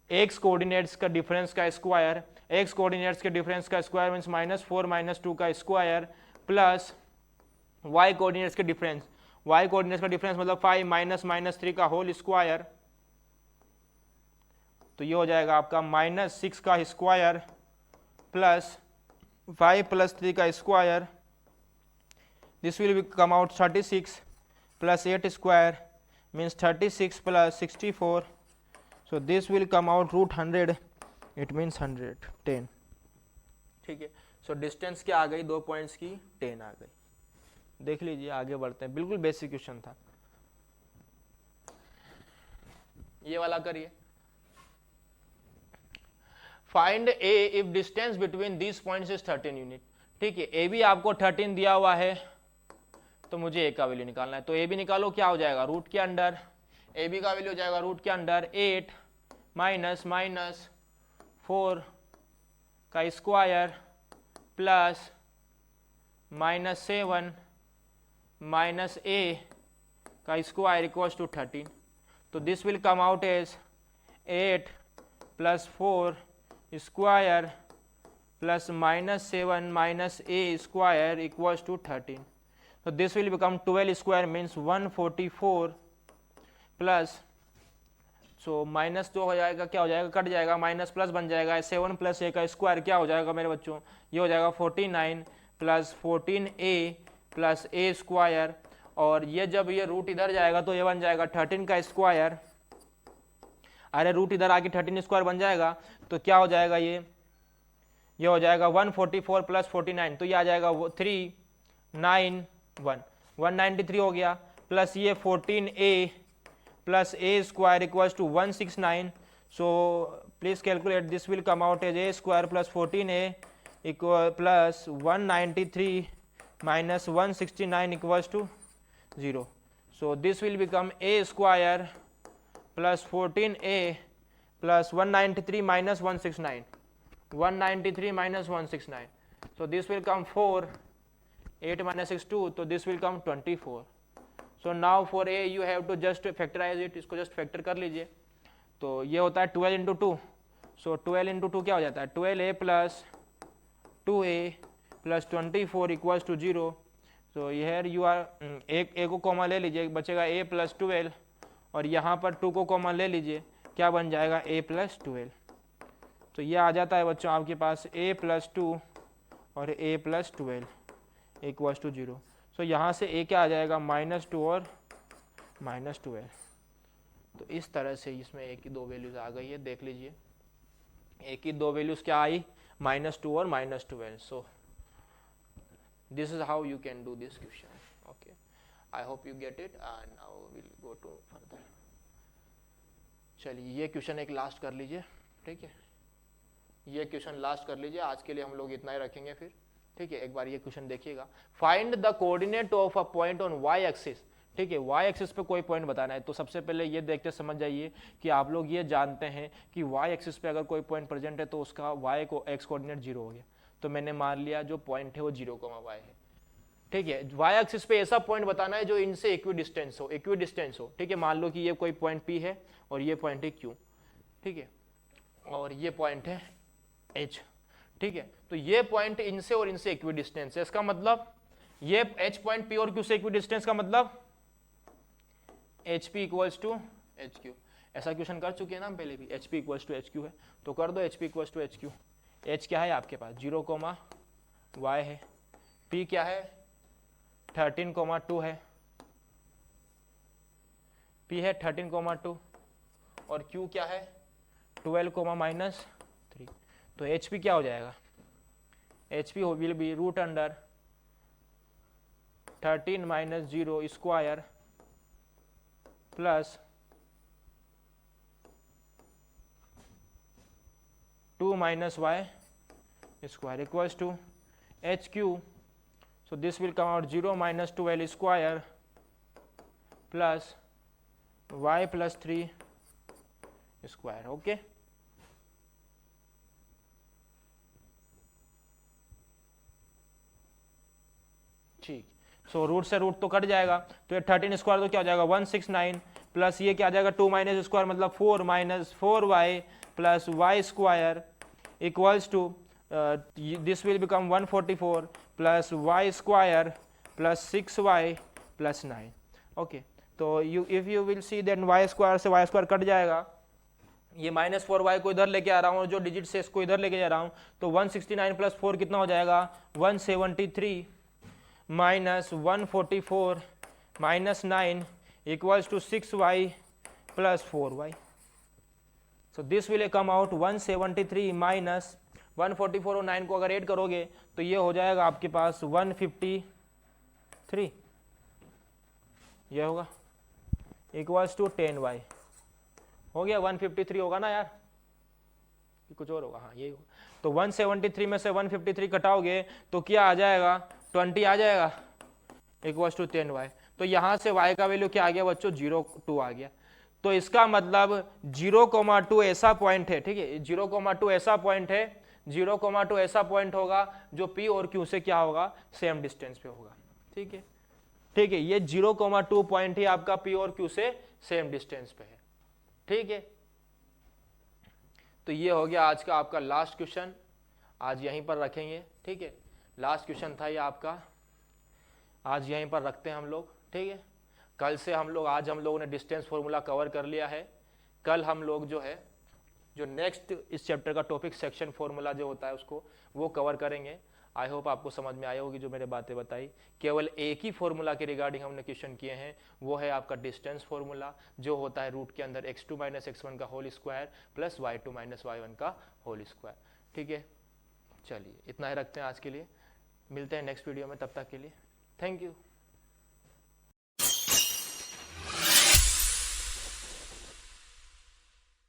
S1: x कोऑर्डिनेट्स का डिफरेंस का स्क्वायर, x कोऑर्डिनेट्स के डिफरेंस का स्क्वायर मीन्स -4 - 2 का स्क्वायर प्लस y कोऑर्डिनेट्स के डिफरेंस, y कोऑर्डिनेट्स का डिफरेंस मतलब 5 - -3 का होल स्क्वायर। तो ये हो जाएगा आपका -6 का स्क्वायर प्लस 5 + 3 का square. This will come out 36 + 8 square means 36 + 64। So this will come out √100, it means 110। ठीक है। सो डिस्टेंस क्या आ गई, 2 पॉइंट्स की 10 आ गई। देख लीजिए, आगे बढ़ते हैं। बिल्कुल बेसिक क्वेश्चन था। ये वाला करिए। Find A if distance between this points is 13 unit. ठीक है, ए भी आपको 13 दिया हुआ है, तो मुझे ए का वैल्यू निकालना है। तो ए भी निकालो, क्या हो जाएगा, रूट के अंडर, ए बी का वैल्यू हो जाएगा रूट के अंडर 8 -4 का स्क्वायर प्लस -7 - a का स्क्वायर इक्वल्स टू 13। तो this will come out as 8 + 4 square plus -7 - a square equals to 13। So this will become 12 square means 144 plus, so minus तो हो जाएगा, क्या हो जाएगा, कट जाएगा, माइनस प्लस बन जाएगा। 7 + a का स्क्वायर क्या हो जाएगा मेरे बच्चों, ये हो जाएगा 49 + 14a + a स्क्वायर। और ये जब ये रूट इधर जाएगा तो ये बन जाएगा 13 का स्क्वायर। अरे रूट इधर आके 13 स्क्वायर बन जाएगा तो क्या हो जाएगा, ये हो जाएगा 144 + 49, तो ये आ जाएगा 391, 193 हो गया। प्लस ये 14a + a square equals to 169। So please calculate, this will come out as a square + 14a equal plus 193 - 169 equals to 0। So this will become a square + 14a + 193 - 169, 193 - 169। So this will come 4, 8 - 6 2, so this will come 24. So now for a you have to just factorize it, इसको just factor कर लीजिए। तो ये होता है 12 × 2, so 12 × 2 क्या हो जाता है, 12a + 2a + 24 इक्वल्स टू 0। तो here you are, एक a को कॉमन ले लीजिए, बचेगा a + 12 और यहाँ पर 2 को कॉमन ले लीजिए, क्या बन जाएगा, a + 12। तो ये आ जाता है बच्चों आपके पास a + 2 और a + 12 इक्वल्स टू 0। सो यहाँ से a क्या आ जाएगा, -2 और -12। तो इस तरह से इसमें a की 2 वैल्यूज आ गई है, देख लीजिए a की 2 वैल्यूज क्या आई, -2 और -12। So this is how you can do this question. Okay, I hope you get it and now will go to further. चलिए ये क्वेश्चन एक लास्ट कर लीजिए, ठीक है, ये क्वेश्चन लास्ट कर लीजिए, आज के लिए हम लोग इतना ही रखेंगे फिर, ठीक है। एक बार ये क्वेश्चन देखिएगा, find the coordinate of a point on Y axis. ठीक है, वाई एक्सिस पे कोई पॉइंट बताना है। तो सबसे पहले ये देखते समझ जाइए कि आप लोग ये जानते हैं कि वाई एक्सिस पे अगर कोई पॉइंट प्रेजेंट है तो उसका वाई को एक्स कोऑर्डिनेट 0 हो गया। तो मैंने मान लिया जो पॉइंट है वो 0, y है, ठीक है। वाई एक्सिस पे ऐसा पॉइंट बताना है जो इनसे इक्विडिस्टेंस हो, इक्विडिस्टेंस हो, ठीक है। मान लो कि ये कोई पॉइंट P है और ये पॉइंट है Q, ठीक है, और ये पॉइंट है H, ठीक है। तो ये पॉइंट इनसे और इनसे इक्विडिस्टेंस है, इसका मतलब ये H पॉइंट P और Q से इक्विडिस्टेंस का मतलब HP = HQ। ऐसा क्वेश्चन कर चुके हैं ना हम पहले भी, HP = HQ है, तो कर दो HP = HQ। H क्या है आपके पास, 0, y है, P क्या है 13, 2 है, P है 13, 2 और Q क्या है 12, -3। तो HP क्या हो जाएगा, HP will be √13 - 0 square plus 2 - y square equals to HQ। So this will come out 0 - 12 square plus Y plus 3 square. Okay, ठीक। सो रूट से रूट तो कट जाएगा, तो ये 13 स्क्वायर तो क्या हो जाएगा 169, प्लस ये क्या आ जाएगा 2 माइनस स्क्वायर मतलब 4 minus 4y plus y square equals to this will become 144 plus y square plus 6y plus 9। Okay, तो you if you will see then y square से वाई स्क्वायर कट जाएगा, ये -4y को इधर लेके आ रहा हूँ, जो डिजिट से इसको इधर लेके जा रहा हूँ, तो 169 प्लस 4 कितना हो जाएगा 173 minus 144 minus 9 equals to 6y plus 4y। So this will come out 173 minus 144 और 9 को अगर ऐड करोगे तो ये हो जाएगा आपके पास 153, ये होगा इक्वल्स टू 10y। हो गया 153 होगा ना यार, कि कुछ और होगा? हाँ यही होगा। तो 173 में से 153 कटाओगे तो क्या आ जाएगा 20 आ जाएगा इक्वल्स टू 10y। तो यहां से y का वैल्यू क्या आ गया बच्चों 0,2 आ गया। तो इसका मतलब 0,2 ऐसा पॉइंट है, ठीक है, 0,2 ऐसा पॉइंट है, 0,2 ऐसा पॉइंट होगा जो p और q से क्या होगा सेम डिस्टेंस पे होगा। ठीक है, ठीक है, ये 0,2 पॉइंट ही आपका p और q से सेम डिस्टेंस पे है। ठीक है, तो ये हो गया आज का आपका लास्ट क्वेश्चन, आज यहीं पर रखेंगे। ठीक है, लास्ट क्वेश्चन था ये आपका, आज यहीं पर रखते हैं हम लोग। ठीक है, कल से हम लोग, आज हम लोगों ने डिस्टेंस फॉर्मूला कवर कर लिया है, कल हम लोग जो है जो नेक्स्ट इस चैप्टर का टॉपिक सेक्शन फॉर्मूला जो होता है उसको वो कवर करेंगे। आई होप आपको समझ में आई होगी जो मैंने बातें बताई। केवल एक ही फॉर्मूला के रिगार्डिंग हमने क्वेश्चन किए हैं, वो है आपका डिस्टेंस फॉर्मूला, जो होता है रूट के अंदर x2 माइनस x1 का whole square plus y2 minus y1 का होल स्क्वायर। ठीक है, चलिए इतना ही रखते हैं आज के लिए, मिलते हैं नेक्स्ट वीडियो में, तब तक के लिए थैंक यू।